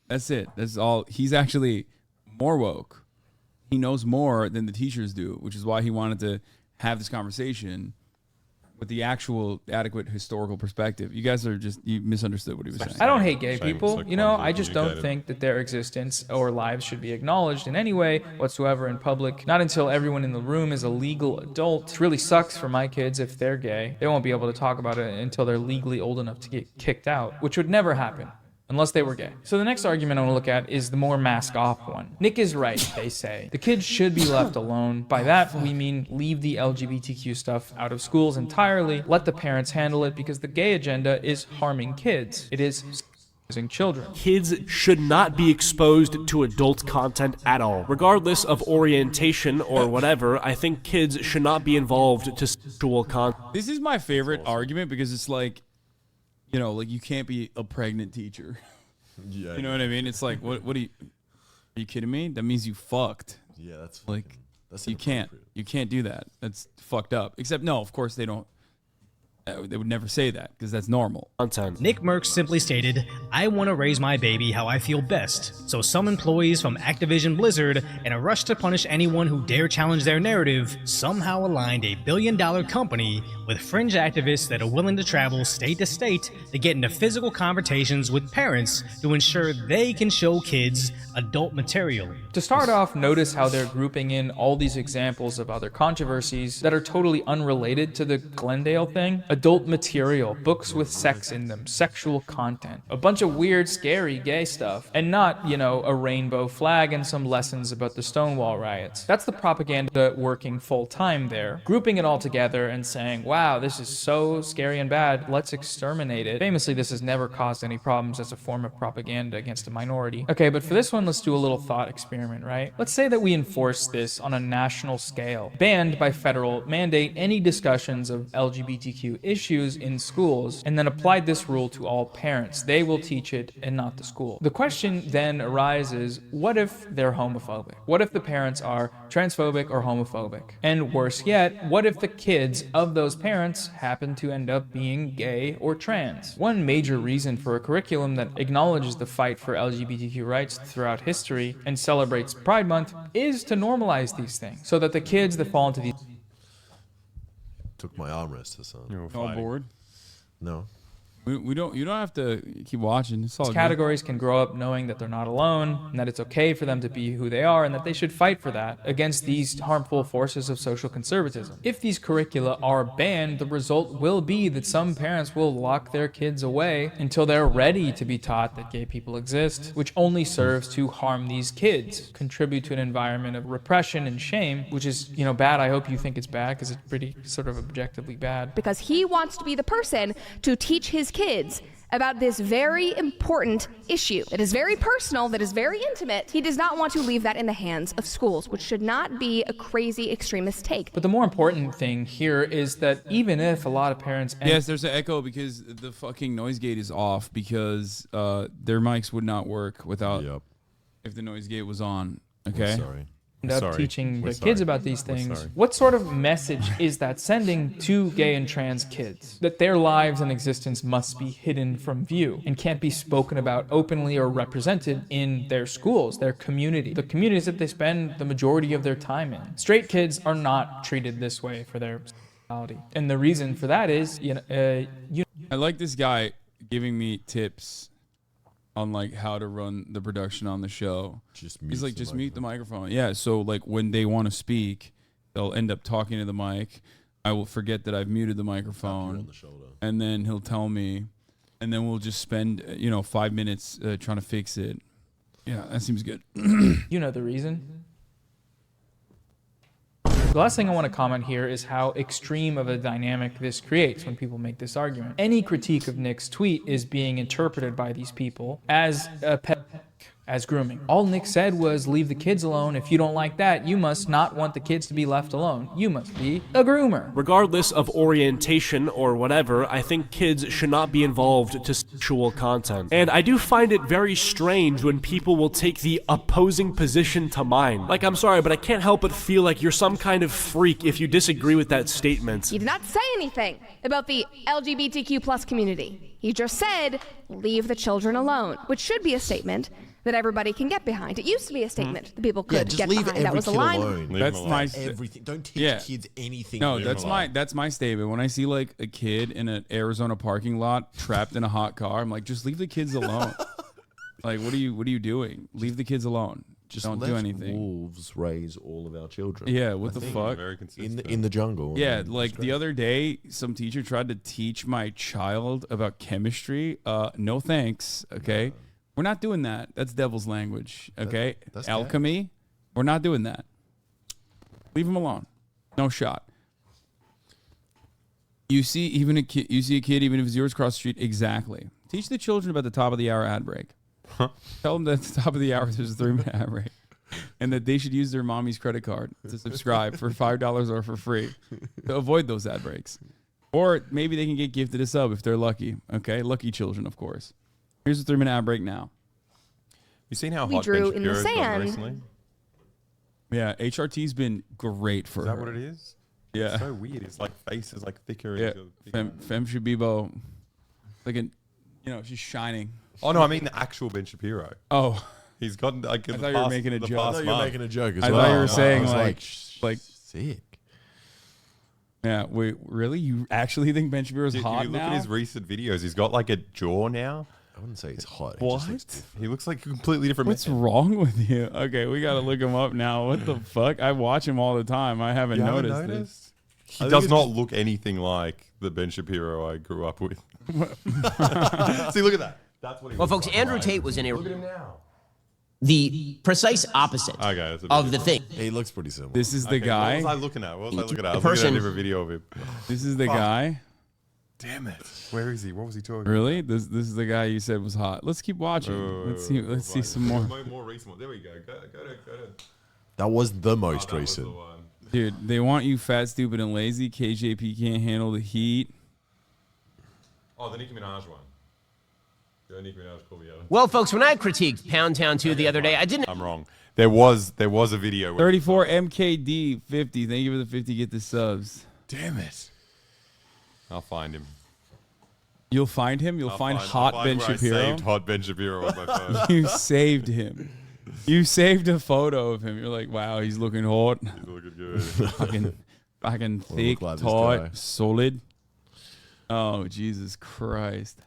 That's it. That's all. He's actually more woke. He knows more than the teachers do, which is why he wanted to have this conversation with the actual adequate historical perspective. You guys you misunderstood what he was saying. I don't hate gay people. You know, I just don't think that their existence or lives should be acknowledged in any way whatsoever in public. Not until everyone in the room is a legal adult. It really sucks for my kids if they're gay. They won't be able to talk about it until they're legally old enough to get kicked out, which would never happen. Unless they were gay. So the next argument I want to look at is the more mask-off one. Nick is right, they say. The kids should be left alone. By that, we mean leave the LGBTQ stuff out of schools entirely. Let the parents handle it, because the gay agenda is harming kids. It is children. Kids should not be exposed to adult content at all. Regardless of orientation or whatever, I think kids should not be involved to sexual content. This is my favorite argument, because it's like, you know, like, you can't be a pregnant teacher. Yeah, you know what I mean? It's like, what are you kidding me? That means you fucked. Yeah, that's like, that's you can't do that. That's fucked up. Except, no, of course they don't. They would never say that, because that's normal. Nickmercs simply stated, "I want to raise my baby how I feel best." So some employees from Activision Blizzard, in a rush to punish anyone who dare challenge their narrative, somehow aligned a billion-dollar company with fringe activists that are willing to travel state to state to get into physical confrontations with parents to ensure they can show kids adult material. To start off, notice how they're grouping in all these examples of other controversies that are totally unrelated to the Glendale thing. Adult material, books with sex in them, sexual content, a bunch of weird, scary gay stuff, and not, you know, a rainbow flag and some lessons about the Stonewall riots. That's the propaganda working full-time there. Grouping it all together and saying, wow, this is so scary and bad, let's exterminate it. Famously, this has never caused any problems as a form of propaganda against a minority. Okay, but for this one, let's do a little thought experiment, right? Let's say that we enforce this on a national scale. Banned by federal mandate any discussions of LGBTQ issues in schools, and then applied this rule to all parents. They will teach it and not the school. The question then arises, what if they're homophobic? What if the parents are transphobic or homophobic? And worse yet, what if the kids of those parents happen to end up being gay or trans? One major reason for a curriculum that acknowledges the fight for LGBTQ rights throughout history and celebrates Pride Month is to normalize these things, so that the kids that fall into these... Took my armrest, Hasan. You're all bored? No. We don't. You don't have to keep watching. It's all These good. categories can grow up knowing that they're not alone, and that it's okay for them to be who they are, and that they should fight for that against these harmful forces of social conservatism. If these curricula are banned, the result will be that some parents will lock their kids away until they're ready to be taught that gay people exist, which only serves to harm these kids, contribute to an environment of repression and shame, which is, you know, bad. I hope you think it's bad, because it's pretty sort of objectively bad. Because he wants to be the person to teach his kids about this very important issue that is very personal, that is very intimate. He does not want to leave that in the hands of schools, which should not be a crazy extremist take. But the more important thing here is that even if a lot of parents... Yes, there's an echo because the fucking noise gate is off because their mics would not work without if the noise gate was on. Okay. Sorry. Up teaching the kids about these things. What sort of message is that sending to gay and trans kids? That their lives and existence must be hidden from view and can't be spoken about openly or represented in their schools, their community, the communities that they spend the majority of their time in. Straight kids are not treated this way for their sexuality. And the reason for that is, I like this guy giving me tips on like how to run the production on the show. He's like, just mute the microphone. Yeah, so like when they want to speak, they'll end up talking to the mic. I will forget that I've muted the microphone, and then he'll tell me, and then we'll just spend 5 minutes trying to fix it. Yeah, that seems good. You know the reason. The last thing I want to comment here is how extreme of a dynamic this creates when people make this argument. Any critique of Nick's tweet is being interpreted by these people as as grooming. All Nick said was leave the kids alone. If you don't like that, you must not want the kids to be left alone. You must be a groomer. Regardless of orientation or whatever, I think kids should not be involved to sexual content. And I do find it very strange when people will take the opposing position to mine. Like, I'm sorry, but I can't help but feel like you're some kind of freak if you disagree with that statement. He did not say anything about the LGBTQ plus community. He just said, leave the children alone, which should be a statement that everybody can get behind. It used to be a statement that people could get behind. That was a line. Alone. That's my everything. Don't teach kids anything. No, that's my statement. When I see like a kid in an Arizona parking lot trapped in a hot car, I'm like, just leave the kids alone. Like, what are you doing? Leave the kids alone. Just don't do anything. Wolves raise all of our children. Yeah, what the fuck? Very in the jungle. Yeah, like the other day, some teacher tried to teach my child about chemistry. No thanks. Okay. We're not doing that. That's devil's language, okay? That's alchemy. We're not doing that. Leave them alone. No shot. You see even a kid, even if it's yours across the street, exactly. Teach the children about the top of the hour ad break. Tell them that at the top of the hour there's a 3-minute ad break. And that they should use their mommy's credit card to subscribe for $5 or for free to avoid those ad breaks. Or maybe they can get gifted a sub if they're lucky, okay? Lucky children, of course. Here's a 3-minute ad break now. You seen how we hot drew Ben in the Shapiro's gone sand. recently? Yeah, HRT's been great for her. Is that what it is? Yeah. It's so weird. His like face is like thicker. Yeah. And Femme Shabibo, like she's shining. Oh no, I mean the actual Ben Shapiro. Oh, he's gotten like. I thought you were making a joke. I thought you were making a joke as I well. thought you were saying like sick. Yeah, wait, really? You actually think Ben Shapiro's hot if you look now? at his recent videos, he's got like a jaw now. I wouldn't say it's hot. What? He looks like a completely different. What's wrong with you? Okay, we gotta look him up now. What the fuck? I watch him all the time. I haven't noticed this. He does not look anything like the Ben Shapiro I grew up with. See, look at that. That's what he well, folks, Andrew Tate was in a... Look at him now. The precise opposite of the thing. He looks pretty similar. This is the guy. What was I looking at? I was looking at a different video of him. This is the guy. Damn it! Where is he? What was he talking? Really? This is the guy you said was hot. Let's keep watching. Let's see some more. More recent one. There we go. Go to. That was the most recent. Dude, they want you fat, stupid, and lazy. KJP can't handle the heat. Oh, the Nicki Minaj one. Nicki Minaj called me out. Well, folks, when I critiqued Pound Town 2 the other day, I didn't... I'm wrong. There was a video. 34 MKD 50. Thank you for the 50. Get the subs. Damn it. I'll find him. You'll find him? You'll find hot Ben Shapiro? I saved hot Ben Shapiro on my phone. You saved him. You saved a photo of him. You're like, wow, he's looking hot. He's looking good. fucking thick, taut, solid. Oh, Jesus Christ.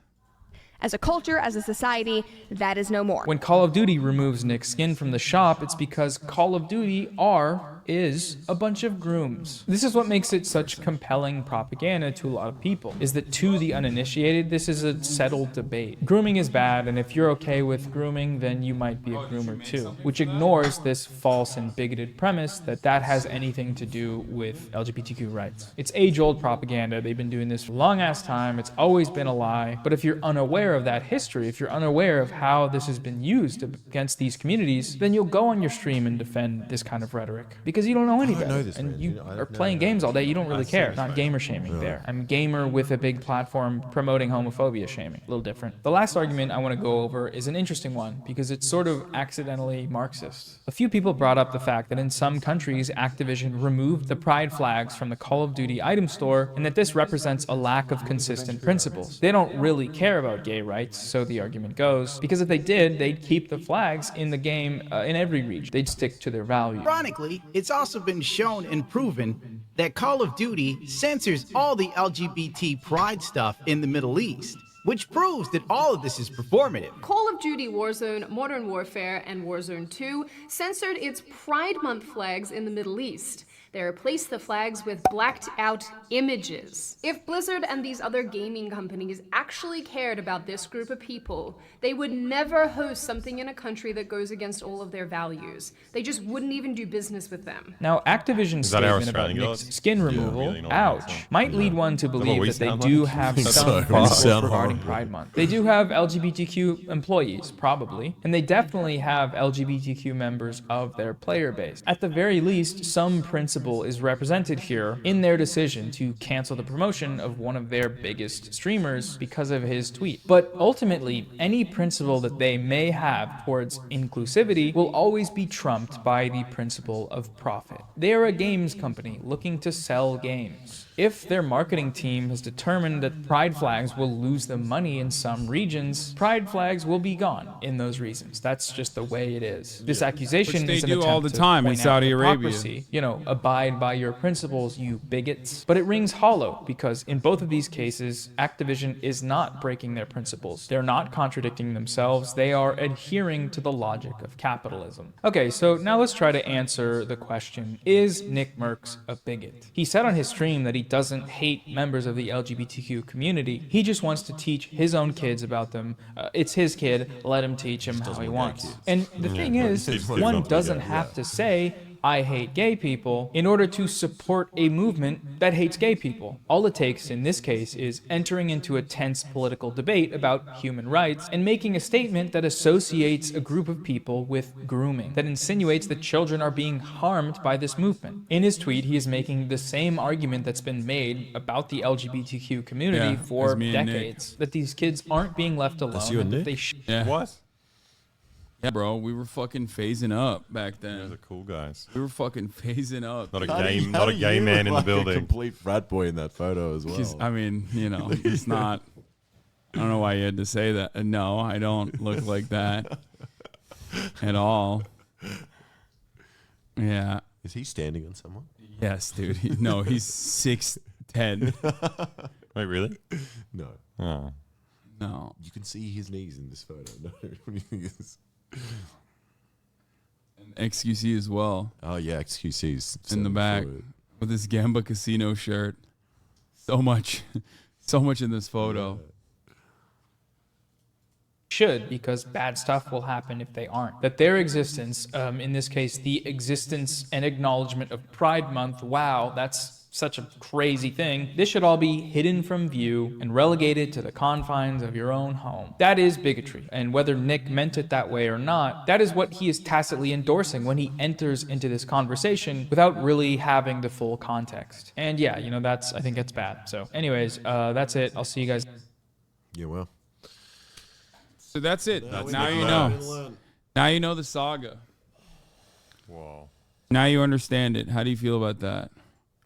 As a culture, as a society, that is no more. When Call of Duty removes Nick's skin from the shop, it's because Call of Duty are is a bunch of grooms. This is what makes it such compelling propaganda to a lot of people, is that to the uninitiated, this is a settled debate. Grooming is bad, and if you're okay with grooming, then you might be a groomer too, which ignores this false and bigoted premise that that has anything to do with LGBTQ rights. It's age-old propaganda. They've been doing this for a long-ass time. It's always been a lie. But if you're unaware of that history, if you're unaware of how this has been used against these communities, then you'll go on your stream and defend this kind of rhetoric because you don't know any better. And you are playing games all day. You don't really care. Not gamer shaming there. I'm gamer with a big platform promoting homophobia shaming. A little different. The last argument I want to go over is an interesting one because it's sort of accidentally Marxist. A few people brought up the fact that in some countries, Activision removed the pride flags from the Call of Duty item store and that this represents a lack of consistent principles. They don't really care about gay rights, so the argument goes, because if they did, they'd keep the flags in the game in every region. They'd stick to their values. Ironically, it's also been shown and proven that Call of Duty censors all the LGBT pride stuff in the Middle East, which proves that all of this is performative. Call of Duty Warzone, Modern Warfare, and Warzone 2 censored its Pride Month flags in the Middle East. They replaced the flags with blacked out images. If Blizzard and these other gaming companies actually cared about this group of people, they would never host something in a country that goes against all of their values. They just wouldn't even do business with them. Now, Activision's statement about Nick's skin removal, ouch, might lead one to believe that they do have some principles regarding Pride Month. They do have LGBTQ employees, probably, and they definitely have LGBTQ members of their player base. At the very least, some principle is represented here in their decision to cancel the promotion of one of their biggest streamers because of his tweet. But ultimately, any principle that they may have towards inclusivity will always be trumped by the principle of profit. They are a games company looking to sell games. If their marketing team has determined that pride flags will lose them money in some regions, pride flags will be gone in those regions. That's just the way it is. This accusation is an attempt all the time in Saudi Arabia. You know, abide by your principles, you bigots. But it rings hollow because in both of these cases, Activision is not breaking their principles. They're not contradicting themselves. They are adhering to the logic of capitalism. Okay, so now let's try to answer the question, is Nickmercs a bigot? He said on his stream that he doesn't hate members of the LGBTQ community. He just wants to teach his own kids about them. It's his kid. Let him teach him how he wants. And the thing is, one doesn't have to say, I hate gay people in order to support a movement that hates gay people. All it takes in this case is entering into a tense political debate about human rights and making a statement that associates a group of people with grooming, that insinuates that children are being harmed by this movement. In his tweet, he is making the same argument that's been made about the LGBTQ community for decades, that these kids aren't being left alone, and that they What? Yeah, bro, we were fucking phasing up back then. You guys are cool guys. We were fucking phasing up. Not a gay man in the building. A complete frat boy in that photo as well. I mean, you know, it's not. I don't know why you had to say that. No, I don't look like that at all. Yeah. Is he standing on someone? Yes, dude. No, he's 6'10". Wait, really? No. Oh. No. You can see his knees in this photo. No, what do you think it is? And XQC as well. Oh yeah, XQC's in the back with his Gamba Casino shirt. So much in this photo. Should, because bad stuff will happen if they aren't. That their existence, in this case, the existence and acknowledgement of Pride Month, wow, that's such a crazy thing. This should all be hidden from view and relegated to the confines of your own home. That is bigotry. And whether Nick meant it that way or not, that is what he is tacitly endorsing when he enters into this conversation without really having the full context. And yeah, you know, I think that's bad. So anyways, that's it. I'll see you guys. Yeah, well. So that's it. Now you know. Now you know the saga. Whoa. Now you understand it. How do you feel about that?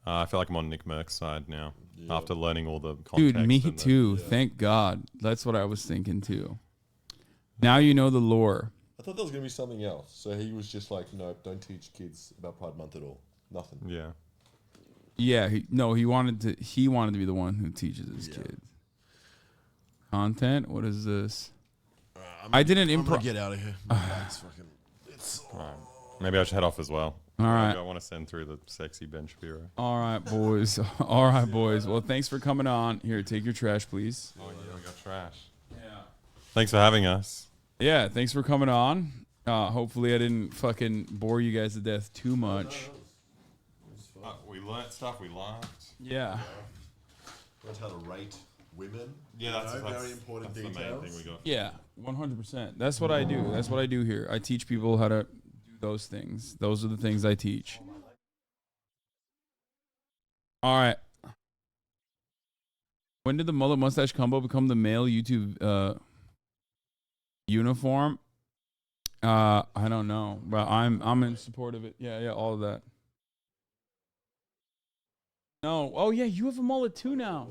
I feel like I'm on Nickmercs' side now, after learning all the context. Dude, me too. Thank God. That's what I was thinking too. Now you know the lore. I thought there was going to be something else. So he was just like, no, don't teach kids about Pride Month at all. Nothing. Yeah. Yeah. He wanted to be the one who teaches his kids. Content? What is this? I didn't improv. Get out of here. Maybe I should head off as well. All right. I want to send through the sexy Ben Shapiro. All right, boys. All right, boys. Well, thanks for coming on. Here, take your trash, please. Oh, yeah, we got trash. Yeah. Thanks for having us. Yeah, thanks for coming on. Hopefully I didn't fucking bore you guys to death too much. We learnt stuff, we laughed. Yeah. Learned how to rate women. Yeah, that's very important that's details. the main thing we got. Yeah, 100%. That's what I do. That's what I do here. I teach people how to do those things. Those are the things I teach. All right. When did the mullet mustache combo become the male YouTube uniform? I don't know, but I'm in support of it. Yeah, all of that. No. Oh yeah, you have a mullet too now.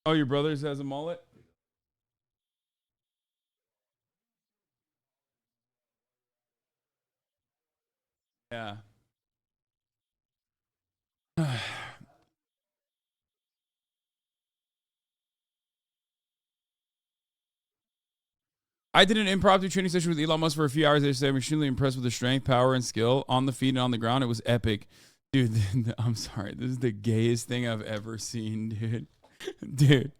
Oh, your brother's has a mullet? Yeah. I did an impromptu training session with Elon Musk for a few hours yesterday. I'm extremely impressed with his strength, power, and skill on the feet and on the ground. It was epic. Dude, I'm sorry. This is the gayest thing I've ever seen, dude. Dude,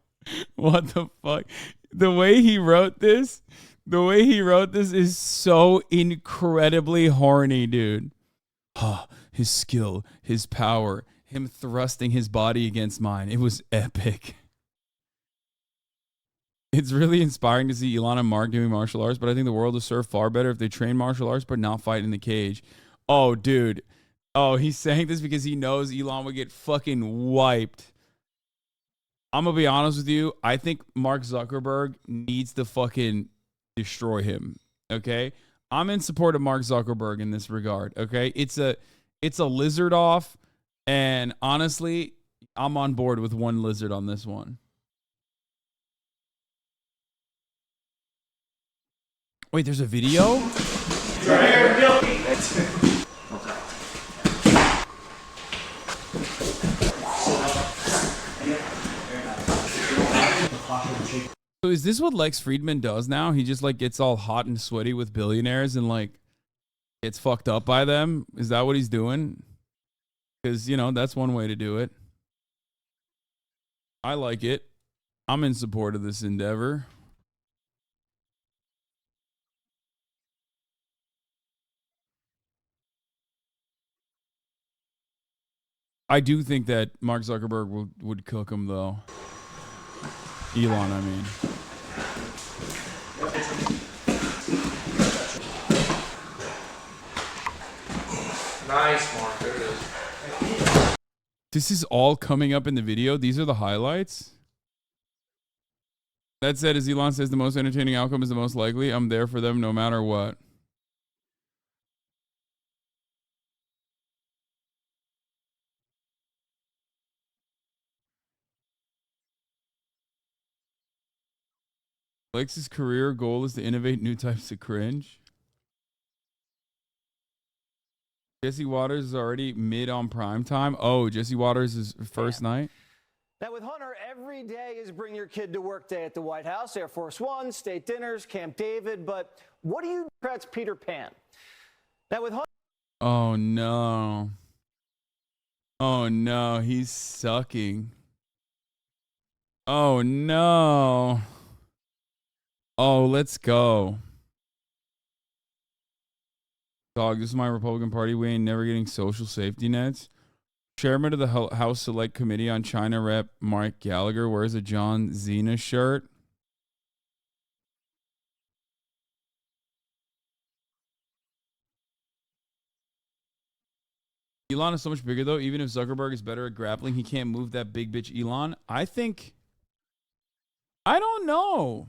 what the fuck? The way he wrote this is so incredibly horny, dude. His skill, his power, him thrusting his body against mine. It was epic. It's really inspiring to see Elon and Mark doing martial arts, but I think the world will serve far better if they train martial arts but not fight in the cage. Oh, dude. Oh, he's saying this because he knows Elon would get fucking wiped. I'm going to be honest with you. I think Mark Zuckerberg needs to fucking destroy him. Okay? I'm in support of Mark Zuckerberg in this regard. Okay? It's a lizard off, and honestly, I'm on board with one lizard on this one. Wait, there's a video? So is this what Lex Fridman does now? He just like gets all hot and sweaty with billionaires and like gets fucked up by them? Is that what he's doing? Because, you know, that's one way to do it. I like it. I'm in support of this endeavor. I do think that Mark Zuckerberg would cook him, though. Elon, I mean. Nice, Mark. There it is. This is all coming up in the video? These are the highlights? That said, as Elon says, the most entertaining outcome is the most likely. I'm there for them no matter what. Lex's career goal is to innovate new types of cringe. Jesse Waters is already mid on prime time. Oh, Jesse Waters is first night. Now with Hunter, every day is bring your kid to work day at the White House, Air Force One, state dinners, Camp David. But what do you Democrats Peter Pan? Now with Hunter. Oh no. Oh no, he's sucking. Oh no. Oh, let's go. Dog, this is my Republican Party. We ain't never getting social safety nets. Chairman of the House Select Committee on China Rep Mike Gallagher wears a John Cena shirt. Elon is so much bigger, though. Even if Zuckerberg is better at grappling, he can't move that big bitch Elon. I don't know.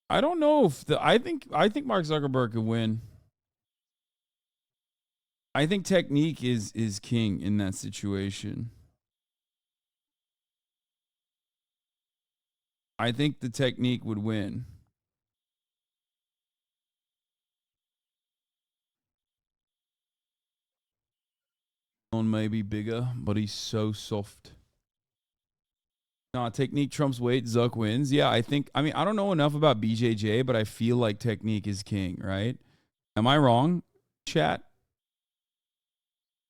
I don't know if I think Mark Zuckerberg could win. I think technique is king in that situation. I think the technique would win. Elon may be bigger, but he's so soft. No, technique trumps weight. Zuck wins. Yeah, I think. I mean, I don't know enough about BJJ, but I feel like technique is king, right? Am I wrong, chat?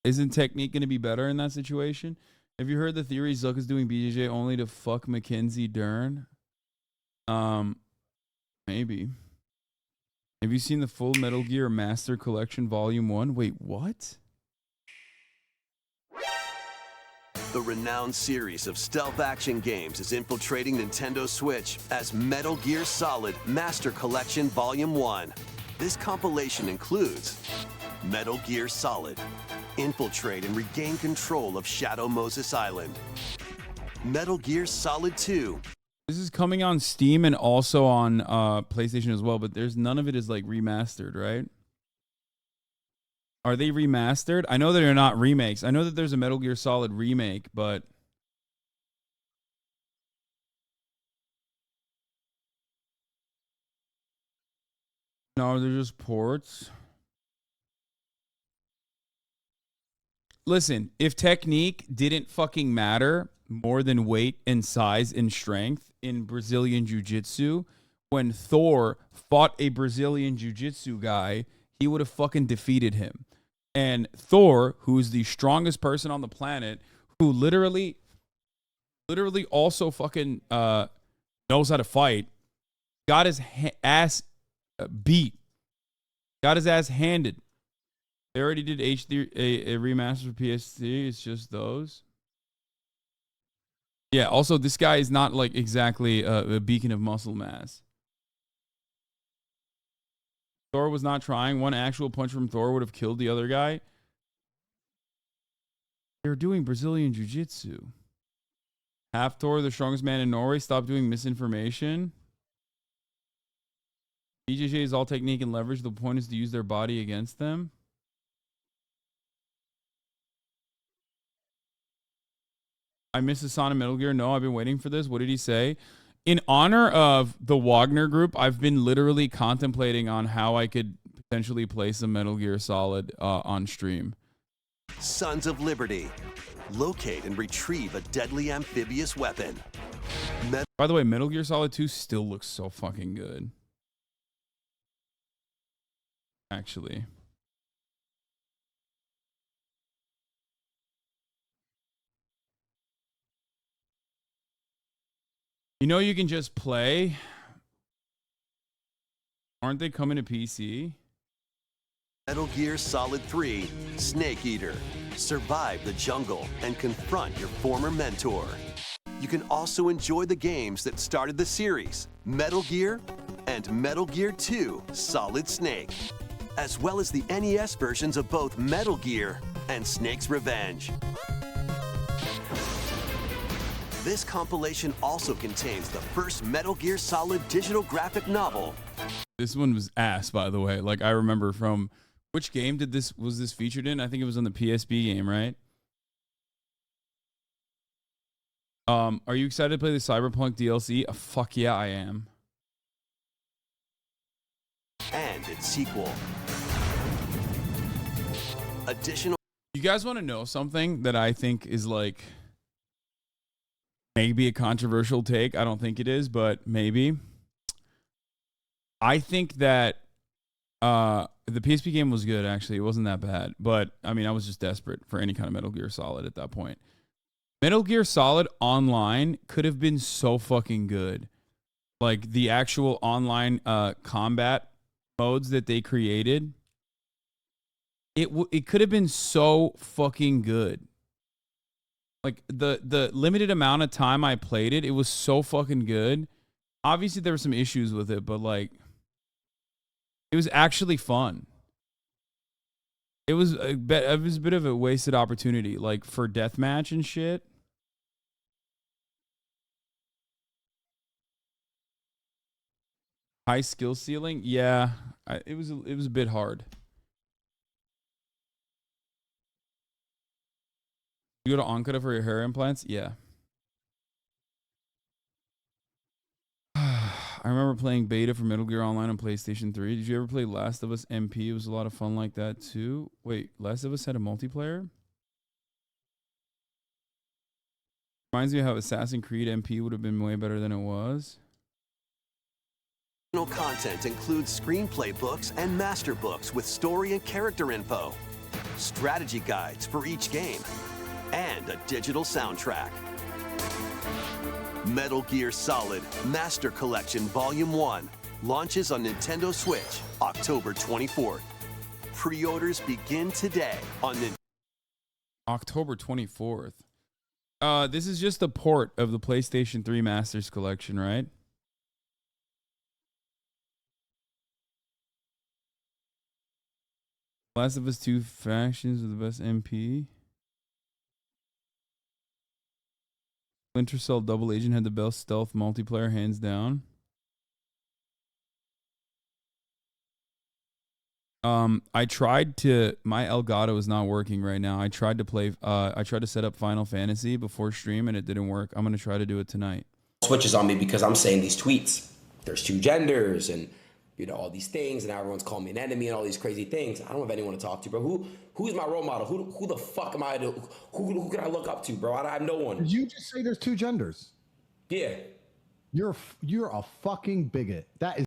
Isn't technique going to be better in that situation? Have you heard the theory Zuck is doing BJJ only to fuck Mackenzie Dern? Maybe. Have you seen the full Metal Gear Master Collection Volume 1? Wait, what? The renowned series of stealth action games is infiltrating Nintendo Switch as Metal Gear Solid Master Collection Volume 1. This compilation includes Metal Gear Solid, infiltrate and regain control of Shadow Moses Island. Metal Gear Solid 2. This is coming on Steam and also on PlayStation as well, but there's none of it is like remastered, right? Are they remastered? I know that they're not remakes. I know that there's a Metal Gear Solid remake, but no, they're just ports. Listen, if technique didn't fucking matter more than weight and size and strength in Brazilian Jiu-Jitsu, when Thor fought a Brazilian Jiu-Jitsu guy, he would have fucking defeated him. And Thor, who's the strongest person on the planet, who literally also fucking knows how to fight, got his ass beat, got his ass handed. They already did HD a remaster for PS3. It's just those. Yeah. Also, this guy is not like exactly a beacon of muscle mass. Thor was not trying. One actual punch from Thor would have killed the other guy. They're doing Brazilian Jiu-Jitsu. Half Thor, the strongest man in Norway, stopped doing misinformation. BJJ is all technique and leverage. The point is to use their body against them. I miss Hasan in Metal Gear. No, I've been waiting for this. What did he say? In honor of the Wagner group, I've been literally contemplating on how I could potentially play some Metal Gear Solid on stream. Sons of Liberty. Locate and retrieve a deadly amphibious weapon. By the way, Metal Gear Solid 2 still looks so fucking good. Actually. You know you can just play. Aren't they coming to PC? Metal Gear Solid 3, Snake Eater. Survive the jungle and confront your former mentor. You can also enjoy the games that started the series, Metal Gear and Metal Gear 2, Solid Snake, as well as the NES versions of both Metal Gear and Snake's Revenge. This compilation also contains the first Metal Gear Solid digital graphic novel. This one was ass, by the way. Like, I remember from which game was this featured in? I think it was on the PSP game, right? Are you excited to play the Cyberpunk DLC? Fuck yeah, I am. And its sequel. Additional. You guys want to know something that I think is like maybe a controversial take? I don't think it is, but maybe. I think that the PSP game was good, actually. It wasn't that bad. But, I mean, I was just desperate for any kind of Metal Gear Solid at that point. Metal Gear Solid Online could have been so fucking good. Like, the actual online combat modes that they created. It could have been so fucking good. Like, the limited amount of time I played it, it was so fucking good. Obviously, there were some issues with it, but, like, it was actually fun. It was a bit of a wasted opportunity, like, for deathmatch and shit. High skill ceiling? Yeah, it was a bit hard. You go to Ankara for your hair implants? Yeah. I remember playing beta for Metal Gear Online on PlayStation 3. Did you ever play Last of Us MP? It was a lot of fun like that too. Wait, Last of Us had a multiplayer? Reminds me of how Assassin's Creed MP would have been way better than it was. Content includes screenplay books and master books with story and character info, strategy guides for each game, and a digital soundtrack. Metal Gear Solid Master Collection Volume 1 launches on Nintendo Switch October 24th. Pre-orders begin today on October 24th. This is just a port of the PlayStation 3 Masters Collection, right? Last of Us 2 factions with the best MP. Splinter Cell Double Agent had the best stealth multiplayer, hands down. I tried to, my Elgato is not working right now. I tried to play, I tried to set up Final Fantasy before stream and it didn't work. I'm going to try to do it tonight. Switches on me because I'm saying these tweets. There's two genders and, you know, all these things, and now everyone's calling me an enemy and all these crazy things. I don't have anyone to talk to, bro. Who's my role model? Who the fuck am I to, who can I look up to, bro? I have no one. Did you just say there's two genders? Yeah. You're a fucking bigot. That is.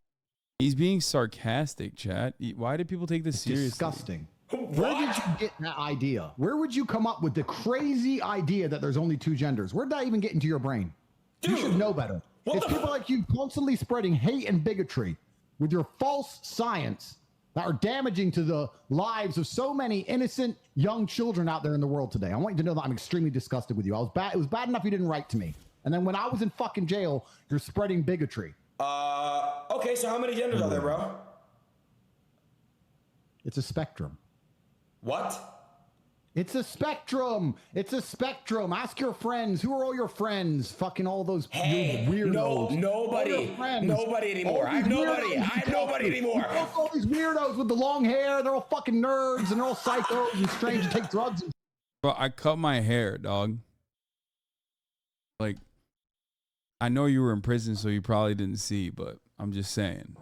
He's being sarcastic, chat. Why did people take this seriously? Disgusting. Where did you get that idea? Where would you come up with the crazy idea that there's only two genders? Where did that even get into your brain? Dude, you should know better. It's people like you constantly spreading hate and bigotry with your false science that are damaging to the lives of so many innocent young children out there in the world today. I want you to know that I'm extremely disgusted with you. It was bad enough you didn't write to me. And then when I was in fucking jail, you're spreading bigotry. Okay, so how many genders are there, bro? It's a spectrum. What? It's a spectrum. It's a spectrum. Ask your friends. Who are all your friends? Fucking all those weirdos. Nobody anymore. I have nobody anymore. All these weirdos with the long hair. They're all fucking nerds and they're all psychos and strange and take drugs. Bro, I cut my hair, dog. Like, I know you were in prison, so you probably didn't see, but I'm just saying.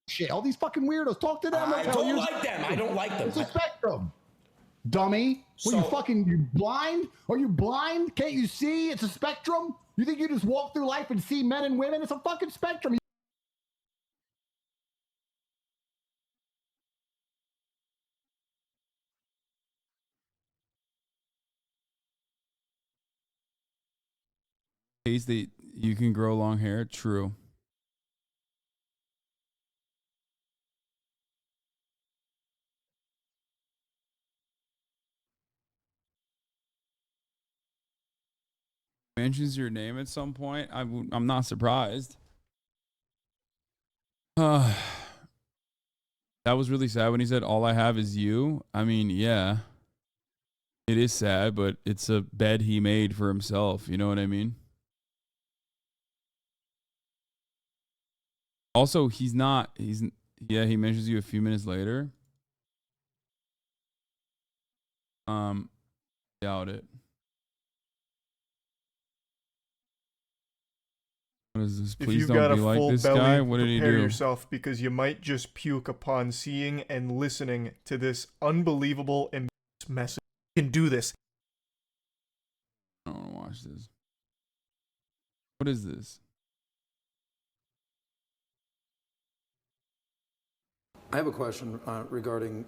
Shit, all these fucking weirdos. Talk to them. I don't like them. I don't like them. It's a spectrum. Dummy. What, you blind? Are you blind? Can't you see? It's a spectrum. You think you just walk through life and see men and women? It's a fucking spectrum. Case that you can grow long hair. True. Mentions your name at some point. I'm not surprised. That was really sad when he said, "All I have is you." I mean, yeah, it is sad, but it's a bed he made for himself. You know what I mean? Also, he mentions you a few minutes later. Doubt it. What is this? If Please you've don't got be a like full this belly, guy. What did he prepare do? yourself because you might just puke upon seeing and listening to this unbelievable and message. You can do this. I don't want to watch this. What is this? I have a question regarding.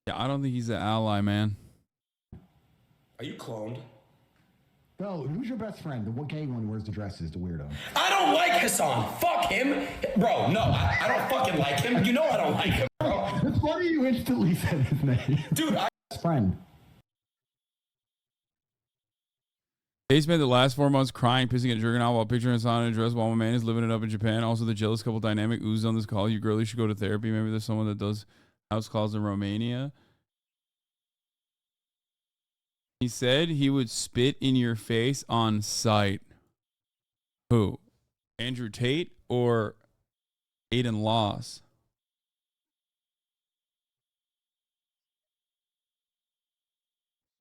Yeah, I don't think he's an ally, man. Are you cloned? No, who's your best friend? The gay one who wears the dresses, the weirdo. I don't like Hasan. Fuck him. Bro, no, I don't fucking like him. You know I don't like him, bro. It's funny you instantly said his name. Dude, best friend. They spent the last 4 months crying, pissing at Jurgen while picturing Hasan in a dress while my man is living it up in Japan. Also, the jealous couple dynamic oozed on this call. You girlie should go to therapy. Maybe there's someone that does house calls in Romania. He said he would spit in your face on sight. Who? Andrew Tate or Adin Loss?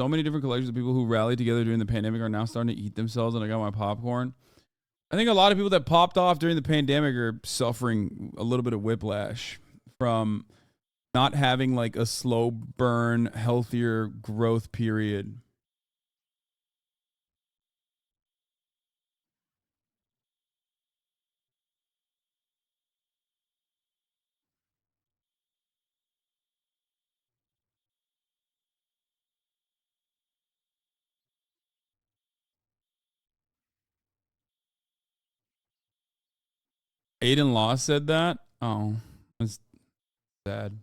So many different collections of people who rallied together during the pandemic are now starting to eat themselves, and I got my popcorn. I think a lot of people that popped off during the pandemic are suffering a little bit of whiplash from not having like a slow burn, healthier growth period. Adin Law said that. Oh, that's sad.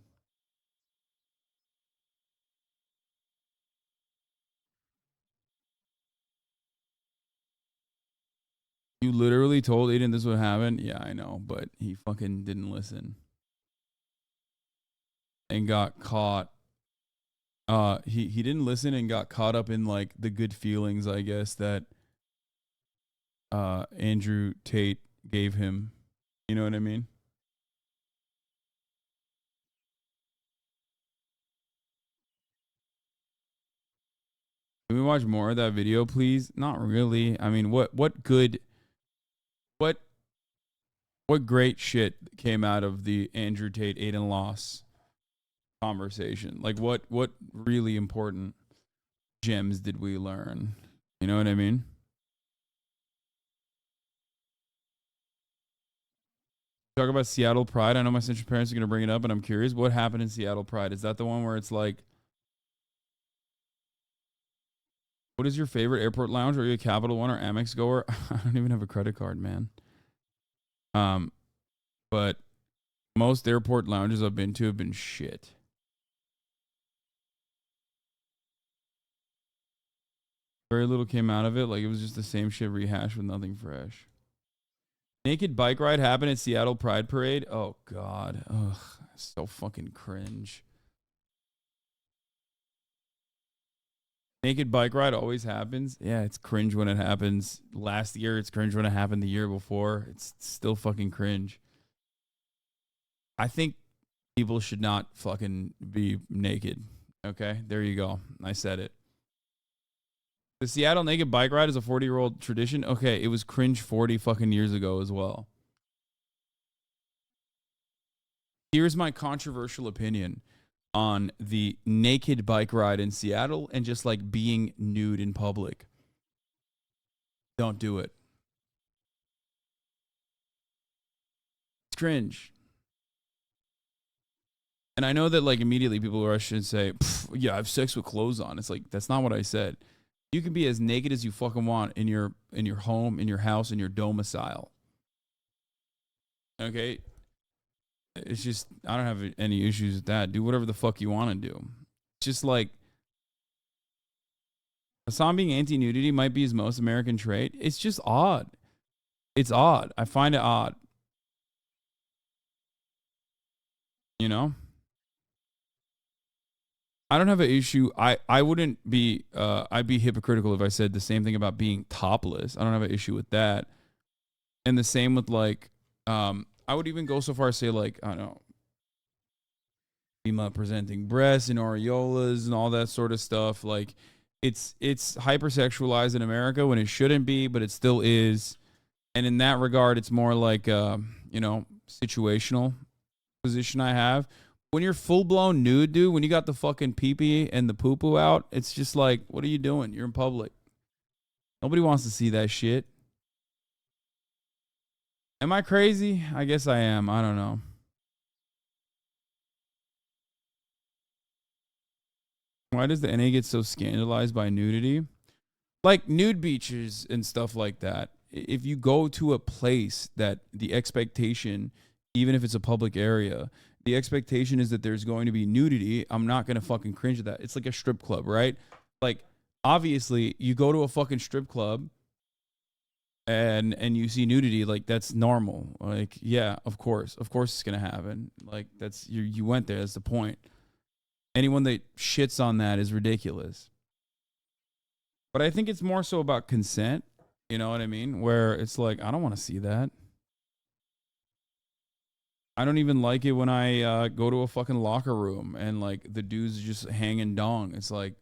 You literally told Adin this would happen? Yeah, I know, but he fucking didn't listen. And got caught. He didn't listen and got caught up in like the good feelings, I guess, that Andrew Tate gave him. You know what I mean? Can we watch more of that video, please? Not really. I mean, what great shit came out of the Andrew Tate Adin Loss conversation? Like what really important gems did we learn? You know what I mean? Talk about Seattle Pride. I know my Central parents are going to bring it up, but I'm curious what happened in Seattle Pride. Is that the one where it's like, what is your favorite airport lounge? Are you a Capital One or Amex goer? I don't even have a credit card, man. But most airport lounges I've been to have been shit. Very little came out of it. Like it was just the same shit rehashed with nothing fresh. Naked bike ride happened at Seattle Pride Parade. Oh God. Ugh. So fucking cringe. Naked bike ride always happens. Yeah, it's cringe when it happens. Last year, it's cringe when it happened the year before. It's still fucking cringe. I think people should not fucking be naked. Okay, there you go. I said it. The Seattle naked bike ride is a 40-year-old tradition. Okay, it was cringe 40 fucking years ago as well. Here's my controversial opinion on the naked bike ride in Seattle and just like being nude in public. Don't do it. It's cringe. And I know that like immediately people rush and say, yeah, I have sex with clothes on. It's like, that's not what I said. You can be as naked as you fucking want in your home, in your house, in your domicile. Okay? It's just, I don't have any issues with that. Do whatever the fuck you want to do. It's just like, Hasan being anti-nudity might be his most American trait. It's just odd. It's odd. I find it odd. You know? I don't have an issue. I wouldn't be, I'd be hypocritical if I said the same thing about being topless. I don't have an issue with that. And the same with like, I would even go so far as say like, I don't know, female presenting breasts and areolas and all that sort of stuff. Like it's hypersexualized in America when it shouldn't be, but it still is. And in that regard, it's more like, you know, situational position I have. When you're full-blown nude, dude, when you got the fucking pee-pee and the poo-poo out, it's just like, what are you doing? You're in public. Nobody wants to see that shit. Am I crazy? I guess I am. I don't know. Why does the NA get so scandalized by nudity? Like nude beaches and stuff like that. If you go to a place that the expectation, even if it's a public area, the expectation is that there's going to be nudity, I'm not going to fucking cringe at that. It's like a strip club, right? Like, obviously, you go to a fucking strip club and you see nudity, like, that's normal. Like, yeah, of course it's going to happen. Like, that's, you went there, that's the point. Anyone that shits on that is ridiculous. But I think it's more so about consent, you know what I mean? Where it's like, I don't want to see that. I don't even like it when I go to a fucking locker room and like the dudes just hanging dong. It's like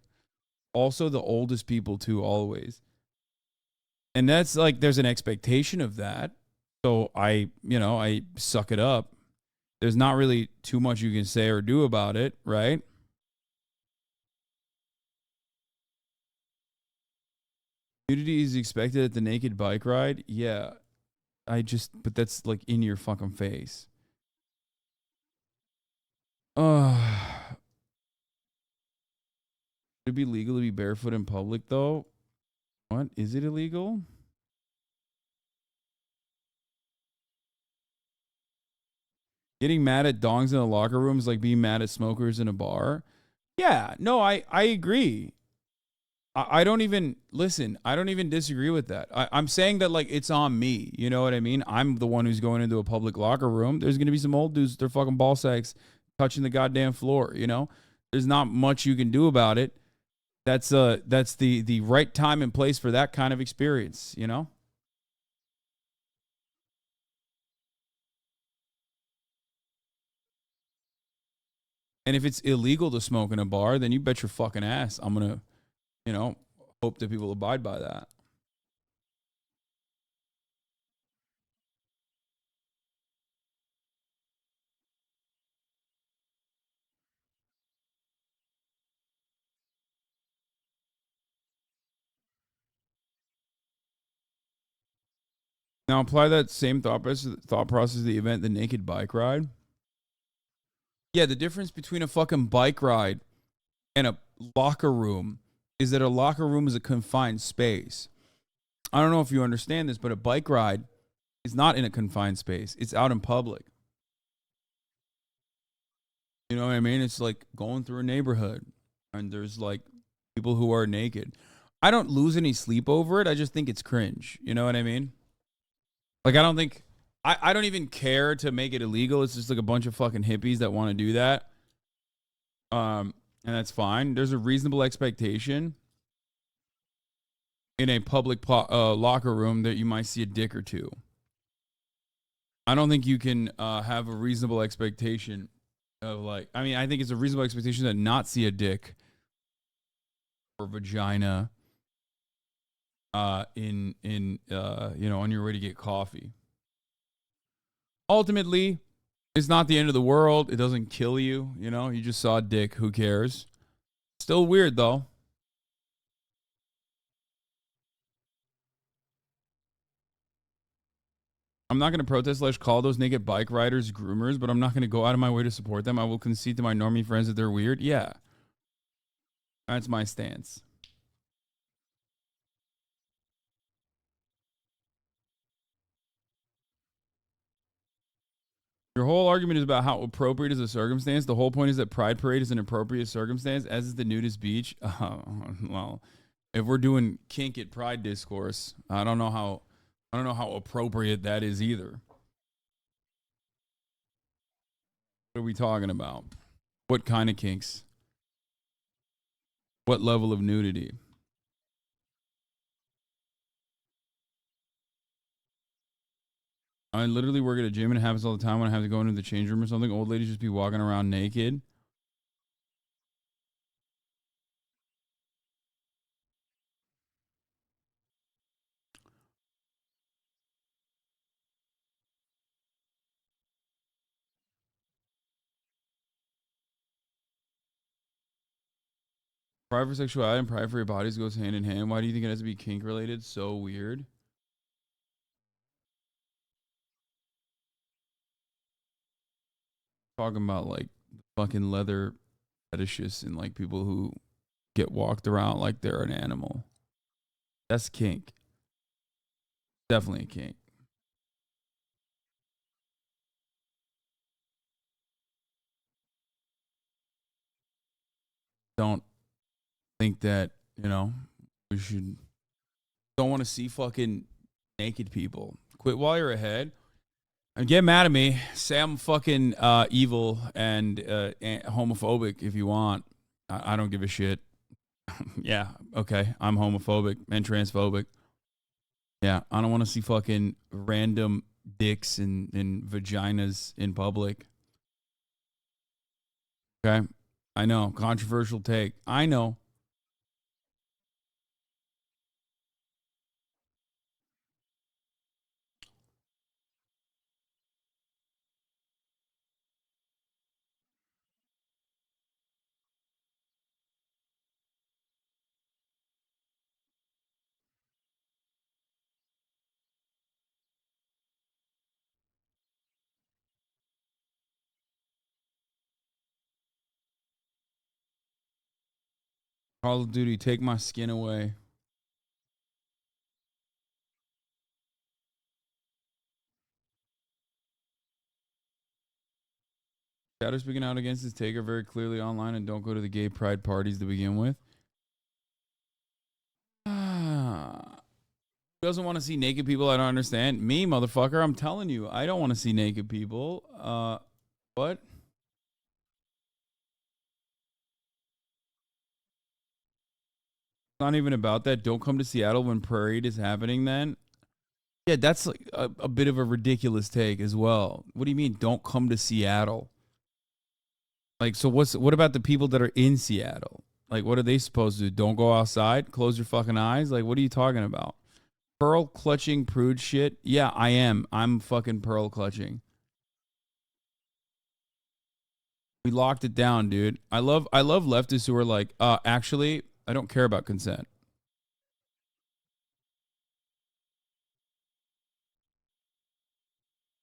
also the oldest people too, always. And that's like, there's an expectation of that. So I suck it up. There's not really too much you can say or do about it, right? Nudity is expected at the naked bike ride. Yeah. But that's like in your fucking face. Should it be legal to be barefoot in public though? What? Is it illegal? Getting mad at dongs in a locker room is like being mad at smokers in a bar. Yeah, no, I agree. I don't even, listen, I don't even disagree with that. I'm saying that, like, it's on me. You know what I mean? I'm the one who's going into a public locker room. There's going to be some old dudes, they're fucking ball sacks touching the goddamn floor, you know? There's not much you can do about it. That's the right time and place for that kind of experience, you know? And if it's illegal to smoke in a bar, then you bet your fucking ass I'm going to, you know, hope that people abide by that. Now apply that same thought process to the event, the naked bike ride. Yeah, the difference between a fucking bike ride and a locker room is that a locker room is a confined space. I don't know if you understand this, but a bike ride is not in a confined space. It's out in public. You know what I mean? It's like going through a neighborhood and there's like people who are naked. I don't lose any sleep over it. I just think it's cringe. You know what I mean? Like, I don't think, I don't even care to make it illegal. It's just like a bunch of fucking hippies that want to do that. And that's fine. There's a reasonable expectation in a public locker room that you might see a dick or two. I don't think you can have a reasonable expectation of, like, I mean, I think it's a reasonable expectation to not see a dick or vagina in you know, on your way to get coffee. Ultimately, it's not the end of the world. It doesn't kill you. You know, you just saw a dick. Who cares? Still weird, though. I'm not going to protest / call those naked bike riders groomers, but I'm not going to go out of my way to support them. I will concede to my normie friends that they're weird. Yeah. That's my stance. Your whole argument is about how appropriate is a circumstance. The whole point is that Pride Parade is an appropriate circumstance, as is the nudist beach. Well, if we're doing kink at Pride discourse, I don't know how appropriate that is either. What are we talking about? What kind of kinks? What level of nudity? I literally work at a gym and it happens all the time when I have to go into the change room or something. Old ladies just be walking around naked. Pride for sexuality and pride for your bodies goes hand in hand. Why do you think it has to be kink related? So weird. Talking about like fucking leather fetishists and like people who get walked around like they're an animal. That's kink. Definitely a kink. Don't think that, you know, we should, don't want to see fucking naked people. Quit while you're ahead. And get mad at me. Say I'm fucking evil and homophobic if you want. I don't give a shit. Yeah, okay. I'm homophobic and transphobic. Yeah, I don't want to see fucking random dicks and vaginas in public. Okay? I know. Controversial take. I know. Call of Duty, take my skin away. Chatter speaking out against his take are very clearly online and don't go to the gay pride parties to begin with. Who doesn't want to see naked people? I don't understand. Me, motherfucker. I'm telling you, I don't want to see naked people. What? It's not even about that. Don't come to Seattle when parade is happening then. Yeah, that's like a bit of a ridiculous take as well. What do you mean, don't come to Seattle? Like, so what about the people that are in Seattle? Like, what are they supposed to do? Don't go outside? Close your fucking eyes? Like, what are you talking about? Pearl clutching prude shit? Yeah, I am. I'm fucking pearl clutching. We locked it down, dude. I love leftists who are like, actually, I don't care about consent.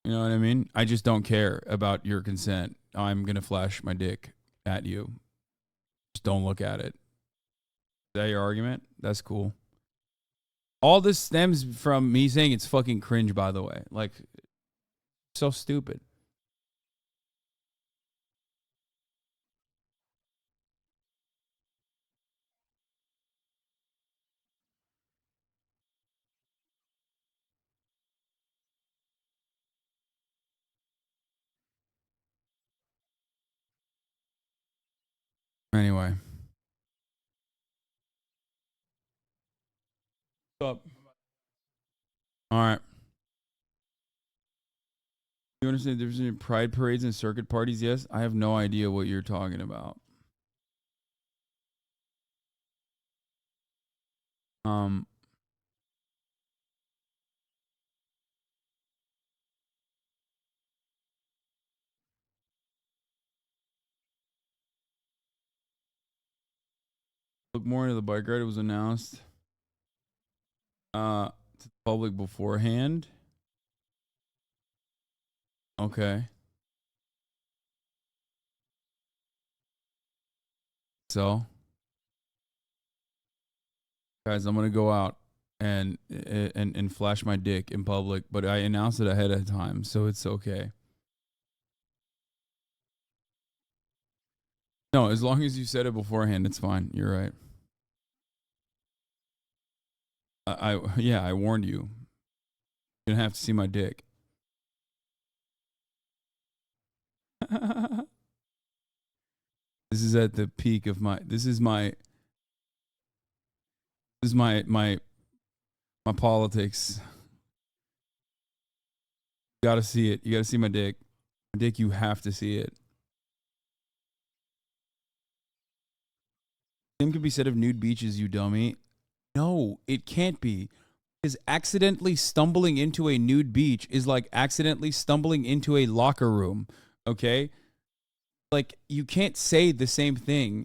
You know what I mean? I just don't care about your consent. I'm going to flash my dick at you. Just don't look at it. Is that your argument? That's cool. All this stems from me saying it's fucking cringe, by the way. Like, so stupid. Anyway. What's up? All right. You understand the difference between pride parades and circuit parties? Yes. I have no idea what you're talking about. Look more into the bike ride. It was announced to the public beforehand. Okay. So, guys, I'm gonna go out and flash my dick in public, but I announced it ahead of time, so it's okay. No, as long as you said it beforehand, it's fine. You're right. Yeah, I warned you. You're gonna have to see my dick. This is at the peak of my. This is my politics. You gotta see it. You gotta see my dick. My dick. You have to see it. Same could be said of nude beaches, you dummy. No, it can't be. Because accidentally stumbling into a nude beach is like accidentally stumbling into a locker room. Okay? Like, you can't say the same thing.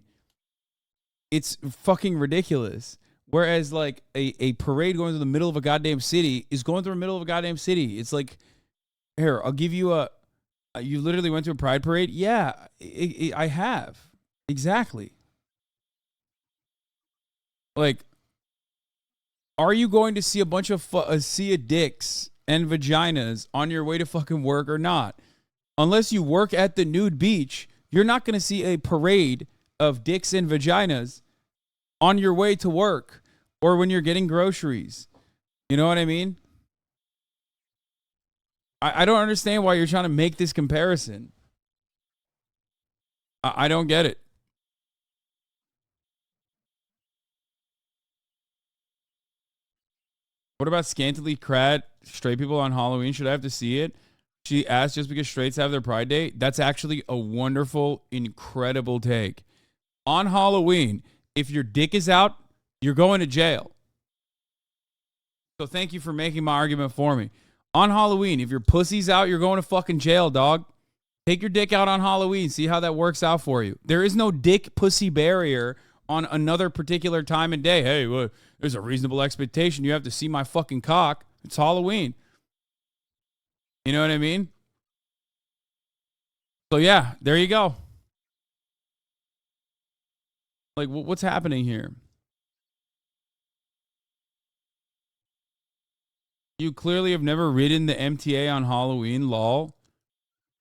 It's fucking ridiculous. Whereas, like, a parade going through the middle of a goddamn city is going through the middle of a goddamn city. It's like, here, I'll give you a... You literally went to a pride parade? Yeah, I have. Exactly. Like, are you going to see a bunch of sea of dicks and vaginas on your way to fucking work or not? Unless you work at the nude beach, you're not going to see a parade of dicks and vaginas on your way to work or when you're getting groceries. You know what I mean? I don't understand why you're trying to make this comparison. I don't get it. What about scantily clad straight people on Halloween? Should I have to see it? She asked just because straights have their pride day. That's actually a wonderful, incredible take. On Halloween, if your dick is out, you're going to jail. So thank you for making my argument for me. On Halloween, if your pussy's out, you're going to fucking jail, dog. Take your dick out on Halloween. See how that works out for you. There is no dick pussy barrier on another particular time and day. Hey, well, there's a reasonable expectation. You have to see my fucking cock. It's Halloween. You know what I mean? So yeah, there you go. Like, what's happening here? You clearly have never ridden the MTA on Halloween, lol.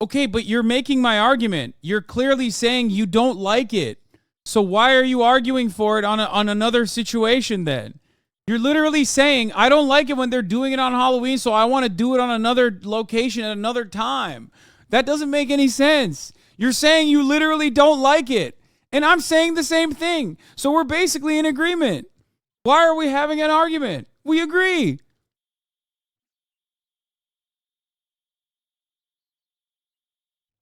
Okay, but you're making my argument. You're clearly saying you don't like it. So why are you arguing for it on another situation then? You're literally saying, I don't like it when they're doing it on Halloween, so I want to do it on another location at another time. That doesn't make any sense. You're saying you literally don't like it. And I'm saying the same thing. So we're basically in agreement. Why are we having an argument? We agree.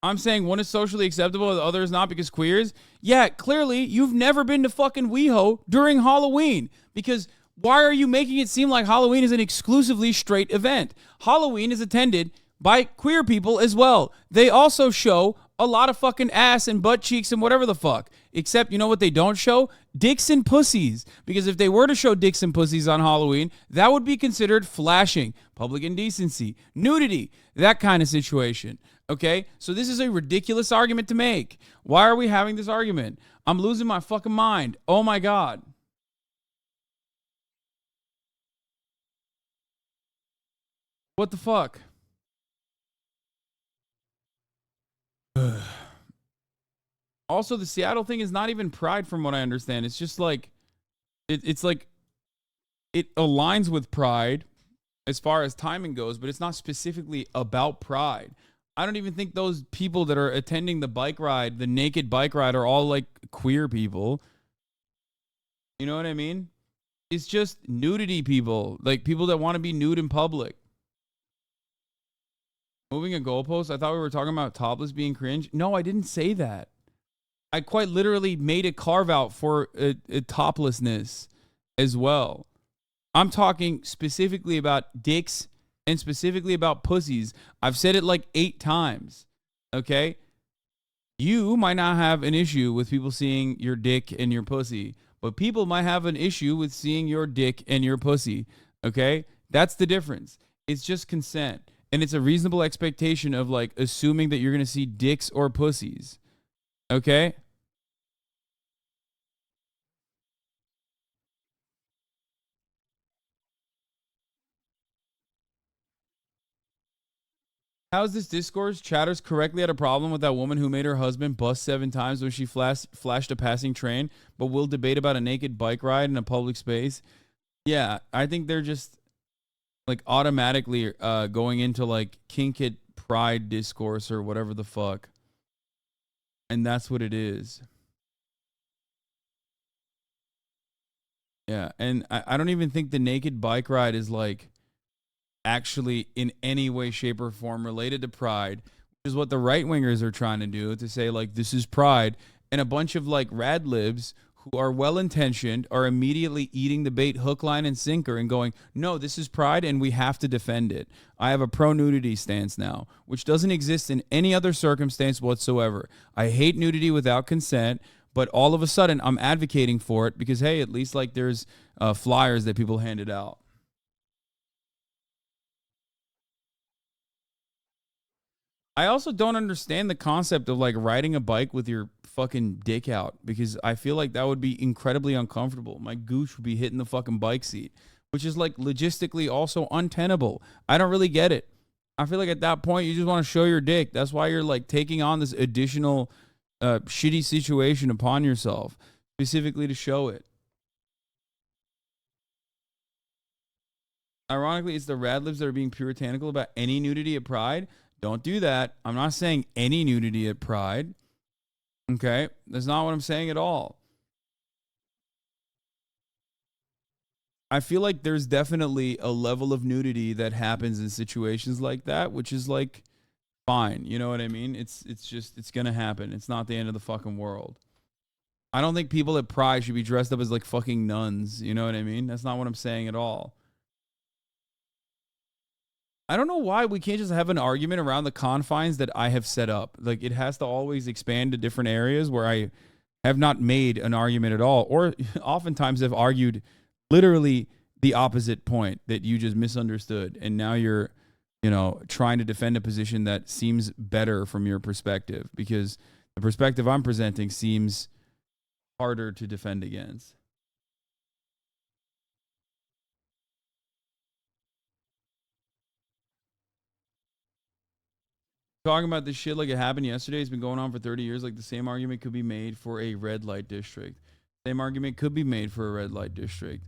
I'm saying one is socially acceptable, the other is not because queers. Yeah, clearly you've never been to fucking WeHo during Halloween, because why are you making it seem like Halloween is an exclusively straight event? Halloween is attended by queer people as well. They also show a lot of fucking ass and butt cheeks and whatever the fuck. Except, you know what they don't show? Dicks and pussies. Because if they were to show dicks and pussies on Halloween, that would be considered flashing, public indecency, nudity, that kind of situation. Okay? So this is a ridiculous argument to make. Why are we having this argument? I'm losing my fucking mind. Oh my God. What the fuck? Also, the Seattle thing is not even pride from what I understand. It's just like, it's like, it aligns with pride as far as timing goes, but it's not specifically about pride. I don't even think those people that are attending the bike ride, the naked bike ride, are all like queer people. You know what I mean? It's just nudity people, like people that want to be nude in public. Moving a goalpost, I thought we were talking about topless being cringe. No, I didn't say that. I quite literally made a carve out for a toplessness as well. I'm talking specifically about dicks and specifically about pussies. I've said it like 8 times. Okay? You might not have an issue with people seeing your dick and your pussy, but people might have an issue with seeing your dick and your pussy. Okay? That's the difference. It's just consent. And it's a reasonable expectation of like assuming that you're going to see dicks or pussies. Okay? How's this discourse? Chatters correctly had a problem with that woman who made her husband bust 7 times when she flashed a passing train, but will debate about a naked bike ride in a public space. Yeah, I think they're just like automatically going into like kink it pride discourse or whatever the fuck. And that's what it is. Yeah, and I don't even think the naked bike ride is like actually in any way, shape, or form related to pride, which is what the right-wingers are trying to do, to say like this is pride, and a bunch of like rad libs who are well-intentioned are immediately eating the bait hook, line, and sinker and going, no, this is pride and we have to defend it. I have a pro-nudity stance now, which doesn't exist in any other circumstance whatsoever. I hate nudity without consent, but all of a sudden I'm advocating for it because, hey, at least like there's flyers that people handed out. I also don't understand the concept of like riding a bike with your fucking dick out, because I feel like that would be incredibly uncomfortable. My gooch would be hitting the fucking bike seat, which is like logistically also untenable. I don't really get it. I feel like at that point you just want to show your dick. That's why you're like taking on this additional shitty situation upon yourself, specifically to show it. Ironically, it's the radlibs that are being puritanical about any nudity at Pride. Don't do that. I'm not saying any nudity at Pride. Okay? That's not what I'm saying at all. I feel like there's definitely a level of nudity that happens in situations like that, which is like fine. You know what I mean? It's going to happen. It's not the end of the fucking world. I don't think people at Pride should be dressed up as like fucking nuns. You know what I mean? That's not what I'm saying at all. I don't know why we can't just have an argument around the confines that I have set up. Like, it has to always expand to different areas where I have not made an argument at all, or oftentimes have argued literally the opposite point that you just misunderstood. And now you're, you know, trying to defend a position that seems better from your perspective, because the perspective I'm presenting seems harder to defend against. Talking about this shit like it happened yesterday. It's been going on for 30 years. Like the same argument could be made for a red light district. Same argument could be made for a red light district.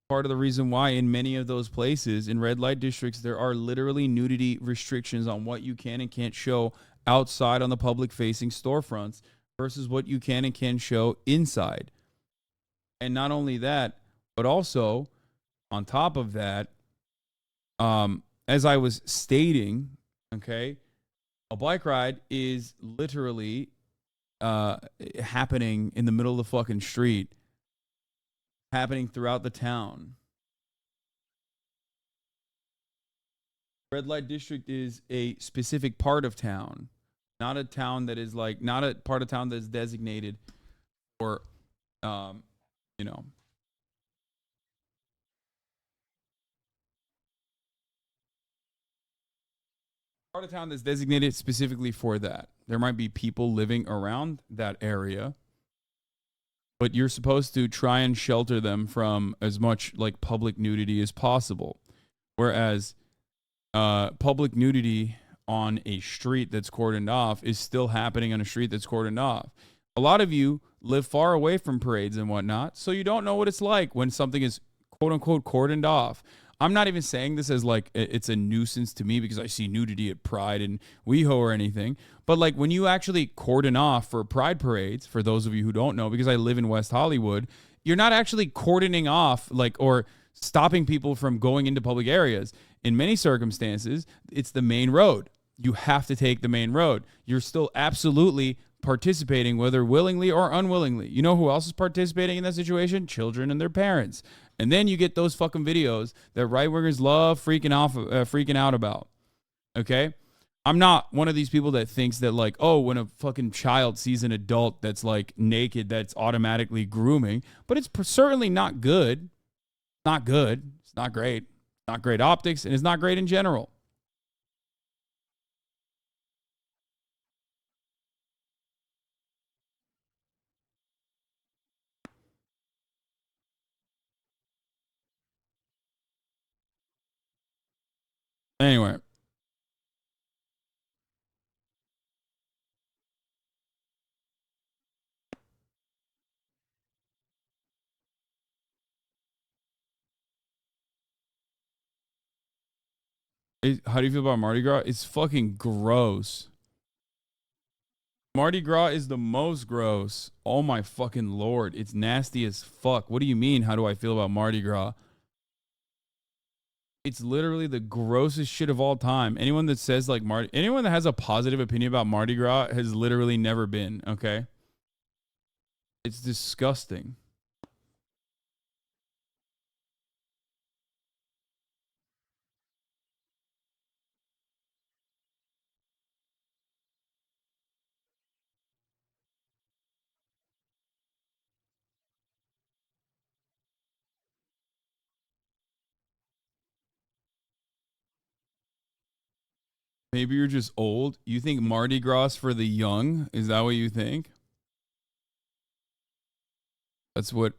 Part of the reason why in many of those places, in red light districts, there are literally nudity restrictions on what you can and can't show outside on the public-facing storefronts versus what you can and can't show inside. And not only that, but also on top of that, as I was stating, okay, a bike ride is literally happening in the middle of the fucking street, happening throughout the town. Red light district is a specific part of town, not a town that is like, not a part of town that is designated for, you know. Part of town that's designated specifically for that. There might be people living around that area, but you're supposed to try and shelter them from as much like public nudity as possible. Whereas public nudity on a street that's cordoned off is still happening on a street that's cordoned off. A lot of you live far away from parades and whatnot, so you don't know what it's like when something is quote unquote cordoned off. I'm not even saying this as like it's a nuisance to me because I see nudity at Pride and WeHo or anything. But like when you actually cordon off for Pride parades, for those of you who don't know, because I live in West Hollywood, you're not actually cordoning off like or stopping people from going into public areas. In many circumstances, it's the main road. You have to take the main road. You're still absolutely participating, whether willingly or unwillingly. You know who else is participating in that situation? Children and their parents. And then you get those fucking videos that right-wingers love freaking out about. Okay? I'm not one of these people that thinks that like, oh, when a fucking child sees an adult that's like naked, that's automatically grooming. But it's certainly not good. Not good. It's not great. Not great optics, and it's not great in general. Anyway. How do you feel about Mardi Gras? It's fucking gross. Mardi Gras is the most gross. Oh my fucking Lord. It's nasty as fuck. What do you mean? How do I feel about Mardi Gras? It's literally the grossest shit of all time. Anyone that says like anyone that has a positive opinion about Mardi Gras has literally never been, okay? It's disgusting. Maybe you're just old. You think Mardi Gras for the young? Is that what you think? That's what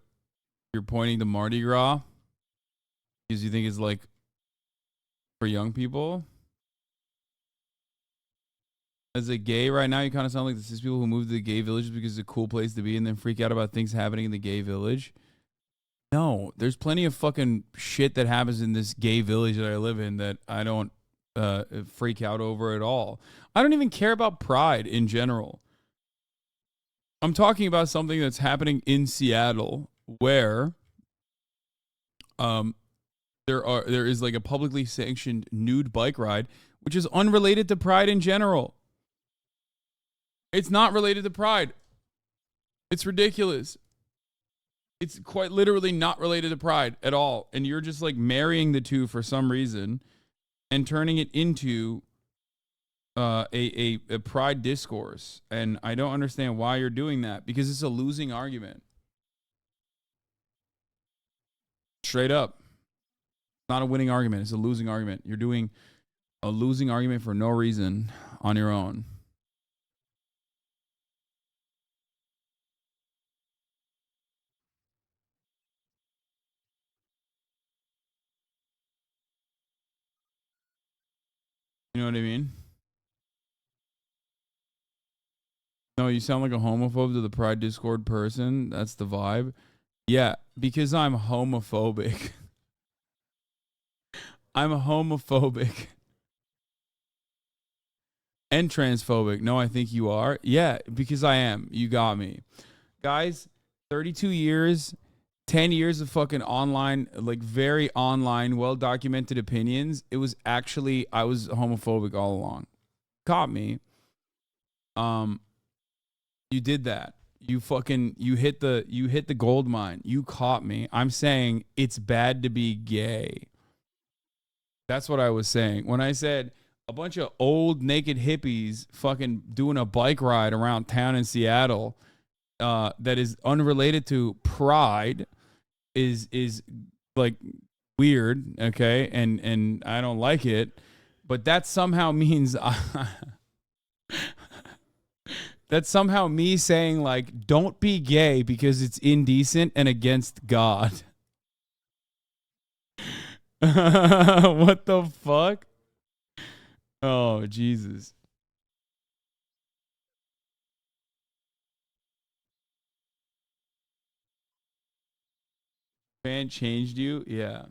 you're pointing to Mardi Gras? Because you think it's like for young people? As a gay right now, you kind of sound like this is people who move to the gay villages because it's a cool place to be and then freak out about things happening in the gay village. No, there's plenty of fucking shit that happens in this gay village that I live in that I don't freak out over at all. I don't even care about Pride in general. I'm talking about something that's happening in Seattle where there is like a publicly sanctioned nude bike ride, which is unrelated to Pride in general. It's not related to Pride. It's ridiculous. It's quite literally not related to Pride at all. And you're just like marrying the two for some reason and turning it into a Pride discourse. And I don't understand why you're doing that, because it's a losing argument. Straight up. It's not a winning argument. It's a losing argument. You're doing a losing argument for no reason on your own. You know what I mean? No, you sound like a homophobe to the Pride Discord person. That's the vibe. Yeah, because I'm homophobic. I'm homophobic. And transphobic. No, I think you are. Yeah, because I am. You got me. Guys, 32 years, 10 years of fucking online, like very online, well-documented opinions. It was actually, I was homophobic all along. Caught me. You did that. You hit the gold mine. You caught me. I'm saying it's bad to be gay. That's what I was saying. When I said a bunch of old naked hippies fucking doing a bike ride around town in Seattle that is unrelated to Pride is like weird, okay? And I don't like it, but that somehow means that's somehow me saying like don't be gay because it's indecent and against God. What the fuck? Oh, Jesus. Fan changed you? Yeah.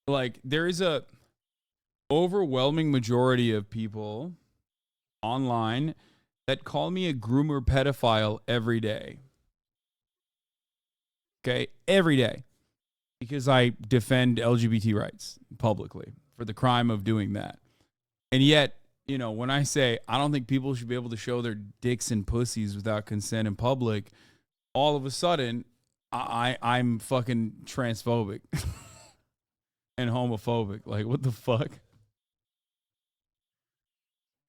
Like, there is a overwhelming majority of people online that call me a groomer pedophile every day. Okay? Every day. Because I defend LGBT rights publicly for the crime of doing that. And yet, you know, when I say I don't think people should be able to show their dicks and pussies without consent in public, all of a sudden, I'm fucking transphobic and homophobic. Like, what the fuck?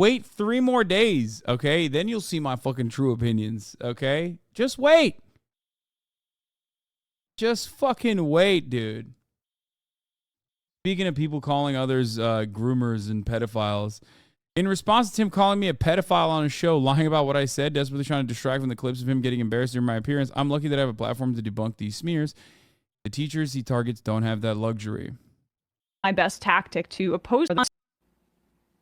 Wait 3 more days, okay? Then you'll see my fucking true opinions, okay? Just wait. Just fucking wait, dude. Speaking of people calling others groomers and pedophiles, in response to him calling me a pedophile on a show, lying about what I said, desperately trying to distract from the clips of him getting embarrassed during my appearance, I'm lucky that I have a platform to debunk these smears. The teachers he targets don't have that luxury. My best tactic to oppose.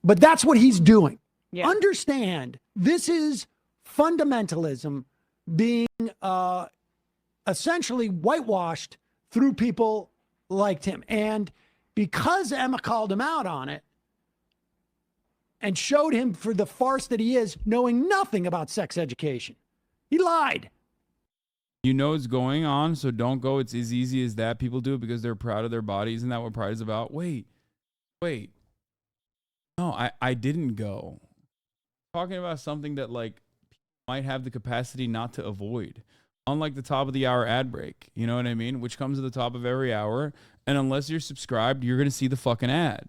But that's what he's doing. Yeah. Understand, this is fundamentalism being essentially whitewashed through people like him. And because Emma called him out on it and showed him for the farce that he is, knowing nothing about sex education, he lied. You know what's going on, so don't go. It's as easy as that. People do it because they're proud of their bodies. Isn't that what pride is about? Wait. No, I didn't go. Talking about something that like might have the capacity not to avoid. Unlike the top of the hour ad break, you know what I mean? Which comes at the top of every hour. And unless you're subscribed, you're going to see the fucking ad.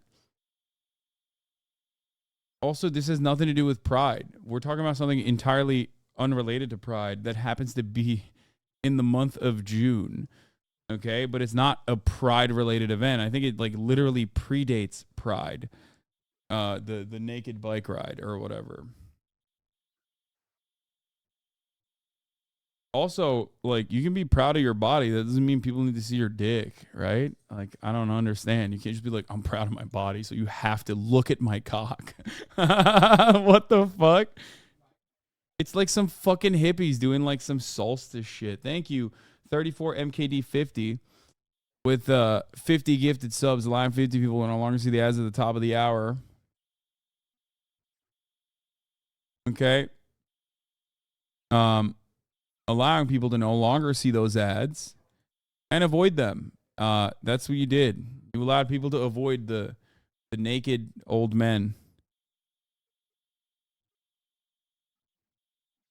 Also, this has nothing to do with Pride. We're talking about something entirely unrelated to Pride that happens to be in the month of June. Okay? But it's not a Pride-related event. I think it like literally predates Pride. The naked bike ride or whatever. Also, like, you can be proud of your body. That doesn't mean people need to see your dick, right? Like, I don't understand. You can't just be like, I'm proud of my body, so you have to look at my cock. What the fuck? It's like some fucking hippies doing like some solstice shit. Thank you, 34 MKD50 with 50 gifted subs, allowing 50 people to no longer see the ads at the top of the hour. Okay. Allowing people to no longer see those ads and avoid them. That's what you did. You allowed people to avoid the naked old men.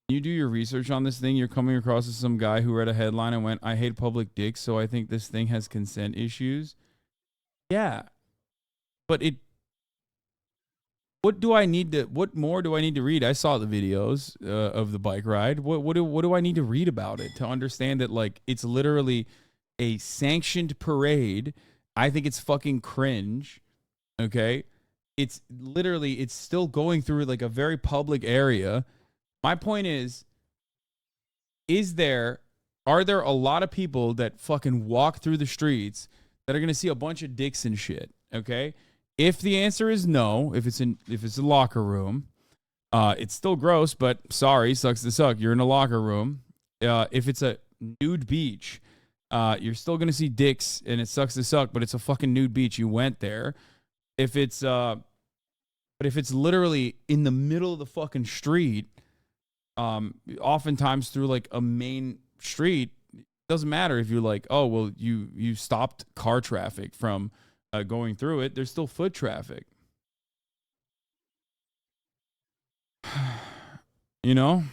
You do your research on this thing, you're coming across as some guy who read a headline and went, I hate public dicks, so I think this thing has consent issues. Yeah. But what more do I need to read? I saw the videos of the bike ride. What do I need to read about it to understand that like it's literally a sanctioned parade? I think it's fucking cringe. Okay? It's still going through like a very public area. My point is are there a lot of people that fucking walk through the streets that are going to see a bunch of dicks and shit? Okay. If the answer is no, if it's a locker room, it's still gross, but sorry, sucks to suck. You're in a locker room. If it's a nude beach, you're still going to see dicks and it sucks to suck, but it's a fucking nude beach. You went there. If it's literally in the middle of the fucking street, oftentimes through like a main street, it doesn't matter if you're like, oh, well, you stopped car traffic from going through it. There's still foot traffic. You know?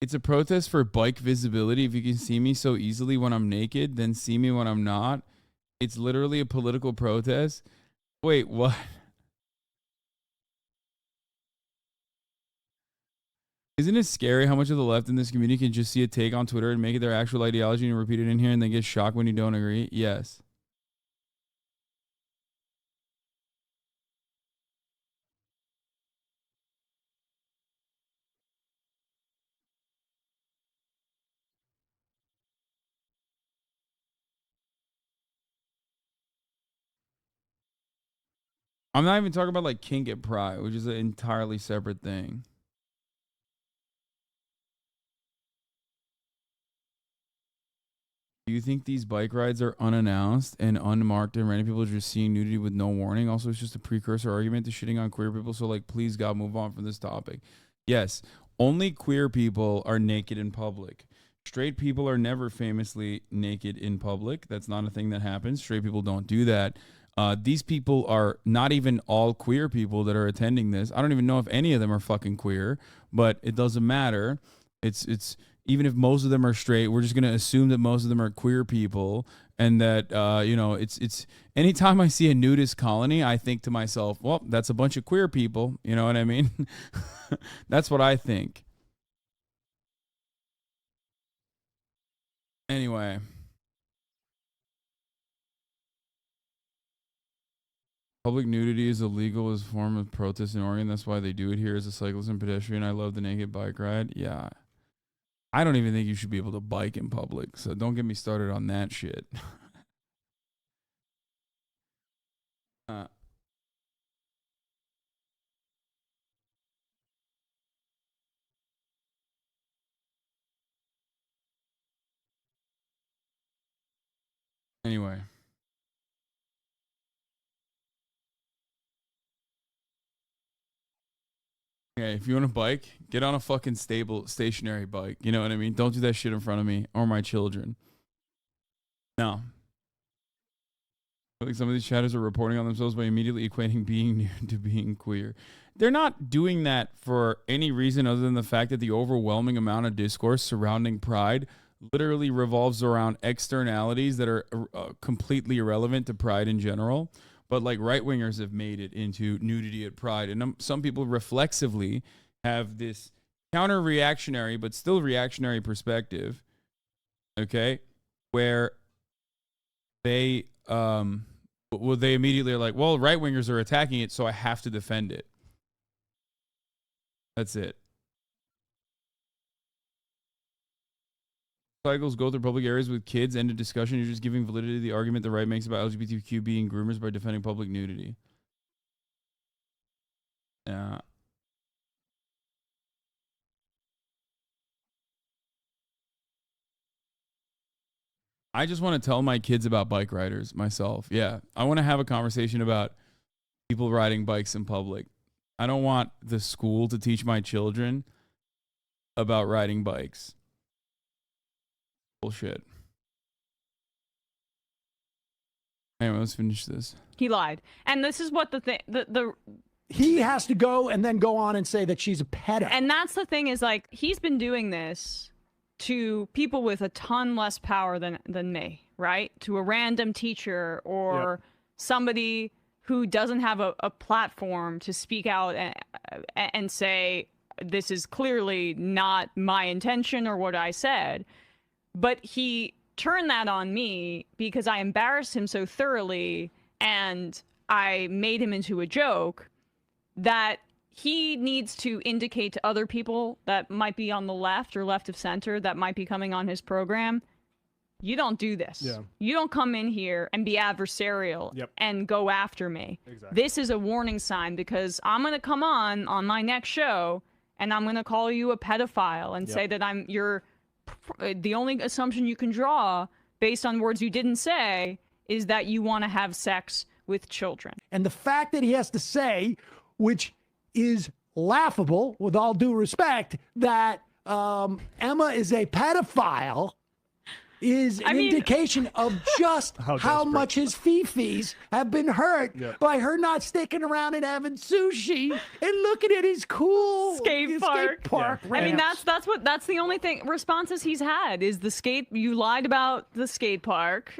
It's a protest for bike visibility. If you can see me so easily when I'm naked, then see me when I'm not. It's literally a political protest. Wait, what? Isn't it scary how much of the left in this community can just see a take on Twitter and make it their actual ideology and repeat it in here and then get shocked when you don't agree? Yes. I'm not even talking about like kink at Pride, which is an entirely separate thing. Do you think these bike rides are unannounced and unmarked and random people are just seeing nudity with no warning? Also, it's just a precursor argument to shitting on queer people. So, like, please, God, move on from this topic. Yes, only queer people are naked in public. Straight people are never famously naked in public. That's not a thing that happens. Straight people don't do that. These people are not even all queer people that are attending this. I don't even know if any of them are fucking queer, but it doesn't matter. It's even if most of them are straight, we're just going to assume that most of them are queer people and that, it's anytime I see a nudist colony, I think to myself, well, that's a bunch of queer people. You know what I mean? That's what I think. Anyway. Public nudity is illegal as a form of protest in Oregon. That's why they do it here as a cyclist and pedestrian. I love the naked bike ride. Yeah. I don't even think you should be able to bike in public, so don't get me started on that shit. Anyway. Okay, if you want to bike, get on a fucking stationary bike. You know what I mean? Don't do that shit in front of me or my children. No. I feel like some of these chatters are reporting on themselves by immediately equating being nude to being queer. They're not doing that for any reason other than the fact that the overwhelming amount of discourse surrounding Pride literally revolves around externalities that are completely irrelevant to Pride in general. But like right-wingers have made it into nudity at Pride. And some people reflexively have this counter-reactionary, but still reactionary perspective, okay, where they they immediately are like, well, right-wingers are attacking it, so I have to defend it. That's it. Cycles go through public areas with kids, end of discussion. You're just giving validity to the argument the right makes about LGBTQ being groomers by defending public nudity. Yeah. I just want to tell my kids about bike riders myself. Yeah. I want to have a conversation about people riding bikes in public. I don't want the school to teach my children about riding bikes. Bullshit. Anyway, let's finish this. He lied. And this is what he has to go and then go on and say that she's a pedo. And that's the thing is, like, he's been doing this to people with a ton less power than me, right? To a random teacher or somebody who doesn't have a platform to speak out and say, this is clearly not my intention or what I said. But he turned that on me because I embarrassed him so thoroughly, and I made him into a joke, that he needs to indicate to other people that might be on the left or left of center that might be coming on his program, you don't do this. Yeah. You don't come in here and be adversarial and go after me. Exactly. This is a warning sign, because I'm going to come on my next show and I'm going to call you a pedophile and say that you're the only assumption you can draw based on words you didn't say is that you want to have sex with children. And the fact that he has to say, which is laughable, with all due respect, that Emma is a pedophile, is an indication of just how much his fifis have been hurt by her not sticking around and having sushi and looking at his cool skate park. I mean, that's the only responses he's had is the skate. You lied about the skate park,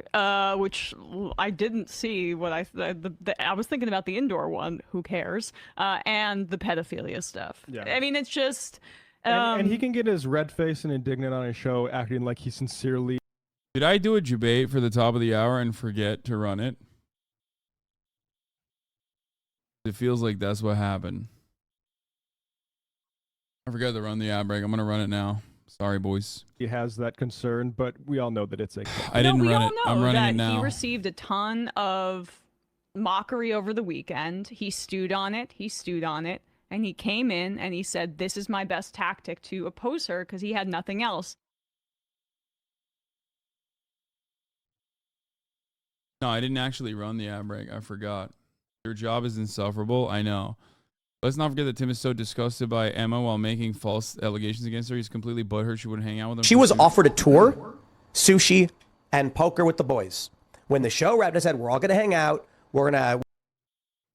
which I didn't see. What I was thinking about the indoor one. Who cares? And the pedophilia stuff. Yeah. I mean, it's just. And he can get his red face and indignant on his show, acting like he sincerely. Did I do a debate for the top of the hour and forget to run it? It feels like that's what happened. I forgot to run the ad break. I'm going to run it now. Sorry, boys. He has that concern, but we all know that it's a. I didn't run it. I'm running it He now. received a ton of mockery over the weekend. He stewed on it. And he came in and he said, this is my best tactic to oppose her, because he had nothing else. No, I didn't actually run the ad break. I forgot. Your job is insufferable. I know. Let's not forget that Tim is so disgusted by Emma while making false allegations against her. He's completely butthurt she wouldn't hang out with him. She was offered a tour, sushi, and poker with the boys. When the show wrapped, I said, we're all going to hang out. We're going to...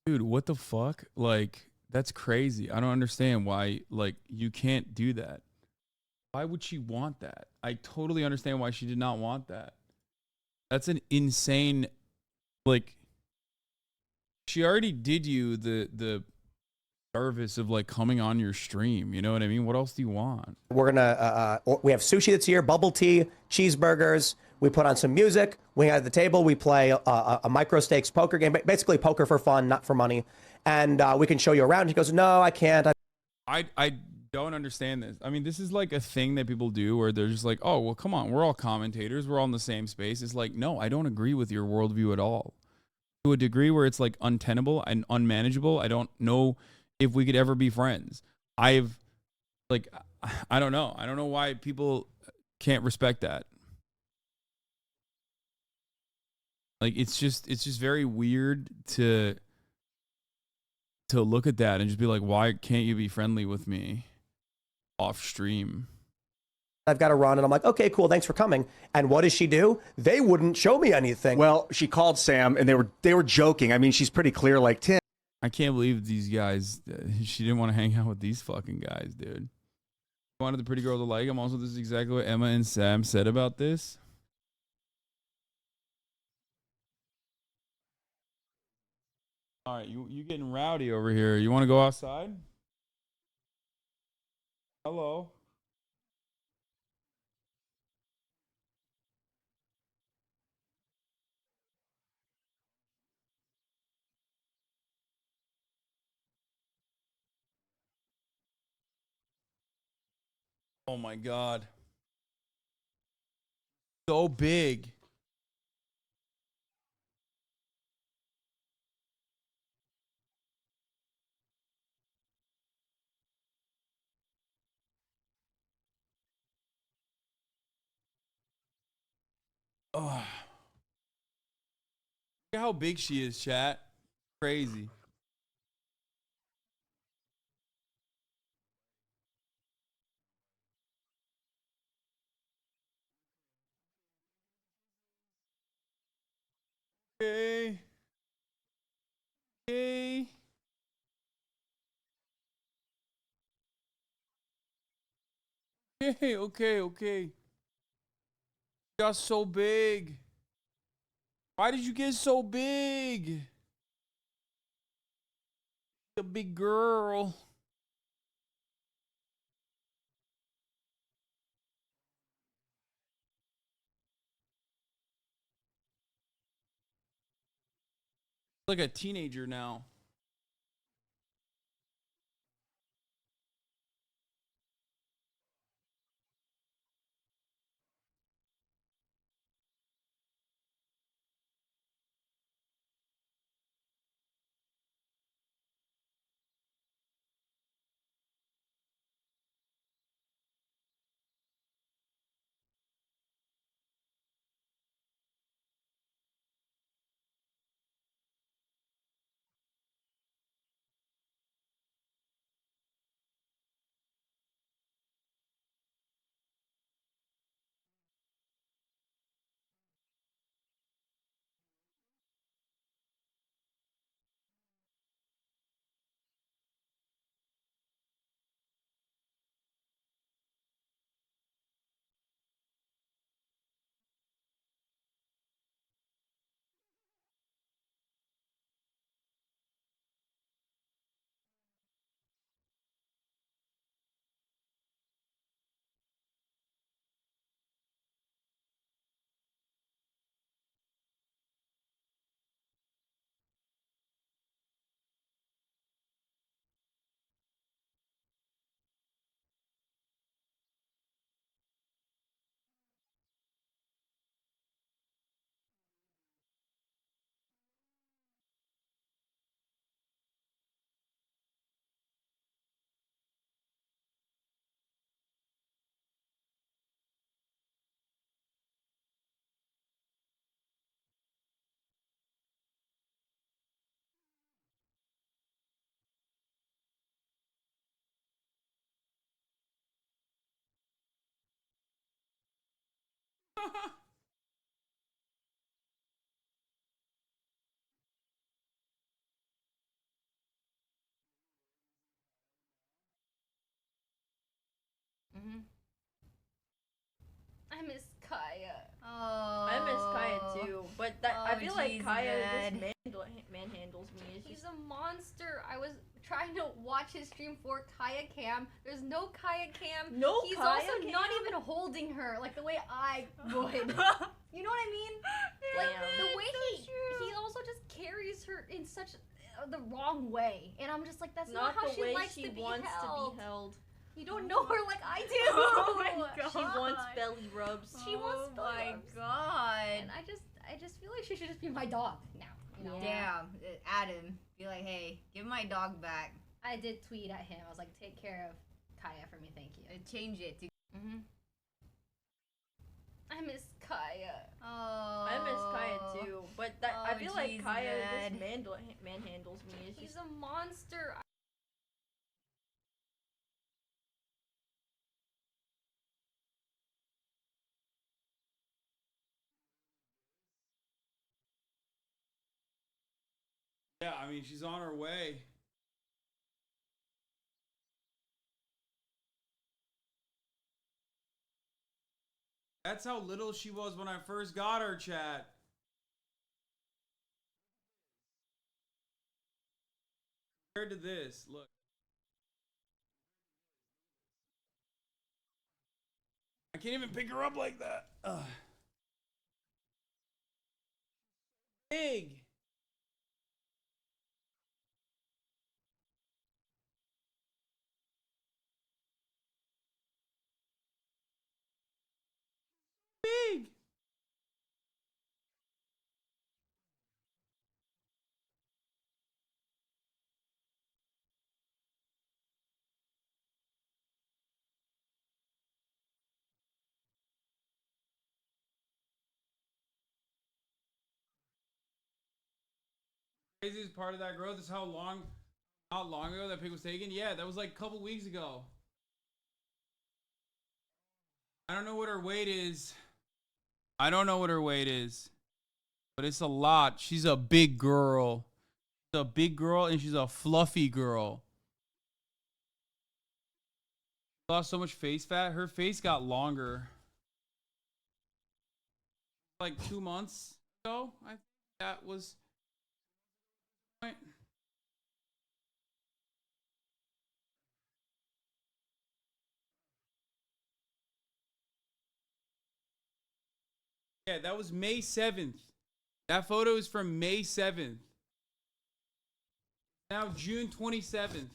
Dude, what the fuck? Like, that's crazy. I don't understand why, like, you can't do that. Why would she want that? I totally understand why she did not want that. That's an insane, like, she already did you the service of, like, coming on your stream. You know what I mean? What else do you want? We're going to... we have sushi that's here, bubble tea, cheeseburgers. We put on some music. We at the table. We play a micro stakes poker game. Basically poker for fun, not for money. And we can show you around. He goes, no, I can't. I don't understand this. I mean, this is like a thing that people do where they're just like, oh, well, come on. We're all commentators. We're all in the same space. It's like, no, I don't agree with your worldview at all. To a degree where it's like untenable and unmanageable, I don't know if we could ever be friends. I don't know. I don't know why people can't respect that. Like, it's just very weird to look at that and just be like, why can't you be friendly with me off stream? I've got to run. And I'm like, okay, cool. Thanks for coming. And what does she do? They wouldn't show me anything. Well, she called Sam and they were joking. I mean, she's pretty clear, like, Tim. I can't believe these guys, she didn't want to hang out with these fucking guys, dude. Wanted the pretty girl to like him. Also, this is exactly what Emma and Sam said about this. All right, you getting rowdy over here. You want to go outside? Hello. Oh my God. So big. Oh. Look at how big she is, chat. Crazy. Okay. Okay. Okay. Got so big. Why did you get so big? A big girl. Like a teenager now. I miss Kaya. Oh, I miss Kaya too, but I feel like Kaya just manhandles me. He's a monster. I was trying to watch his stream for Kaya Cam. There's no Kaya Cam. No He's Kaya also Cam? not even holding her like the way I would. You know what I mean? Like the way he also just carries her in such the wrong way, and I'm just like, that's not how the she way likes she to be wants held. to be held. You don't know her like I do. Oh my god. She wants belly rubs. She wants belly my rubs. god. And I just feel like she should just be my dog now. You know? Damn, Adam, be like, hey, give my dog back. I did tweet at him. I was like, take care of Kaya for me, thank you. Change it to. I miss Kaya. Oh, I miss Kaya too, but I feel like Kaya just manhandles me. He's a monster. Yeah, I mean, she's on her way. That's how little she was when I first got her, chat. Compared to this, look. I can't even pick her up like that. Ugh. Big. Big. Craziest part of that growth is how long ago that pic was taken. Yeah, that was like a couple weeks ago. I don't know what her weight is. But it's a lot. She's a big girl. She's a big girl and she's a fluffy girl. She lost so much face fat. Her face got longer. Like 2 months ago, I think that was. Yeah, that was May 7th. That photo is from May 7th. Now June 27th.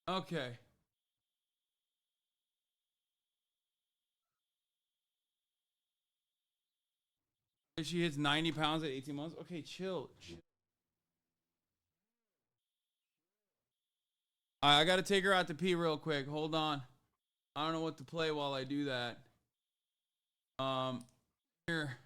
Okay. If she hits 90 pounds at 18 months, okay, chill. I gotta take her out to pee real quick. Hold on. I don't know what to play while I do that. Here.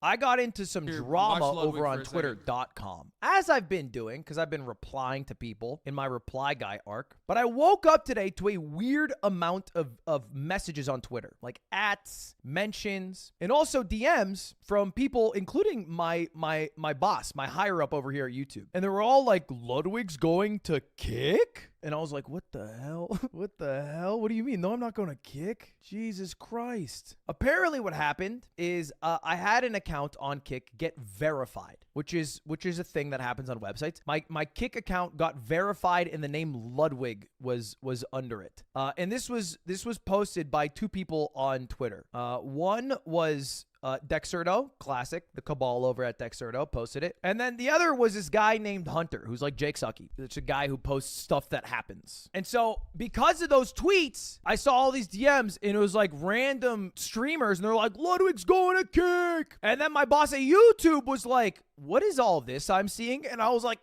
I got into some drama watch Ludwig over for on a second. Twitter.com, as I've been doing, because I've been replying to people in my reply guy arc. But I woke up today to a weird amount of messages on Twitter, like ats, mentions, and also DMs from people, including my boss, my higher up over here at YouTube. And they were all like, Ludwig's going to kick? And I was like, what the hell? What the hell? What do you mean? No, I'm not going to kick. Jesus Christ. Apparently what happened is I had an account on Kick get verified, which is a thing that happens on websites. My Kick account got verified and the name Ludwig was under it. And this was posted by two people on Twitter. One was Dexerto, classic, the cabal over at Dexerto posted it. And then the other was this guy named Hunter, who's like Jake Sucky. It's a guy who posts stuff that happens. And so because of those tweets, I saw all these DMs and it was like random streamers and they're like, Ludwig's going to kick. And then my boss at YouTube was like, what is all this I'm seeing? And I was like,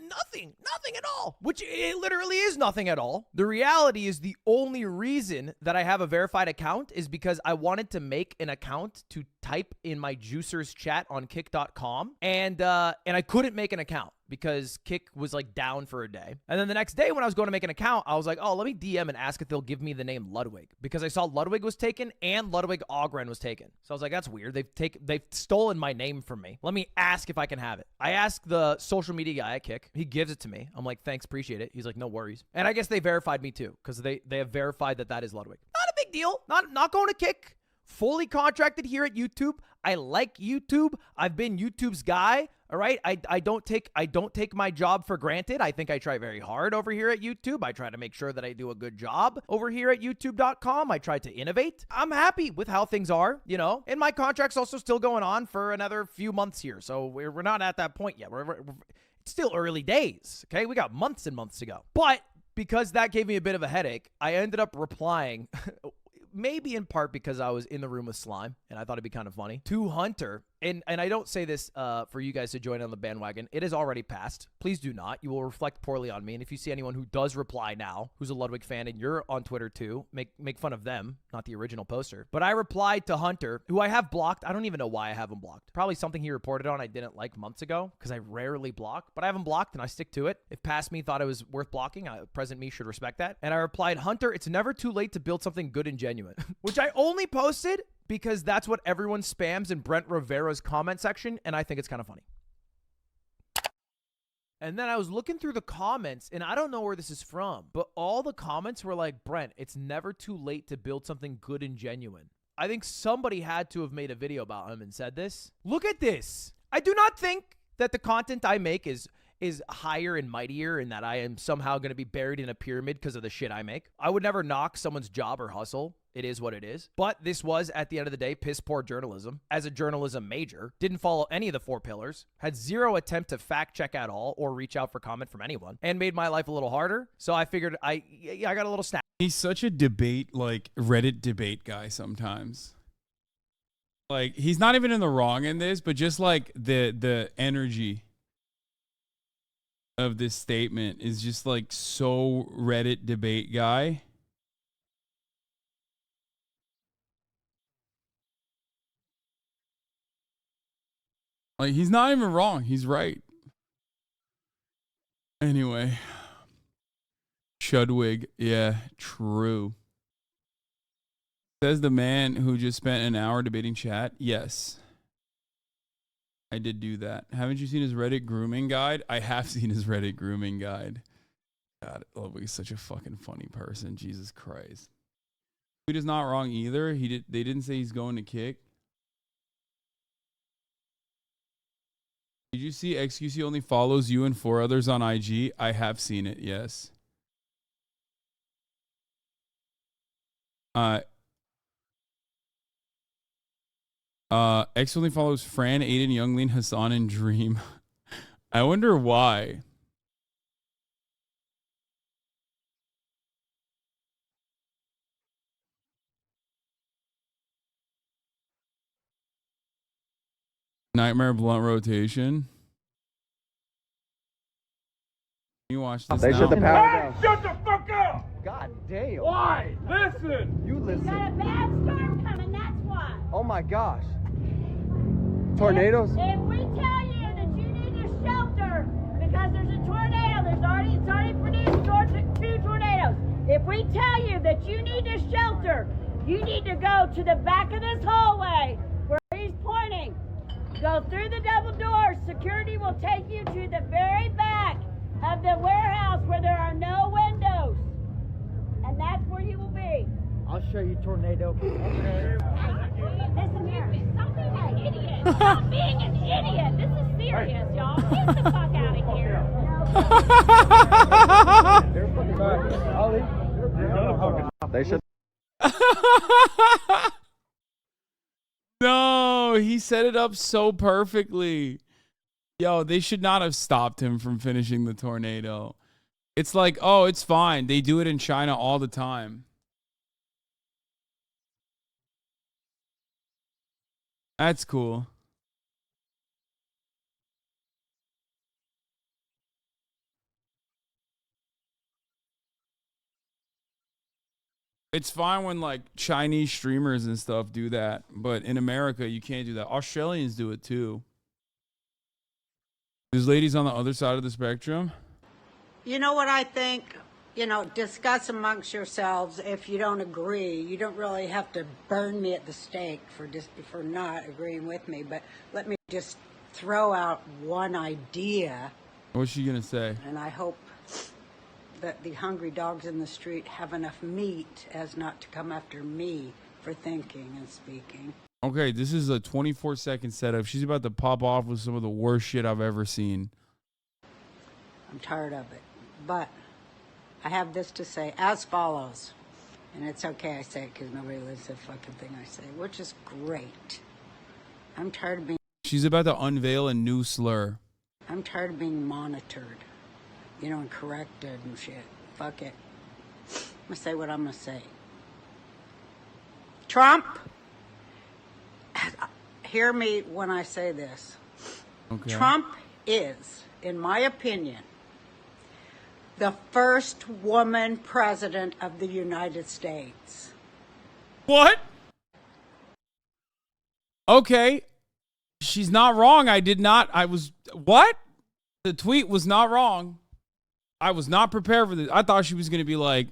nothing at all, which it literally is nothing at all. The reality is the only reason that I have a verified account is because I wanted to make an account to type in my juicers chat on kick.com and I couldn't make an account because Kick was like down for a day. And then the next day when I was going to make an account, I was like, oh, let me DM and ask if they'll give me the name Ludwig because I saw Ludwig was taken and Ludwig Ogren was taken. So I was like, that's weird. They've stolen my name from me. Let me ask if I can have it. I asked the social media guy at Kick. He gives it to me. I'm like, thanks, appreciate it. He's like, no worries. And I guess they verified me too because they have verified that is Ludwig. Not a big deal. Not going to Kick. Fully contracted here at YouTube. I like YouTube. I've been YouTube's guy. All right. I don't take my job for granted. I think I try very hard over here at YouTube. I try to make sure that I do a good job over here at youtube.com. I try to innovate. I'm happy with how things are, you know, and my contract's also still going on for another few months here. So we're not at that point yet. It's still early days. Okay. We got months and months to go. But because that gave me a bit of a headache, I ended up replying maybe in part because I was in the room with Slime and I thought it'd be kind of funny, to Hunter. And I don't say this for you guys to join on the bandwagon. It has already passed. Please do not. You will reflect poorly on me. And if you see anyone who does reply now, who's a Ludwig fan, and you're on Twitter too, make fun of them, not the original poster. But I replied to Hunter, who I have blocked. I don't even know why I have him blocked. Probably something he reported on I didn't like months ago because I rarely block. But I have him blocked and I stick to it. If past me thought it was worth blocking, present me should respect that. And I replied, Hunter, it's never too late to build something good and genuine. Which I only posted because that's what everyone spams in Brent Rivera's comment section, and I think it's kind of funny. And then I was looking through the comments, and I don't know where this is from, but all the comments were like, Brent, it's never too late to build something good and genuine. I think somebody had to have made a video about him and said this. Look at this. I do not think that the content I make is higher and mightier and that I am somehow going to be buried in a pyramid because of the shit I make. I would never knock someone's job or hustle. It is what it is. But this was, at the end of the day, piss poor journalism. As a journalism major, didn't follow any of the 4 pillars, had zero attempt to fact check at all or reach out for comment from anyone, and made my life a little harder. So I figured I got a little snap. He's such a debate, like Reddit debate guy sometimes. Like, he's not even in the wrong in this, but just like the energy of this statement is just like so Reddit debate guy. Like, he's not even wrong. He's right. Anyway. Shudwig. Yeah, true. Says the man who just spent an hour debating chat. Yes. I did do that. Haven't you seen his Reddit grooming guide? I have seen his Reddit grooming guide. God, Ludwig is such a fucking funny person. Jesus Christ. Tweet is not wrong either. They didn't say he's going to kick. Did you see XQC only follows you and 4 others on IG? I have seen it, yes. X only follows Fran, Adin, Younglean, Hasan, and Dream. I wonder why. Nightmare blunt rotation. Can you watch this They now? shut the power down. Shut the fuck up! God damn. Why? Listen! You listen. got a bad storm coming, that's why. Oh my gosh. Tornadoes? If we tell you that you need to shelter because there's a tornado, it's already produced 2 tornadoes. If we tell you that you need to shelter, you need to go to the back of this hallway where he's pointing. Go through the double doors. Security will take you to the very back of the warehouse where there are no windows. And that's where you will be. I'll show you tornado. Okay. Listen here. Stop being an idiot. Stop being an idiot. This is serious, y'all. Get the fuck out of here. They should. No, he set it up so perfectly. Yo, they should not have stopped him from finishing the tornado. It's like, oh, it's fine. They do it in China all the time. That's cool. It's fine when like Chinese streamers and stuff do that, but in America you can't do that. Australians do it too. There's ladies on the other side of the spectrum. You know what I think? You know, discuss amongst yourselves. If you don't agree, you don't really have to burn me at the stake for not agreeing with me. But let me just throw out one idea. What's she gonna say? And I hope that the hungry dogs in the street have enough meat as not to come after me for thinking and speaking. Okay, this is a 24-second setup. She's about to pop off with some of the worst shit I've ever seen. I'm tired of it. But I have this to say as follows. And it's okay I say it because nobody lives the fucking thing I say, which is great. I'm tired of being... She's about to unveil a new slur. I'm tired of being monitored. You know, and corrected and shit. Fuck it. I'm gonna say what I'm gonna say. Trump, hear me when I say this. Okay. Trump is, in my opinion, the first woman president of the United States. What? Okay. She's not wrong. What? The tweet was not wrong. I was not prepared for this. I thought she was going to be like,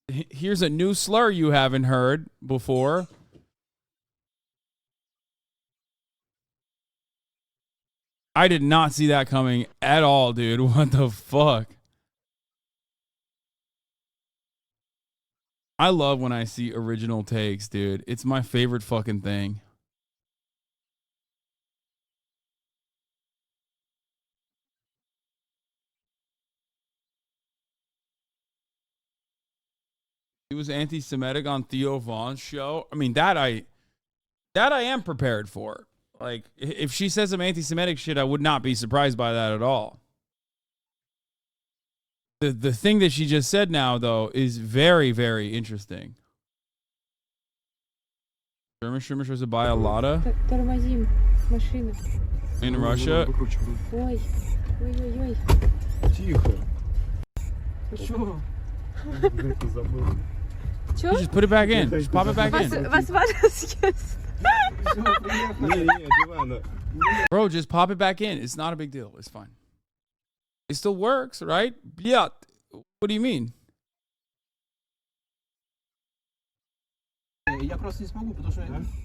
here's a new slur you haven't heard before. I did not see that coming at all, dude. What the fuck? I love when I see original takes, dude. It's my favorite fucking thing. He was anti-Semitic on Theo Vaughn's show. I mean, that I am prepared for. Like, if she says some anti-Semitic shit, I would not be surprised by that at all. The thing that she just said now, though, is very, very interesting. German streamer tries to buy a Lada Тормозим машины. in Russia. Ой, ой-ой-ой. Тихо. Почему? You just put it back in. Just pop it back in. Was war das jetzt? Bro, just pop it back in. It's not a big deal. It's fine. It still works, right? Yeah. What do you mean? Я просто не смогу, потому что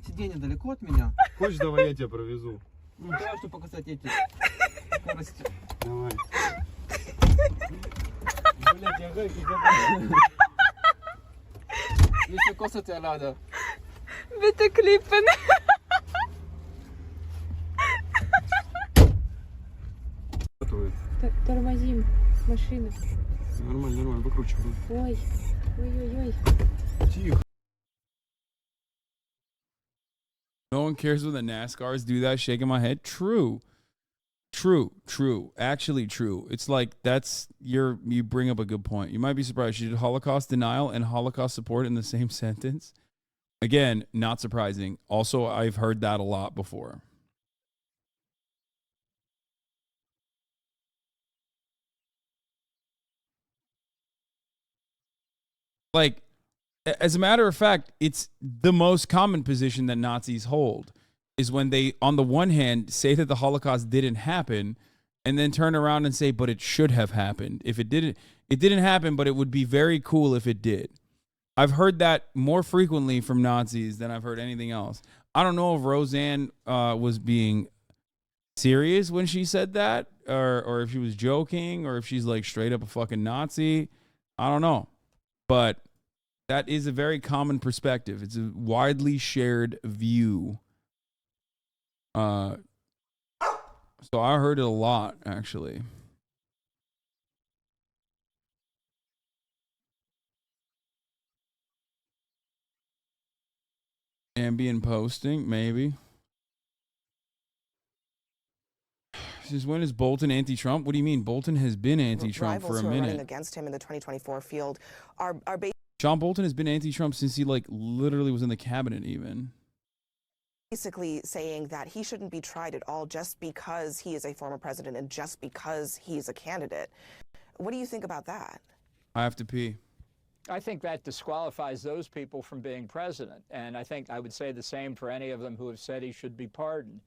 сиденье далеко от меня. Хочешь, давай я тебя провезу. Ну, давай, чтобы показать эти скорости. Давай. Блять, я гайки Welche kostet der Lader? Bitte klippen. Тормозим. Машина. Нормально, нормально, выкручиваю. Ой. Ой-ой-ой. Тихо. No one cares when the NASCARs do that, shaking my head. True. True. Actually true. It's like you bring up a good point. You might be surprised. She did Holocaust denial and Holocaust support in the same sentence. Again, not surprising. Also, I've heard that a lot before. Like, as a matter of fact, it's the most common position that Nazis hold is when they, on the one hand, say that the Holocaust didn't happen and then turn around and say, but it should have happened. If it didn't happen, but it would be very cool if it did. I've heard that more frequently from Nazis than I've heard anything else. I don't know if Roseanne was being serious when she said that or if she was joking or if she's like straight up a fucking Nazi. I don't know. But that is a very common perspective. It's a widely shared view. So I heard it a lot, actually. Ambient posting, maybe. Since when is Bolton anti-Trump? What do you mean? Bolton has been anti-Trump for a minute. Running against him in the 2024 field are John Bolton has been anti-Trump since he like literally was in the cabinet even. basically saying that he shouldn't be tried at all just because he is a former president and just because he's a candidate. What do you think about that? I have to pee. I think that disqualifies those people from being president. And I think I would say the same for any of them who have said he should be pardoned.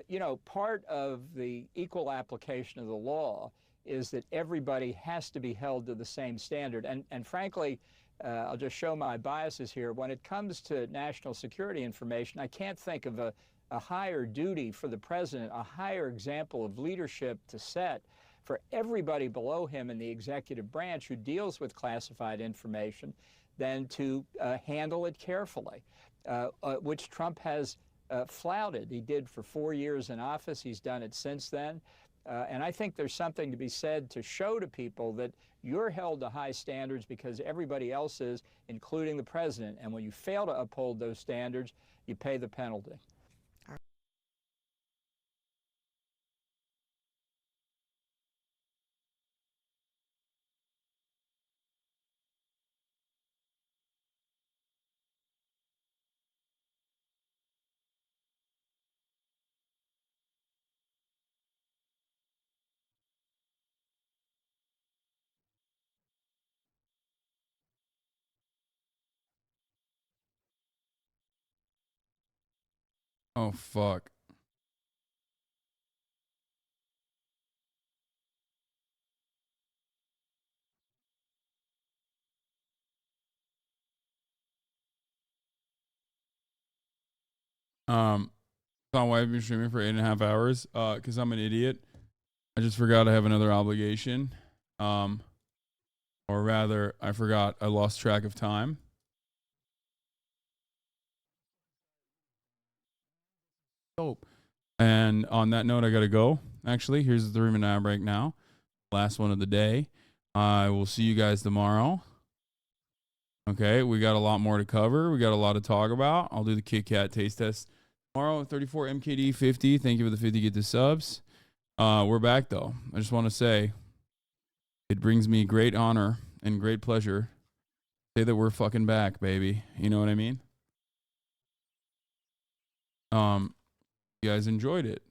You know, part of the equal application of the law is that everybody has to be held to the same standard. And frankly, I'll just show my biases here. When it comes to national security information, I can't think of a higher duty for the president, a higher example of leadership to set for everybody below him in the executive branch who deals with classified information than to handle it carefully, which Trump has flouted. He did for 4 years in office. He's done it since then. And I think there's something to be said to show to people that you're held to high standards because everybody else is, including the president. And when you fail to uphold those standards, you pay the penalty. Oh, fuck. Thought why I've been streaming for 8.5 hours. Because I'm an idiot. I just forgot I have another obligation. Or rather, I forgot I lost track of time. Dope. And on that note, I gotta go. Actually, here's the 3-minute break now. Last one of the day. I will see you guys tomorrow. Okay, we got a lot more to cover. We got a lot to talk about. I'll do the Kit Kat taste test tomorrow. 34 MKD 50. Thank you for the 50 get the subs. We're back though. I just want to say it brings me great honor and great pleasure to say that we're fucking back, baby. You know what I mean? You guys enjoyed it.